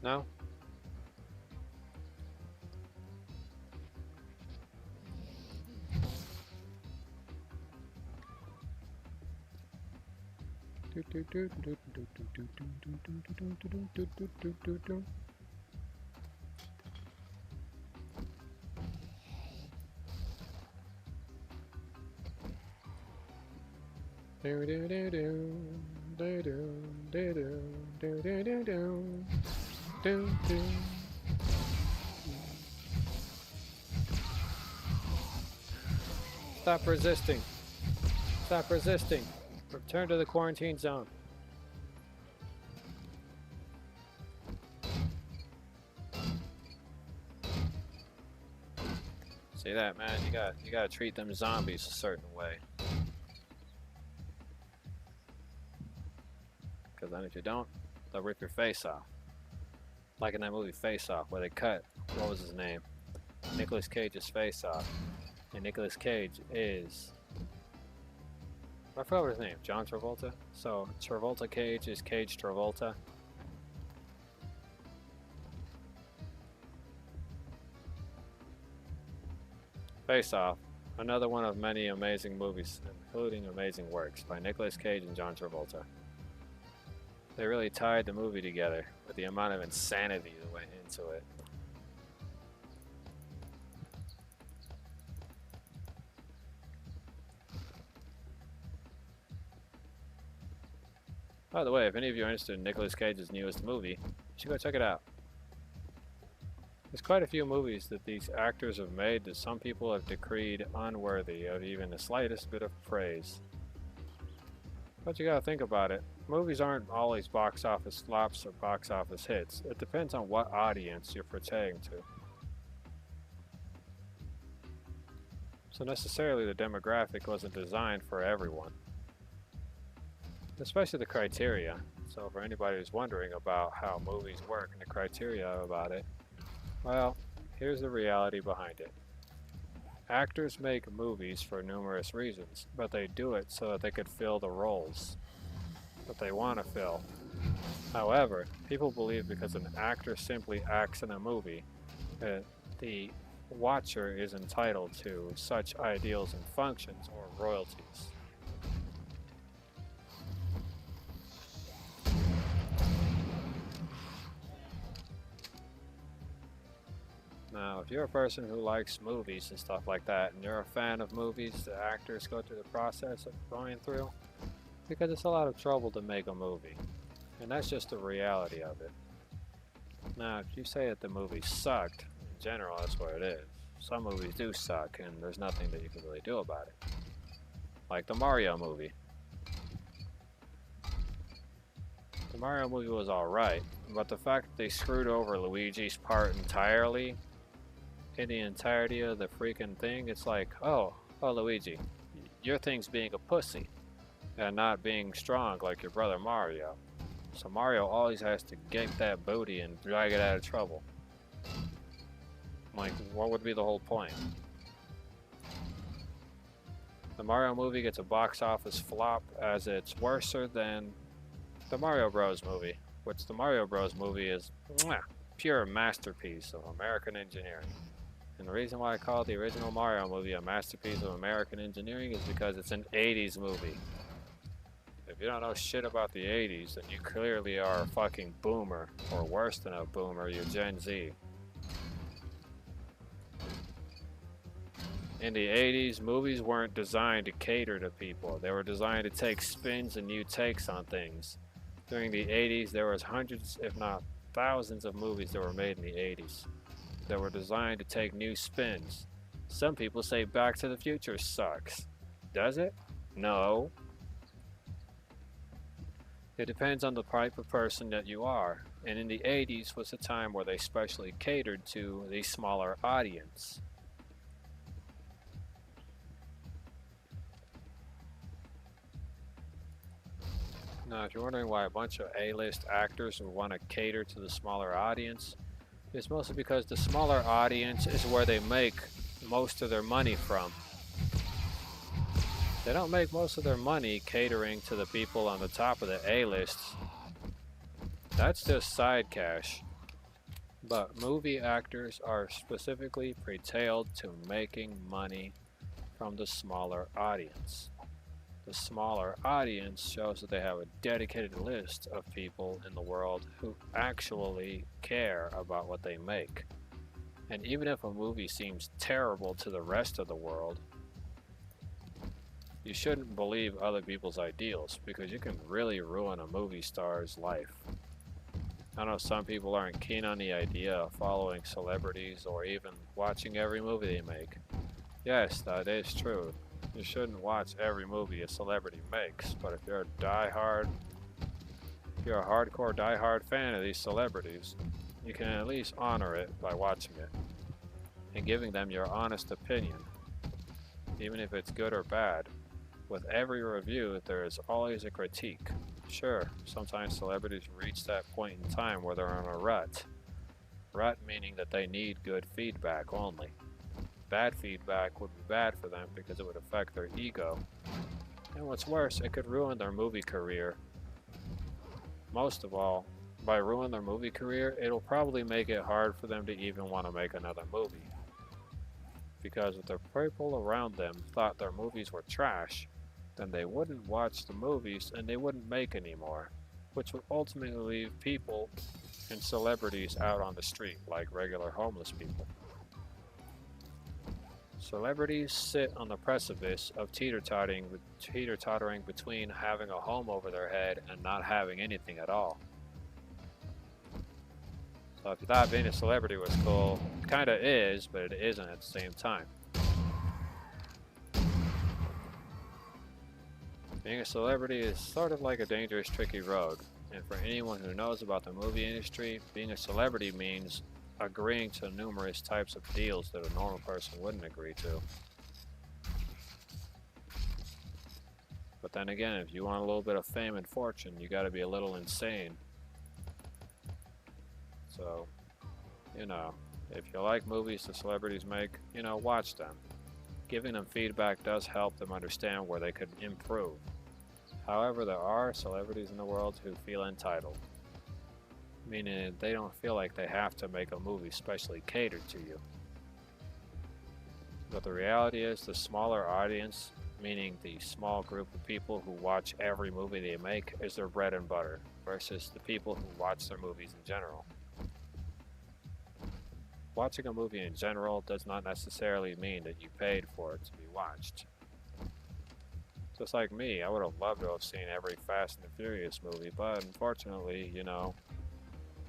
No? Stop resisting. Stop resisting. Return to the quarantine zone. See that, man? You gotta treat them zombies a certain way. Because then if you don't, they'll rip your face off. Like in that movie Face Off, where they cut, what was his name? Nicolas Cage's face off. And Nicolas Cage is... I forgot what his name, John Travolta? So, Travolta Cage is Cage Travolta. Face Off, another one of many amazing movies, including amazing works by Nicolas Cage and John Travolta. They really tied the movie together with the amount of insanity that went into it. By the way, if any of you are interested in Nicolas Cage's newest movie, you should go check it out. There's quite a few movies that these actors have made that some people have decreed unworthy of even the slightest bit of praise. But you gotta think about it. Movies aren't always box office flops or box office hits. It depends on what audience you're portraying to. So necessarily the demographic wasn't designed for everyone. Especially the criteria. So for anybody who's wondering about how movies work and the criteria about it, well, here's the reality behind it. Actors make movies for numerous reasons, but they do it so that they could fill the roles that they want to fill. However, people believe because an actor simply acts in a movie, that the watcher is entitled to such ideals and functions or royalties. Now, if you're a person who likes movies and stuff like that, and you're a fan of movies the actors go through the process of going through, because it's a lot of trouble to make a movie, and that's just the reality of it. Now, if you say that the movie sucked, in general, that's what it is. Some movies do suck, and there's nothing that you can really do about it. Like the Mario movie. The Mario movie was alright, but the fact that they screwed over Luigi's part entirely, in the entirety of the freaking thing, it's like, oh Luigi, your thing's being a pussy, and not being strong like your brother Mario. So Mario always has to get that booty and drag it out of trouble. Like, what would be the whole point? The Mario movie gets a box office flop as it's worser than the Mario Bros movie, which the Mario Bros movie is pure masterpiece of American engineering. And the reason why I call the original Mario movie a masterpiece of American engineering is because it's an 80s movie. If you don't know shit about the 80s, then you clearly are a fucking boomer, or worse than a boomer, you're Gen Z. In the 80s, movies weren't designed to cater to people. They were designed to take spins and new takes on things. During the 80s, there was hundreds, if not thousands of movies that were made in the 80s that were designed to take new spins. Some people say Back to the Future sucks. Does it? No. It depends on the type of person that you are. And in the 80s was a time where they specially catered to the smaller audience. Now, if you're wondering why a bunch of A-list actors would want to cater to the smaller audience, it's mostly because the smaller audience is where they make most of their money from. They don't make most of their money catering to the people on the top of the A-list. That's just side cash. But movie actors are specifically curtailed to making money from the smaller audience. The smaller audience shows that they have a dedicated list of people in the world who actually care about what they make. And even if a movie seems terrible to the rest of the world, you shouldn't believe other people's ideals, because you can really ruin a movie star's life. I know some people aren't keen on the idea of following celebrities or even watching every movie they make. Yes, that is true. You shouldn't watch every movie a celebrity makes, but if you're a hardcore diehard fan of these celebrities, you can at least honor it by watching it and giving them your honest opinion, even if it's good or bad. With every review, there is always a critique. Sure, sometimes celebrities reach that point in time where they're in a rut. Rut meaning that they need good feedback only. Bad feedback would be bad for them because it would affect their ego. And what's worse, it could ruin their movie career. Most of all, by ruining their movie career, it'll probably make it hard for them to even want to make another movie. Because if the people around them thought their movies were trash, then they wouldn't watch the movies and they wouldn't make any more, which would ultimately leave people and celebrities out on the street like regular homeless people. Celebrities sit on the precipice of teeter-tottering between having a home over their head and not having anything at all. So if you thought being a celebrity was cool, it kinda is, but it isn't at the same time. Being a celebrity is sort of like a dangerous, tricky road, and for anyone who knows about the movie industry, being a celebrity means agreeing to numerous types of deals that a normal person wouldn't agree to. But then again, if you want a little bit of fame and fortune, you gotta be a little insane. So, you know, if you like movies the celebrities make, you know, watch them. Giving them feedback does help them understand where they could improve. However, there are celebrities in the world who feel entitled, meaning they don't feel like they have to make a movie specially catered to you. But the reality is the smaller audience, meaning the small group of people who watch every movie they make, is their bread and butter, versus the people who watch their movies in general. Watching a movie in general does not necessarily mean that you paid for it to be watched. Just like me, I would have loved to have seen every Fast and the Furious movie, but unfortunately, you know,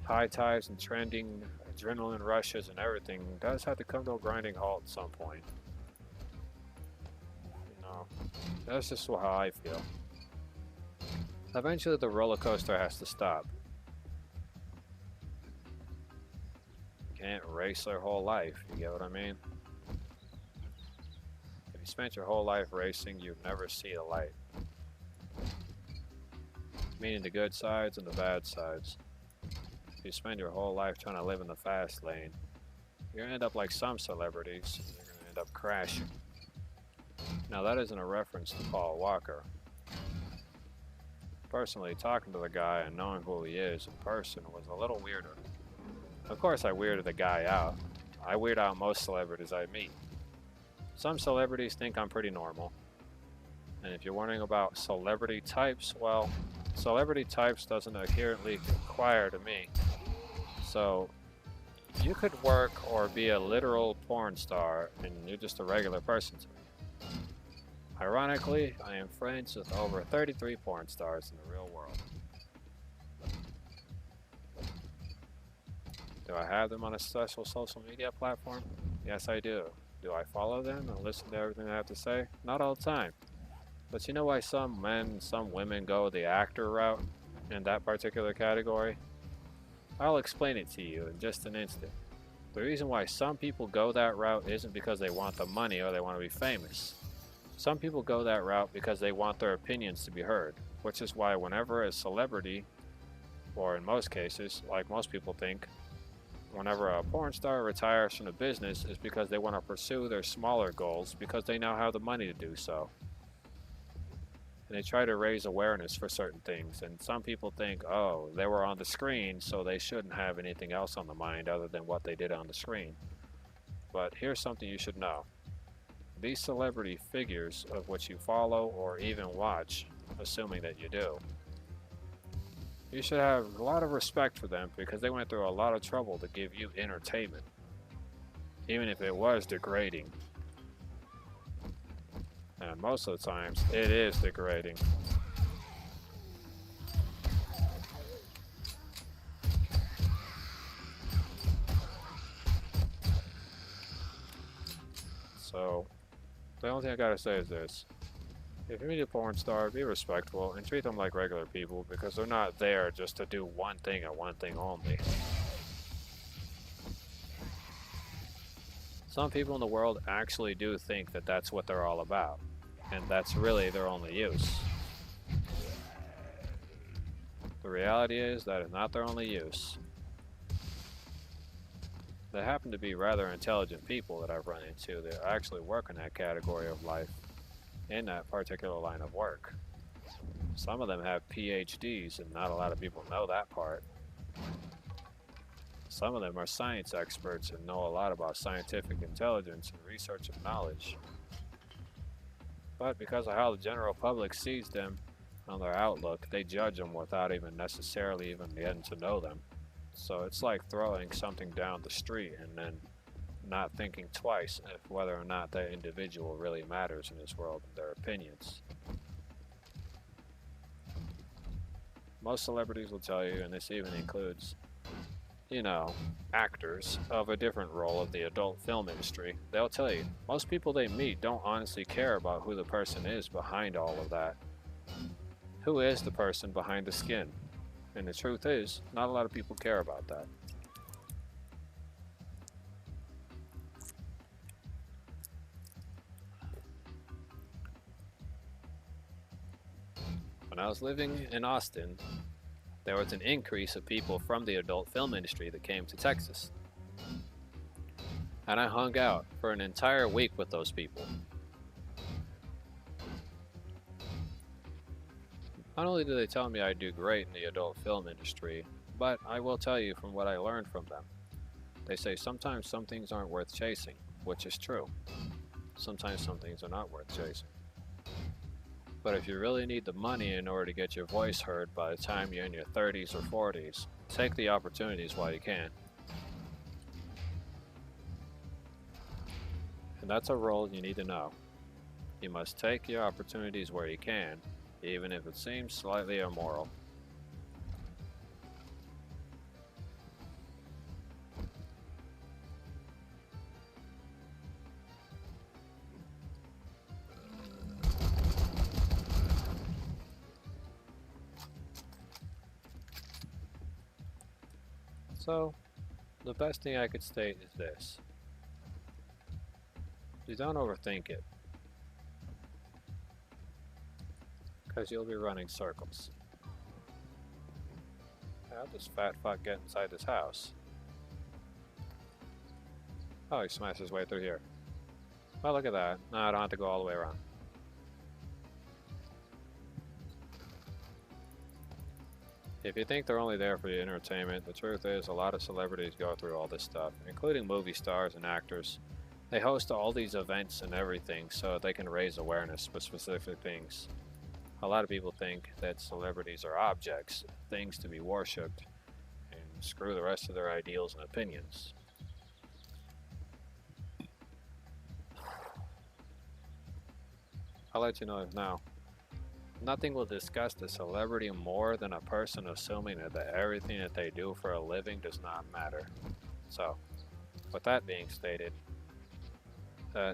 high tides and trending adrenaline rushes and everything does have to come to a grinding halt at some point. You know, that's just how I feel. Eventually the roller coaster has to stop. You can't race their whole life, you get what I mean? If you spent your whole life racing, you'd never see the light. Meaning the good sides and the bad sides. If you spend your whole life trying to live in the fast lane, you're gonna end up like some celebrities, and you're gonna end up crashing. Now that isn't a reference to Paul Walker. Personally, talking to the guy and knowing who he is in person was a little weirder. Of course I weirded the guy out. I weird out most celebrities I meet. Some celebrities think I'm pretty normal. And if you're wondering about celebrity types, well, celebrity types doesn't inherently inquire to me. So, you could work or be a literal porn star and you're just a regular person to me. Ironically, I am friends with over 33 porn stars in the real world. Do I have them on a special social media platform? Yes, I do. Do I follow them and listen to everything they have to say? Not all the time. But you know why some men and some women go the actor route in that particular category? I'll explain it to you in just an instant. The reason why some people go that route isn't because they want the money or they want to be famous. Some people go that route because they want their opinions to be heard, which is why whenever a celebrity, or in most cases, like most people think, whenever a porn star retires from the business is because they want to pursue their smaller goals because they now have the money to do so. And they try to raise awareness for certain things, and some people think, oh, they were on the screen, so they shouldn't have anything else on the mind other than what they did on the screen. But here's something you should know. These celebrity figures of which you follow or even watch, assuming that you do, you should have a lot of respect for them because they went through a lot of trouble to give you entertainment, even if it was degrading. And most of the times, it is degrading. So, the only thing I gotta say is this. If you meet a porn star, be respectful and treat them like regular people because they're not there just to do one thing and one thing only. Some people in the world actually do think that that's what they're all about, and that's really their only use. The reality is that is not their only use. They happen to be rather intelligent people that I've run into that actually work in that category of life, in that particular line of work. Some of them have PhDs, and not a lot of people know that part. Some of them are science experts and know a lot about scientific intelligence and research and knowledge. But because of how the general public sees them on their outlook, they judge them without even necessarily even getting to know them. So it's like throwing something down the street and then not thinking twice if whether or not that individual really matters in this world and their opinions. Most celebrities will tell you, and this even includes, you know, actors of a different role of the adult film industry, they'll tell you, most people they meet don't honestly care about who the person is behind all of that. Who is the person behind the skin? And the truth is, not a lot of people care about that. When I was living in Austin, there was an increase of people from the adult film industry that came to Texas. And I hung out for an entire week with those people. Not only do they tell me I do great in the adult film industry, but I will tell you from what I learned from them. They say sometimes some things aren't worth chasing, which is true. Sometimes some things are not worth chasing. But if you really need the money in order to get your voice heard by the time you're in your 30s or 40s, take the opportunities while you can. And that's a role you need to know. You must take your opportunities where you can, even if it seems slightly immoral. So, the best thing I could state is this. You don't overthink it, because you'll be running circles. How does fat fuck get inside this house? Oh, he smashed his way through here. Well, look at that. No, I don't have to go all the way around. If you think they're only there for your entertainment, the truth is a lot of celebrities go through all this stuff, including movie stars and actors. They host all these events and everything so they can raise awareness for specific things. A lot of people think that celebrities are objects, things to be worshipped, and screw the rest of their ideals and opinions. I'll let you know now. Nothing will disgust a celebrity more than a person assuming that everything that they do for a living does not matter. So, with that being stated,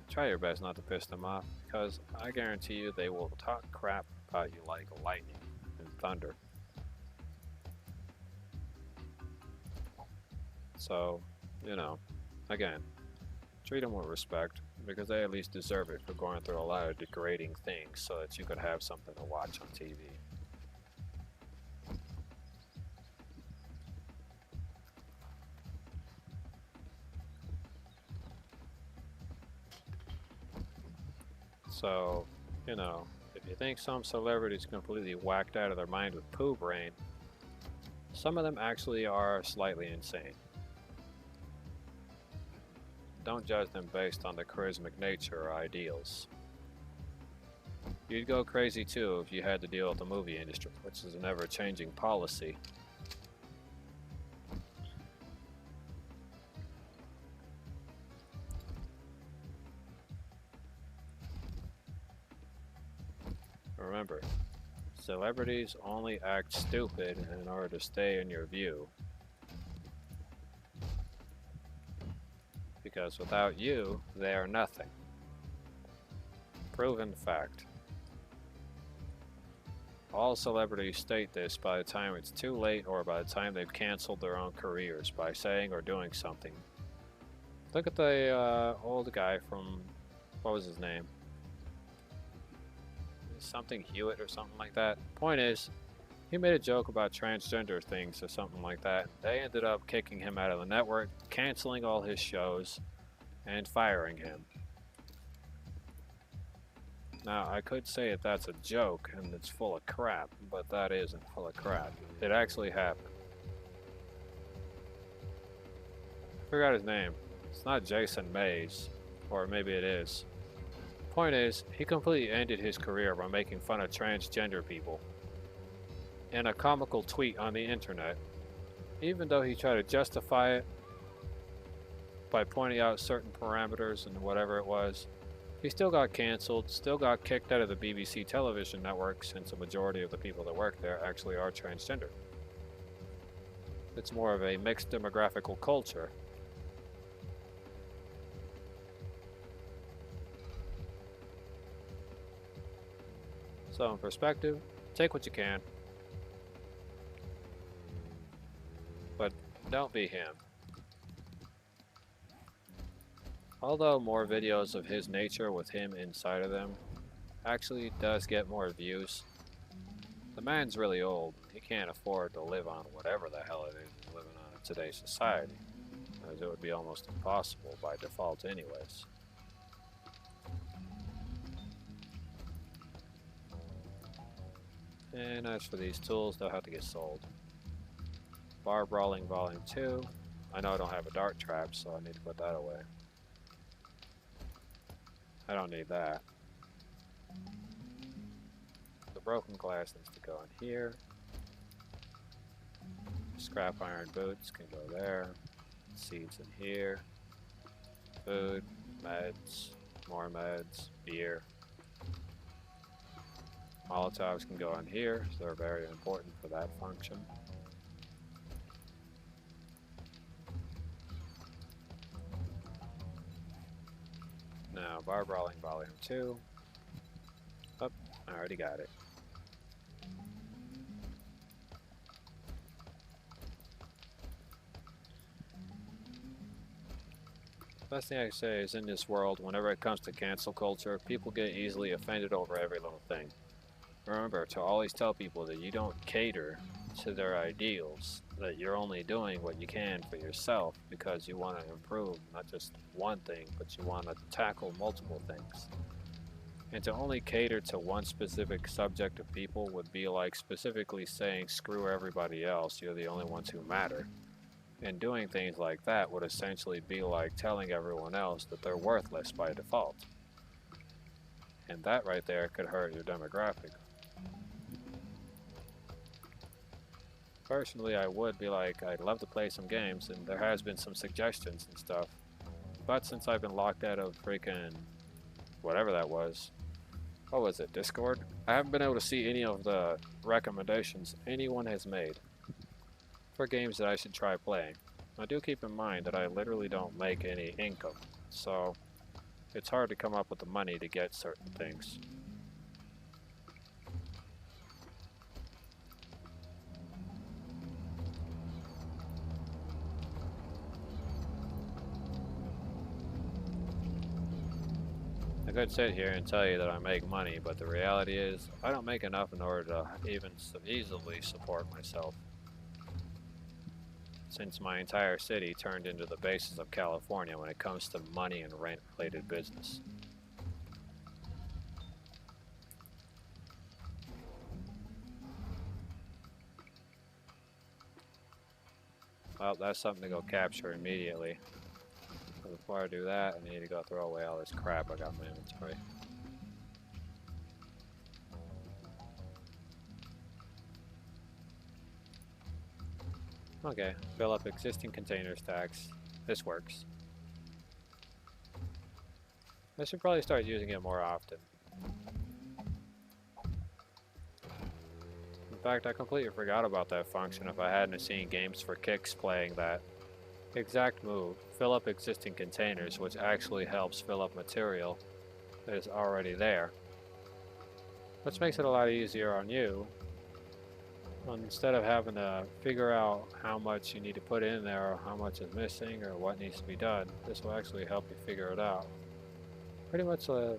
try your best not to piss them off, because I guarantee you they will talk crap about you like lightning and thunder. So, you know, again, treat them with respect, because they at least deserve it for going through a lot of degrading things so that you could have something to watch on TV. So, you know, if you think some celebrities completely whacked out of their mind with poo brain, some of them actually are slightly insane. Don't judge them based on their charismatic nature or ideals. You'd go crazy too if you had to deal with the movie industry, which is an ever-changing policy. Remember, celebrities only act stupid in order to stay in your view. Because without you, they are nothing. Proven fact. All celebrities state this by the time it's too late or by the time they've canceled their own careers by saying or doing something. Look at the old guy from, what was his name? Something Hewitt or something like that. Point is, he made a joke about transgender things or something like that. They ended up kicking him out of the network, canceling all his shows, and firing him. Now, I could say that that's a joke and it's full of crap, but that isn't full of crap. It actually happened. I forgot his name. It's not Jason Mays, or maybe it is. Point is, he completely ended his career by making fun of transgender people in a comical tweet on the internet, even though he tried to justify it by pointing out certain parameters and whatever it was. He still got cancelled, still got kicked out of the BBC television network since the majority of the people that work there actually are transgender. It's more of a mixed demographical culture. So in perspective, take what you can. But don't be him. Although more videos of his nature with him inside of them actually does get more views, the man's really old. He can't afford to live on whatever the hell it is he's living on in today's society, as it would be almost impossible by default anyways. And as for these tools, they'll have to get sold. Bar Brawling Volume 2. I know I don't have a dart trap, so I need to put that away. I don't need that. The broken glass needs to go in here. Scrap iron boots can go there. Seeds in here. Food, meds, more meds, beer. Molotovs can go in here, so they're very important for that function. Now, Bar Brawling Volume 2. Oh, I already got it. Best thing I can say is in this world, whenever it comes to cancel culture, people get easily offended over every little thing. Remember to always tell people that you don't cater to their ideals, that you're only doing what you can for yourself because you want to improve not just one thing, but you want to tackle multiple things. And to only cater to one specific subject of people would be like specifically saying screw everybody else, you're the only ones who matter. And doing things like that would essentially be like telling everyone else that they're worthless by default. And that right there could hurt your demographic. Personally, I would be like, I'd love to play some games, and there has been some suggestions and stuff. But since I've been locked out of freaking whatever that was, what was it, Discord? I haven't been able to see any of the recommendations anyone has made for games that I should try playing. Now do keep in mind that I literally don't make any income, so it's hard to come up with the money to get certain things. I could sit here and tell you that I make money, but the reality is I don't make enough in order to even easily support myself. Since my entire city turned into the basis of California when it comes to money and rent-related business. Well, that's something to go capture immediately. But before I do that, I need to go throw away all this crap I got in my inventory. Okay, fill up existing container stacks. This works. I should probably start using it more often. In fact, I completely forgot about that function if I hadn't seen Games for Kicks playing that exact move. Fill up existing containers, which actually helps fill up material that is already there. Which makes it a lot easier on you. Instead of having to figure out how much you need to put in there or how much is missing or what needs to be done, this will actually help you figure it out. Pretty much a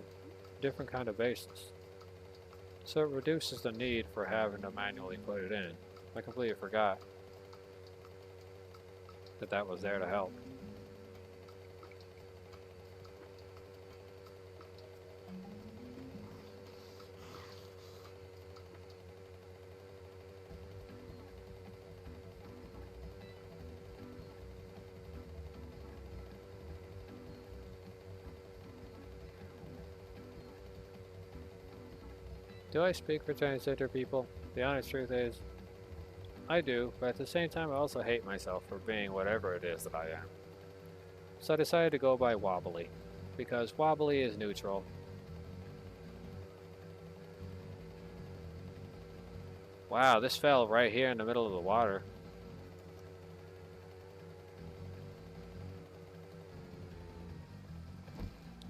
different kind of basis. So it reduces the need for having to manually put it in. I completely forgot that that was there to help. Do I speak for transgender people? The honest truth is, I do, but at the same time I also hate myself for being whatever it is that I am. So I decided to go by Wobbly, because Wobbly is neutral. Wow, this fell right here in the middle of the water.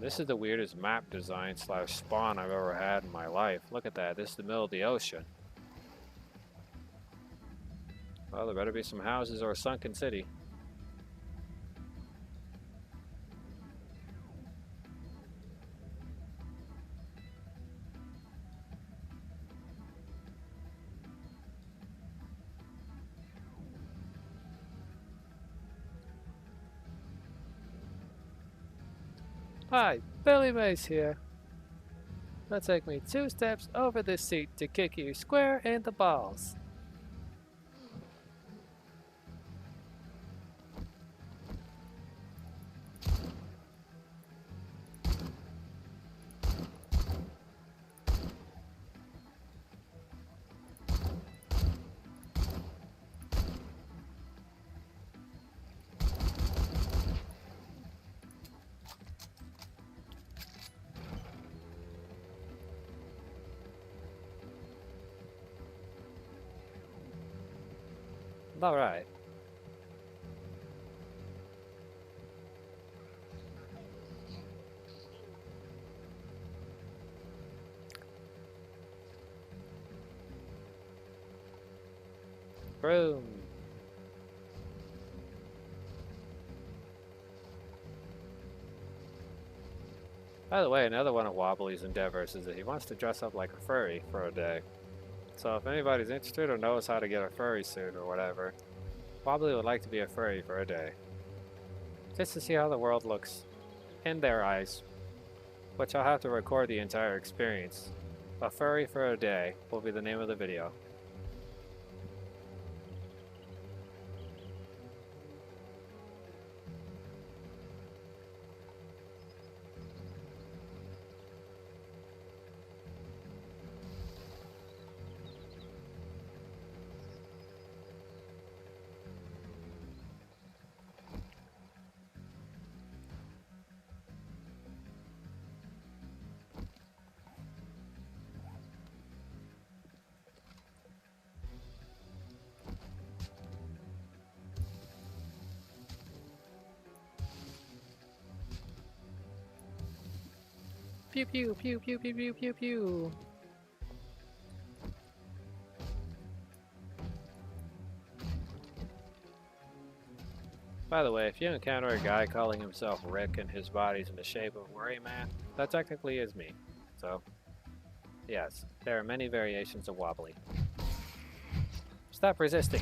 This is the weirdest map design / spawn I've ever had in my life. Look at that, this is the middle of the ocean. Well, there better be some houses or a sunken city. Hi, Billy Mays here. Now take me 2 steps over this seat to kick you square in the balls. All right. Boom. By the way, another one of Wobbly's endeavors is that he wants to dress up like a furry for a day. So if anybody's interested or knows how to get a furry suit or whatever, Wobbly would like to be a furry for a day. Just to see how the world looks in their eyes, which I'll have to record the entire experience. A furry for a day will be the name of the video. Pew pew pew pew pew pew pew pew. By the way, if you encounter a guy calling himself Rick and his body's in the shape of Worry Man, that technically is me. So, yes, there are many variations of Wobbly. Stop resisting.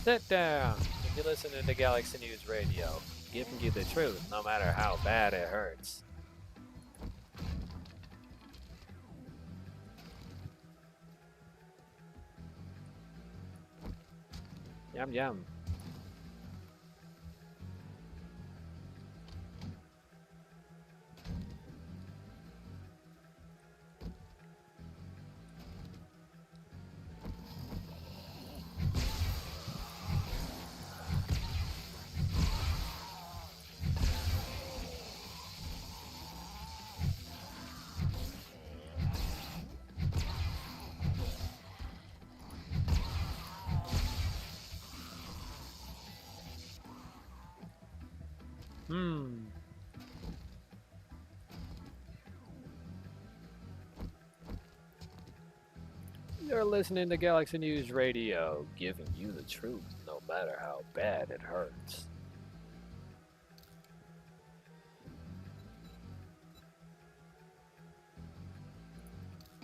Sit down. If you listen to Galaxy News Radio, giving you the truth, no matter how bad it hurts. Yum yum. You're listening to Galaxy News Radio, giving you the truth, no matter how bad it hurts.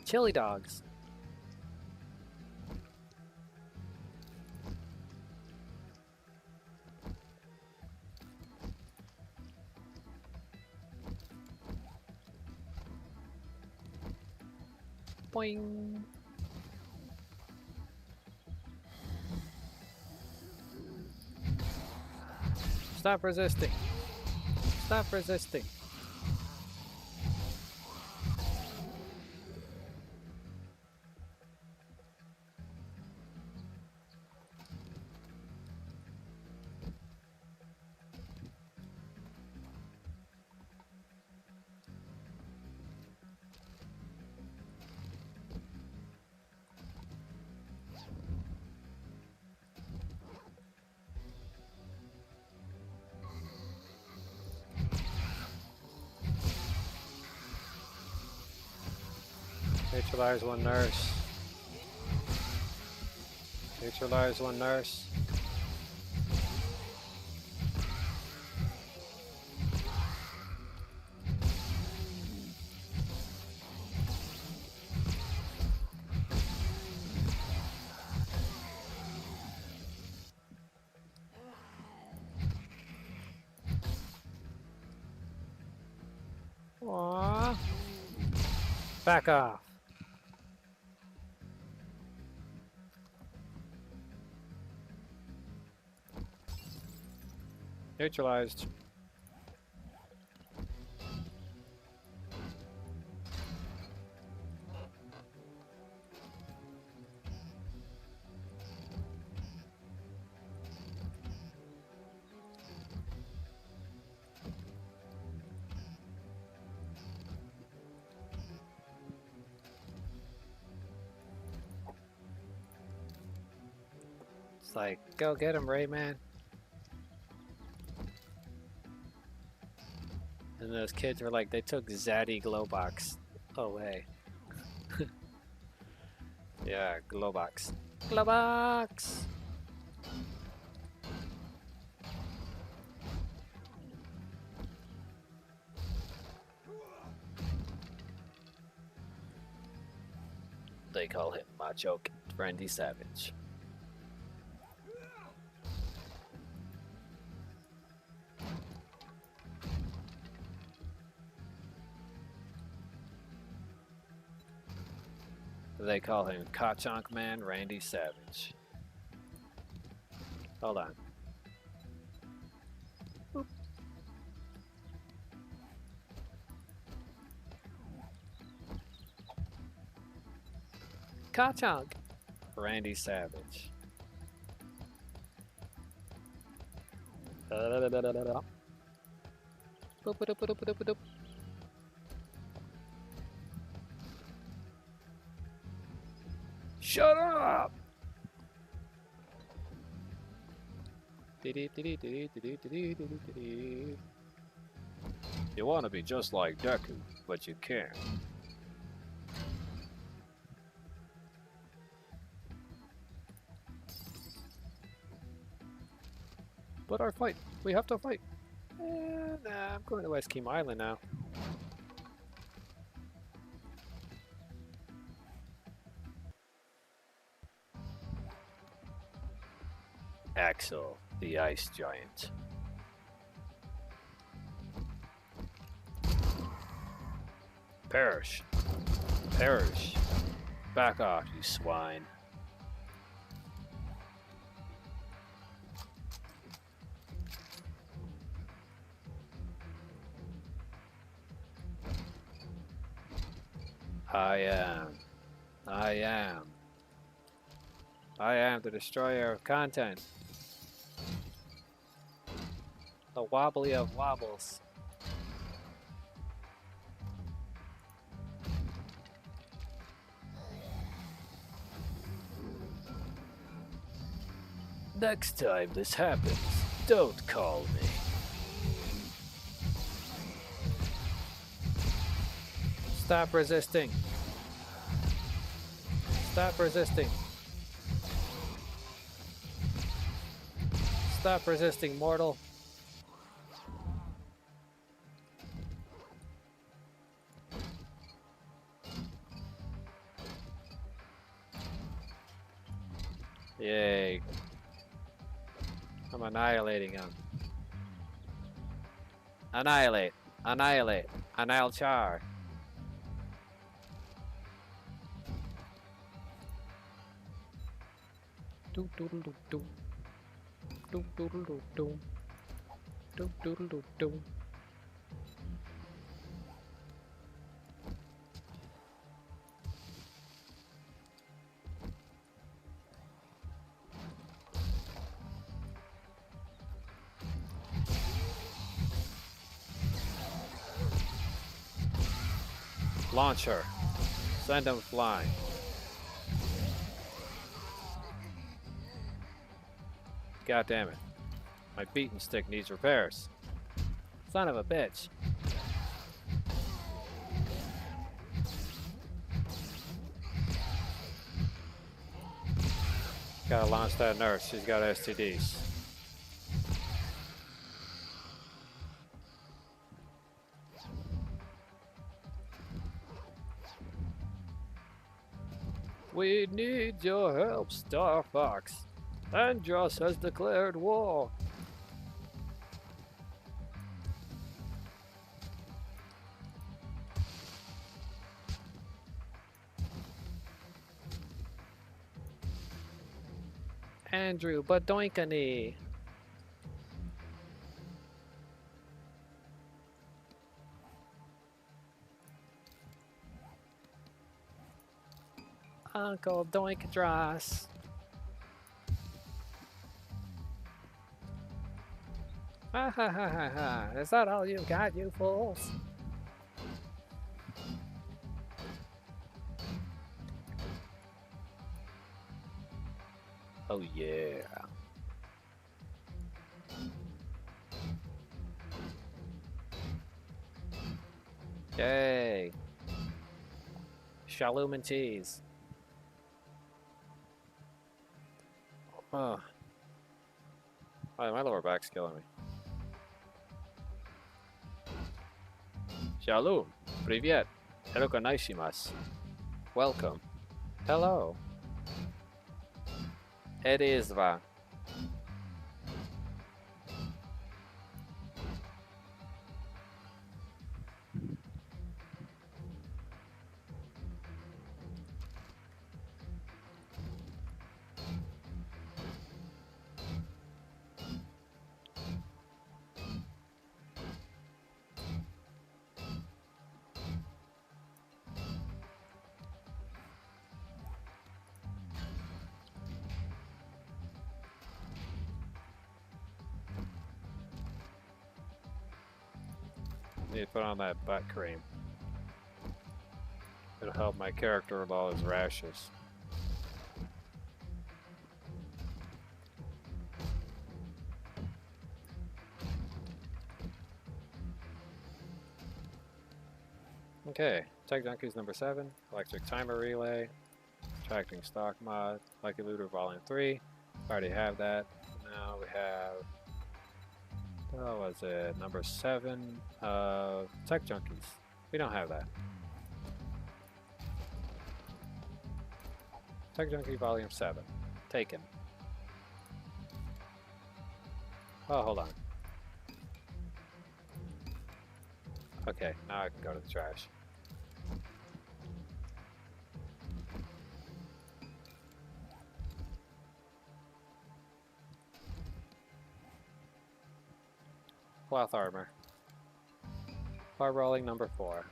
Chili dogs. Boing. Stop resisting. Stop resisting. Neutralize one nurse. Neutralize one nurse. Aww. Back off. Neutralized. It's like, go get him, Rayman. And those kids were like, they took Zaddy Glowbox away. Yeah, Glowbox. Glowbox! They call him Macho Randy Savage. They call him Ka-Chonk Man Randy Savage. Hold on. Boop. Ka-Chonk Randy Savage. Boop, boop, boop, boop, boop, boop. Shut up! You want to be just like Deku, but you can't. But our fight, we have to fight. Nah, I'm going to West Keem Island now. Axel, the Ice Giant. Perish. Perish. Back off, you swine. I am the destroyer of content. The wobbly of wobbles. Next time this happens, don't call me. Stop resisting. Stop resisting. Stop resisting, mortal. Yay. I'm annihilating him. Annihilate. Annihilate. Annihil char. Do doodle do do. Do doodle do do. Do doodle do do. Launch her. Send him flying. God damn it. My beaten stick needs repairs. Son of a bitch. Gotta launch that nurse. She's got STDs. We need your help, Star Fox. Andros has declared war. Andrew Badoinkany. Uncle Doinkadros. Ha ha ha ha ha. Is that all you got, you fools? Oh yeah. Yay. Shalom and cheese. Oh. Oh, my lower back's killing me. Shalom. Привет. Erokonaishimasu. Welcome. Hello. Erezva. Need to put on that butt cream. It'll help my character with all his rashes. Okay, Tech Junkies number 7, Electric Timer Relay, Tracking Stock Mod, Lucky Looter Volume 3. Already have that. Now we have, what was it, number 7 of Tech Junkies. We don't have that. Tech Junkie Volume 7. Taken. Oh, hold on. Okay, now I can go to the trash. Cloth armor. Bar rolling number 4.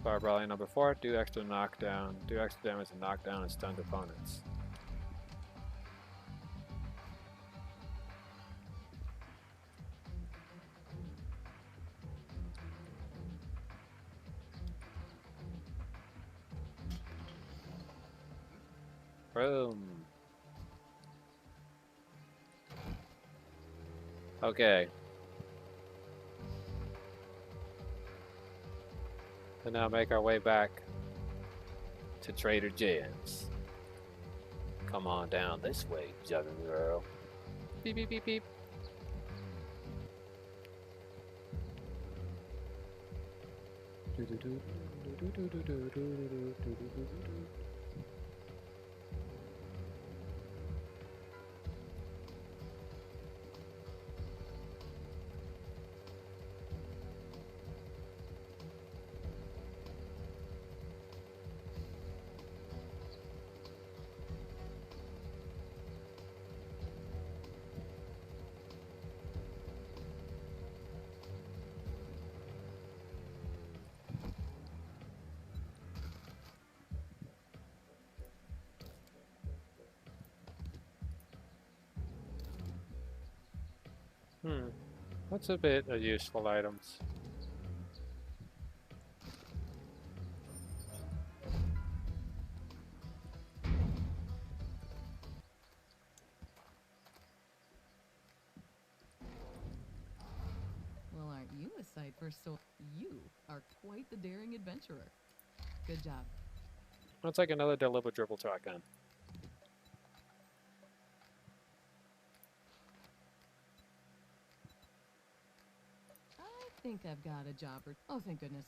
Bar rolling number 4. Do extra knockdown. Do extra damage and knockdown and stunned opponents. Boom. Okay. And now make our way back to Trader Jen's. Come on down this way, young girl. Beep beep beep beep. What's a bit of useful items? Well, aren't you a site for so. You are quite the daring adventurer. Good job. Let's take another deliberate dribble track then. I think I've got a job or. Oh, thank goodness.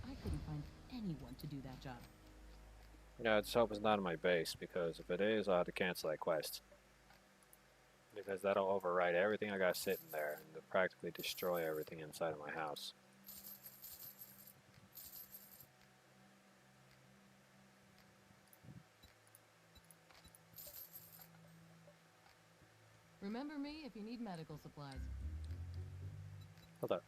I couldn't find anyone to do that job. Yeah, I just hope it's not on my base, because if it is, I'll have to cancel that quest. Because that'll override everything I got sitting there and practically destroy everything inside of my house. Remember me if you need medical supplies. Hold up.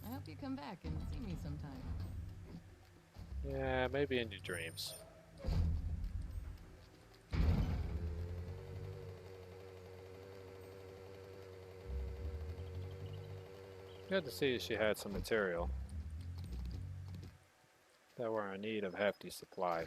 I hope you come back and see me sometime. Yeah, maybe in your dreams. Good to see she had some material that were in need of hefty supply.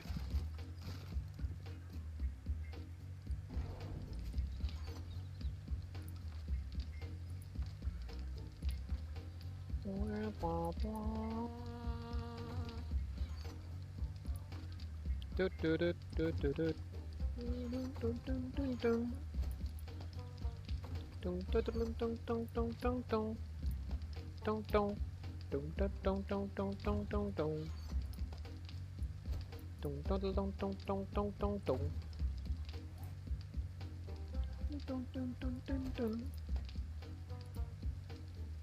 Do do do do do do. Dun dun dun dun dun. Dun dun dun dun dun dun dun dun. Dun dun. Dun dun dun dun dun dun dun dun. Dun dun dun dun dun dun dun dun dun. Dun dun dun dun dun.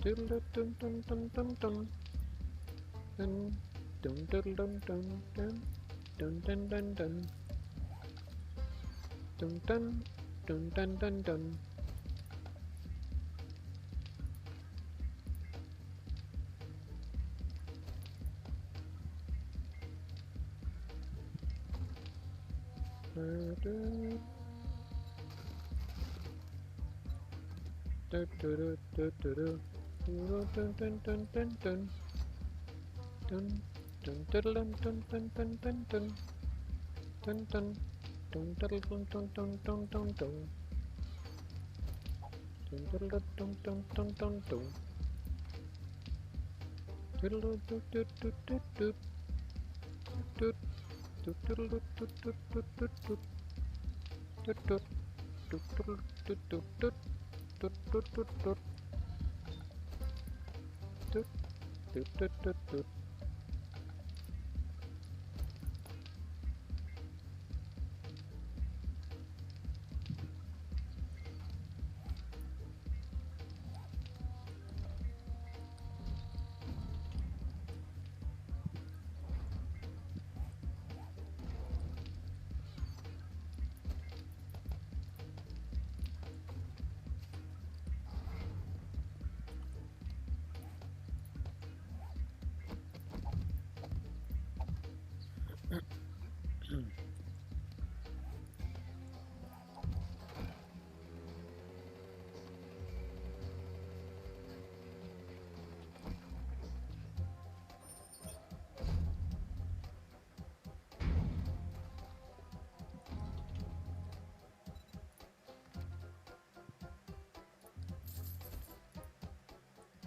Dun dun dun dun dun dun dun. Dun dun dun dun dun dun. Dun dun dun dun. Dun dun dun dun dun dun. Do do do do do do. Dun dun dun dun dun. Dun dun dun dun dun dun dun dun dun. Dun dun dun dun dun dun dun dun dun dun. Dun dun dun dun dun dun dun dun. Diddle do do do do do. Do do do do do do do do do. Do do do do do do do. Do do do do. Do do do do do.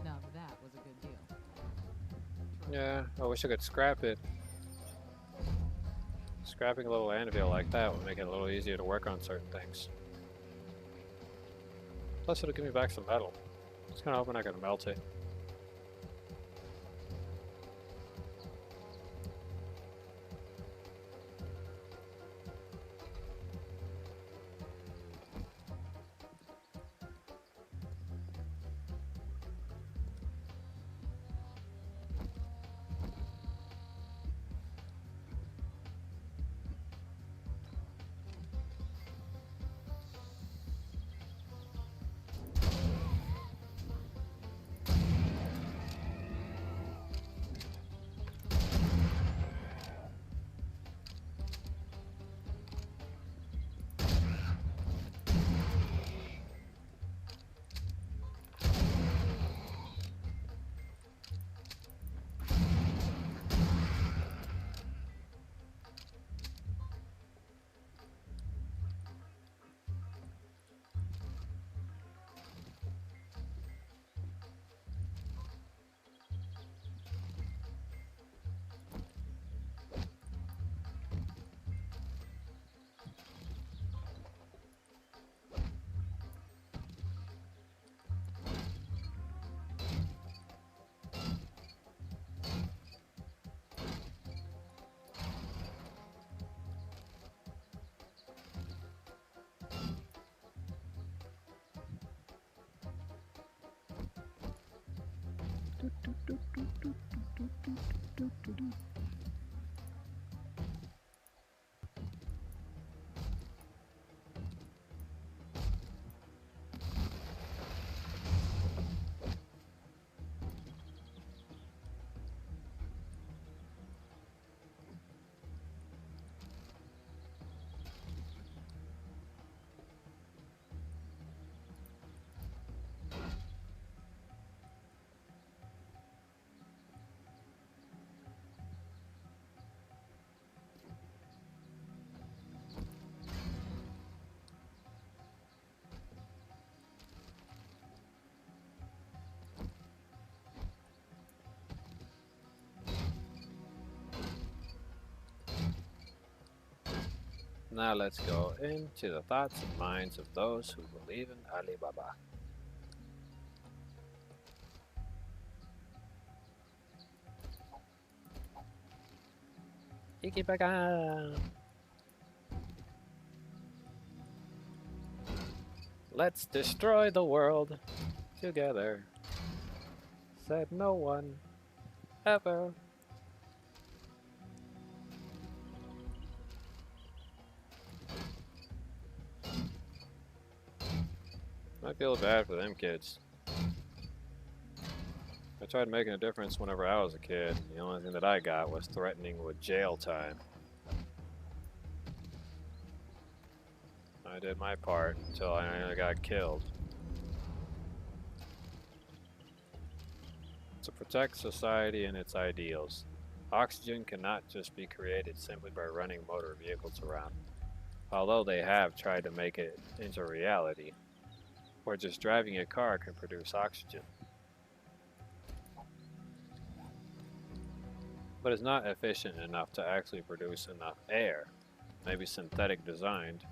Now that was a good deal. Yeah, I wish I could scrap it. Scrapping a little anvil like that would make it a little easier to work on certain things. Plus it'll give me back some metal. Just kinda hoping I can melt it. Now let's go into the thoughts and minds of those who believe in Alibaba. Ikibaga! Let's destroy the world together, said no one ever. I feel bad for them kids. I tried making a difference whenever I was a kid, and the only thing that I got was threatening with jail time. I did my part until I got killed. To protect society and its ideals, oxygen cannot just be created simply by running motor vehicles around, although they have tried to make it into reality, where just driving a car can produce oxygen. But it's not efficient enough to actually produce enough air, maybe synthetic designed.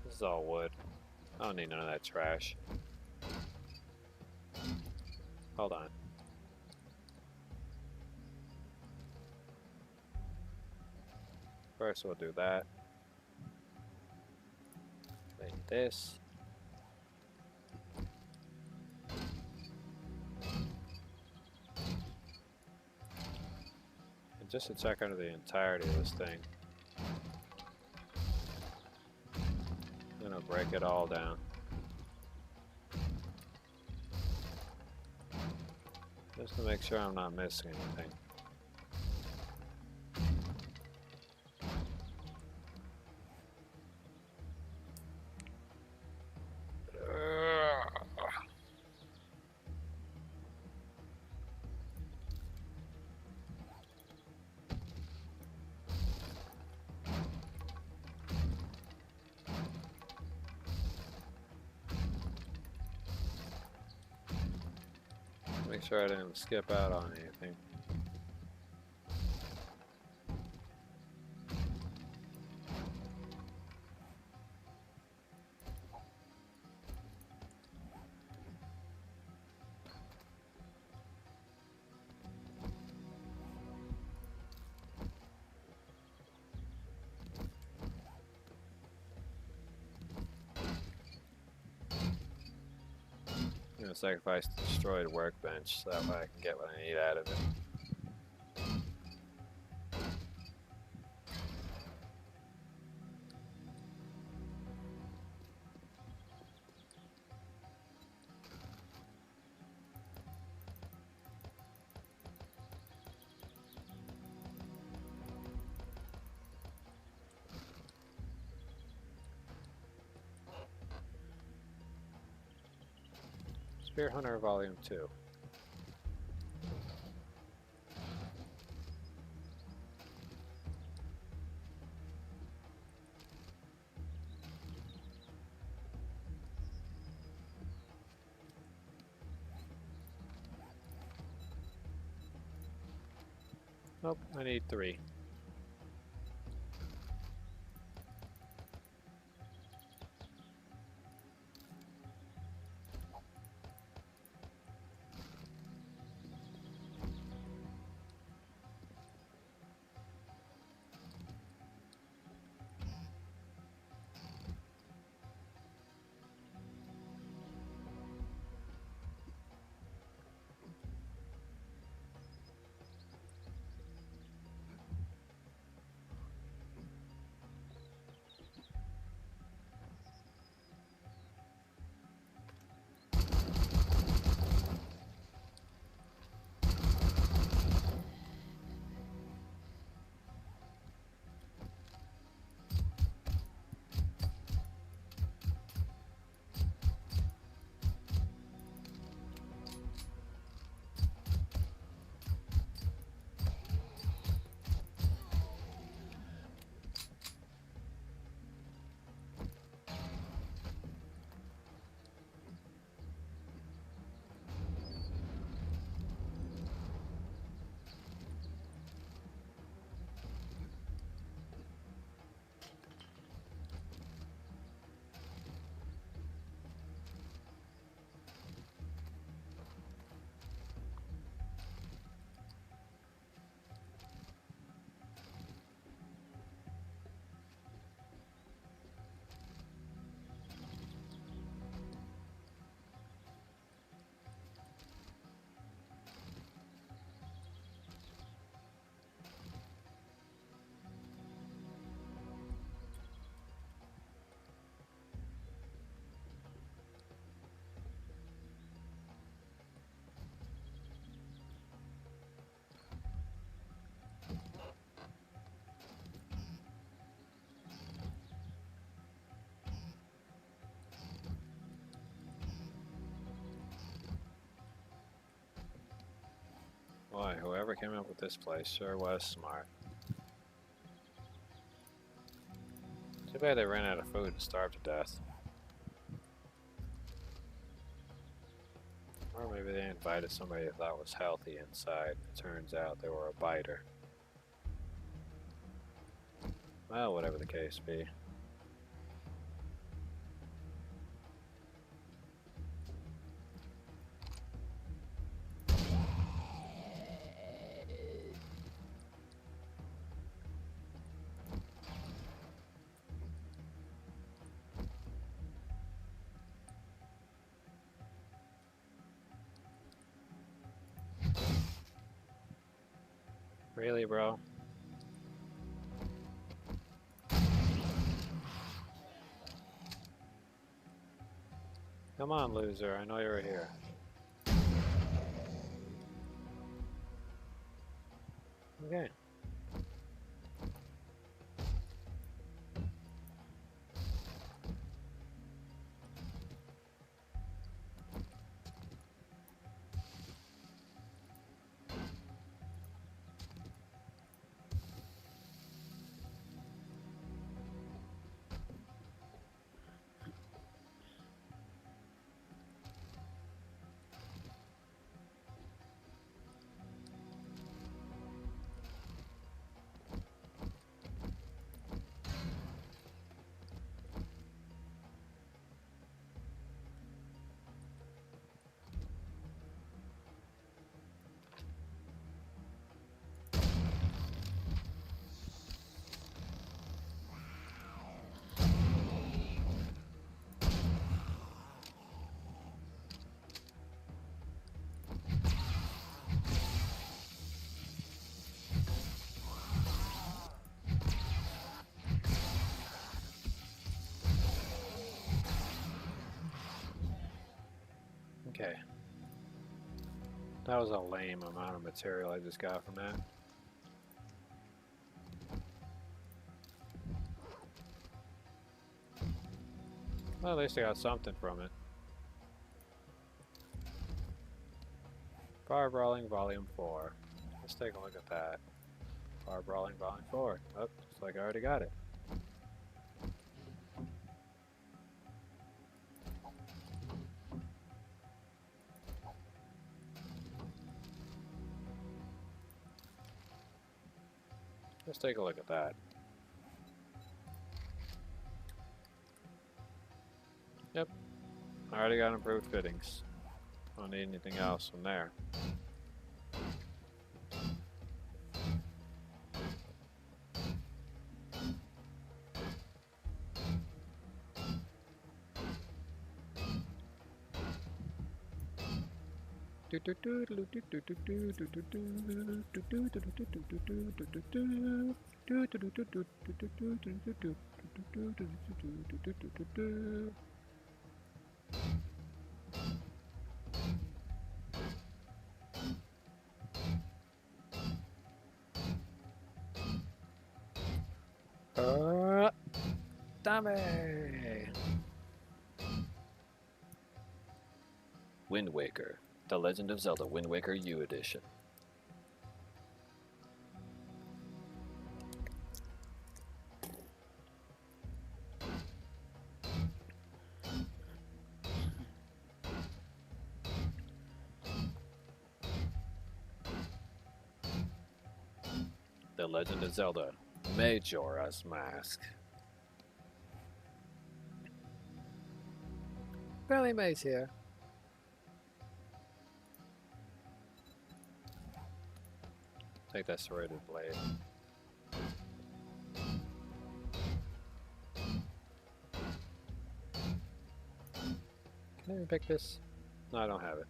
This is all wood. I don't need none of that trash. Hold on. First we'll do that. Then this. And just to check under the entirety of this thing. I'm gonna break it all down. Just to make sure I'm not missing anything. Make sure I didn't skip out on anything. I'm gonna sacrifice the destroyed workbench so that way I can get what I need out of it. Spear Hunter Volume 2. Nope, I need 3. Boy, whoever came up with this place sure was smart. Too bad they ran out of food and starved to death. Or maybe they invited somebody they thought was healthy inside. It turns out they were a biter. Well, whatever the case be. Really, bro? Come on, loser. I know you're here. Okay. Okay. That was a lame amount of material I just got from that. Well, at least I got something from it. Fire Brawling Volume 4. Let's take a look at that. Fire Brawling Volume 4. Oh, looks like I already got it. Let's take a look at that. Yep. I already got improved fittings. Don't need anything else from there. Dame! Wind Waker, The Legend of Zelda Wind Waker U Edition. The Legend of Zelda Majora's Mask. Billy Mays here. Take that serrated blade. Can I even pick this? No, I don't have it.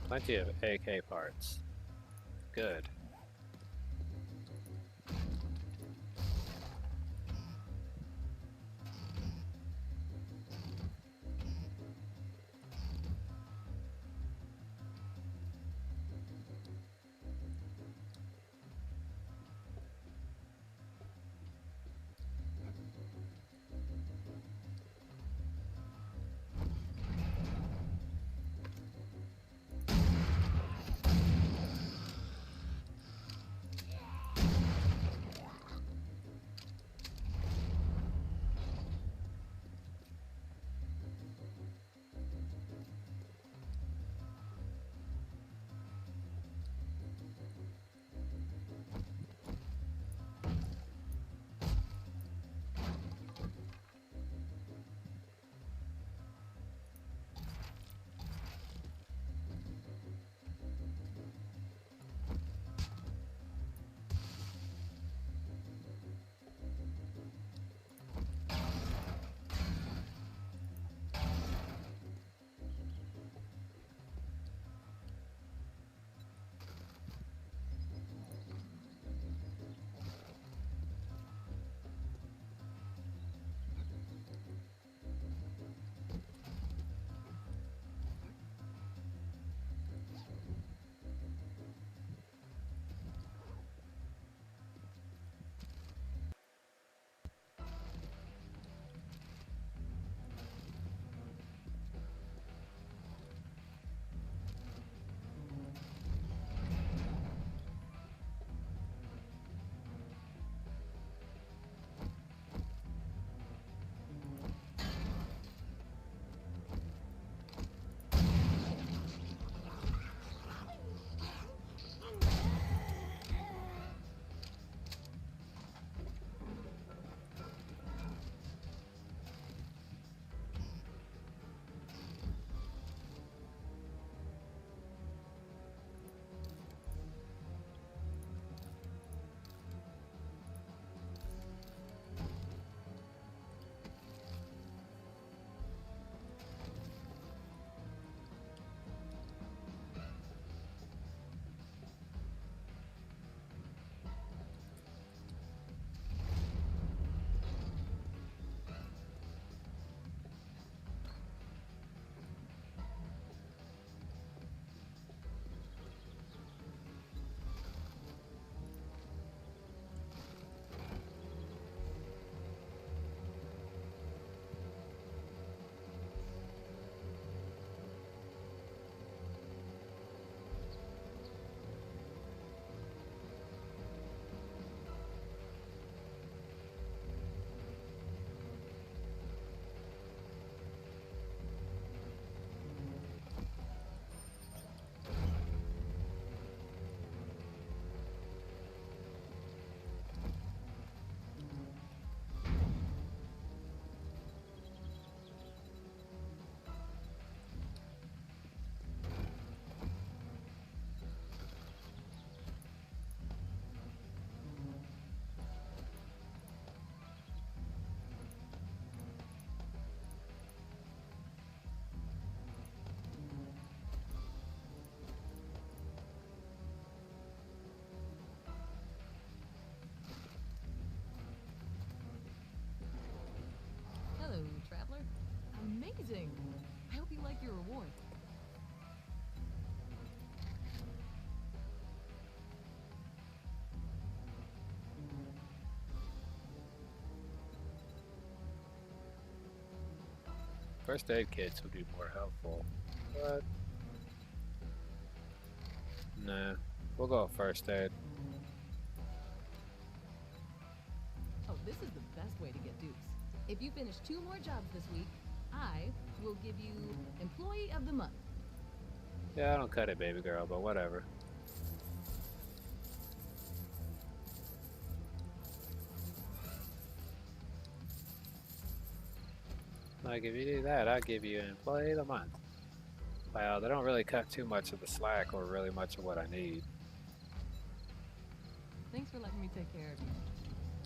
Plenty of AK parts. Good. Hello, traveler. Amazing. I hope you like your reward. First aid kits would be more helpful, but nah, we'll go first aid. Oh, this is the best way to get dukes. If you finish 2 more jobs this week, I will give you Employee of the Month. Yeah, I don't cut it, baby girl, but whatever. Like, if you do that, I'll give you Employee of the Month. Well, they don't really cut too much of the slack or really much of what I need. Thanks for letting me take care of you.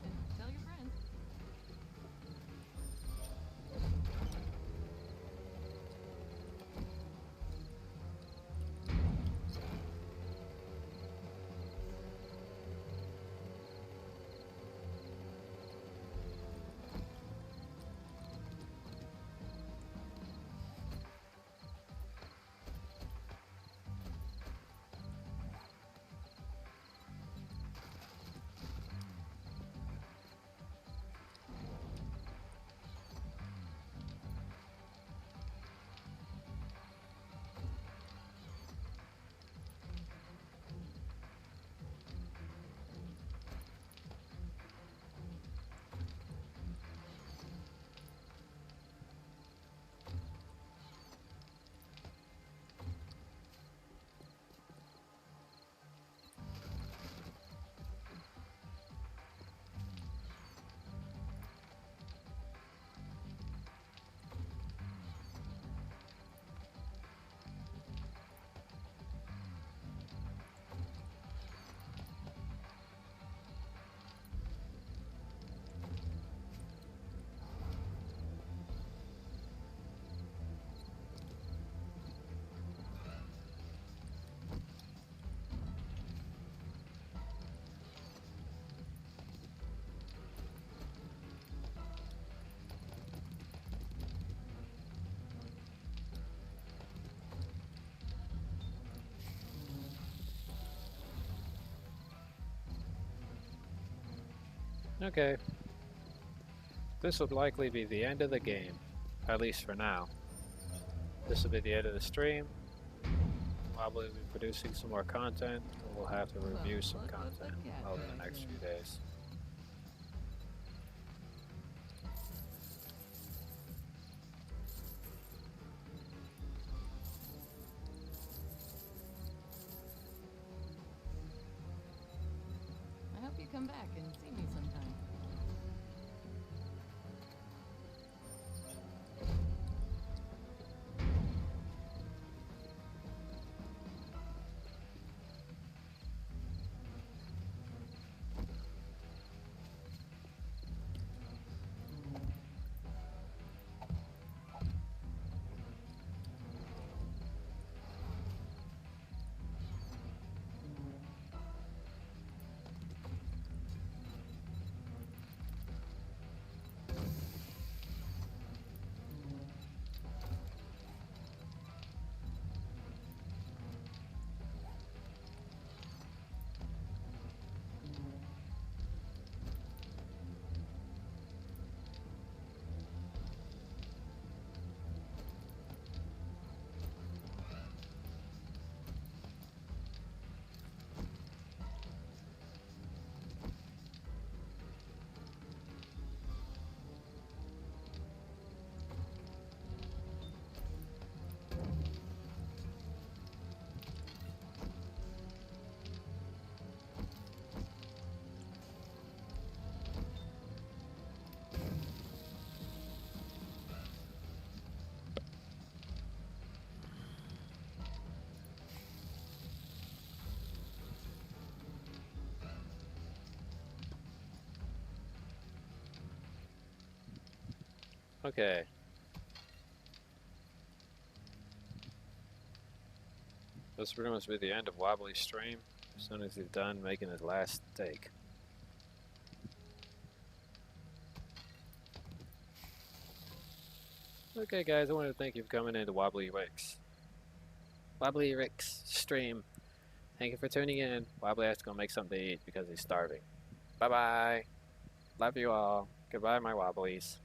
And tell your friends. Okay. This would likely be the end of the game, at least for now. This will be the end of the stream. Probably be producing some more content, and we'll have to review some look what the content cat over the dragged next in. few days. I hope you come back and see me sometime. Okay. This pretty much be the end of Wobbly's stream, as soon as he's done making his last take. Okay guys, I want to thank you for coming into Wobbly Rick's stream. Thank you for tuning in. Wobbly has to go make something to eat because he's starving. Bye bye. Love you all. Goodbye, my Wobblies.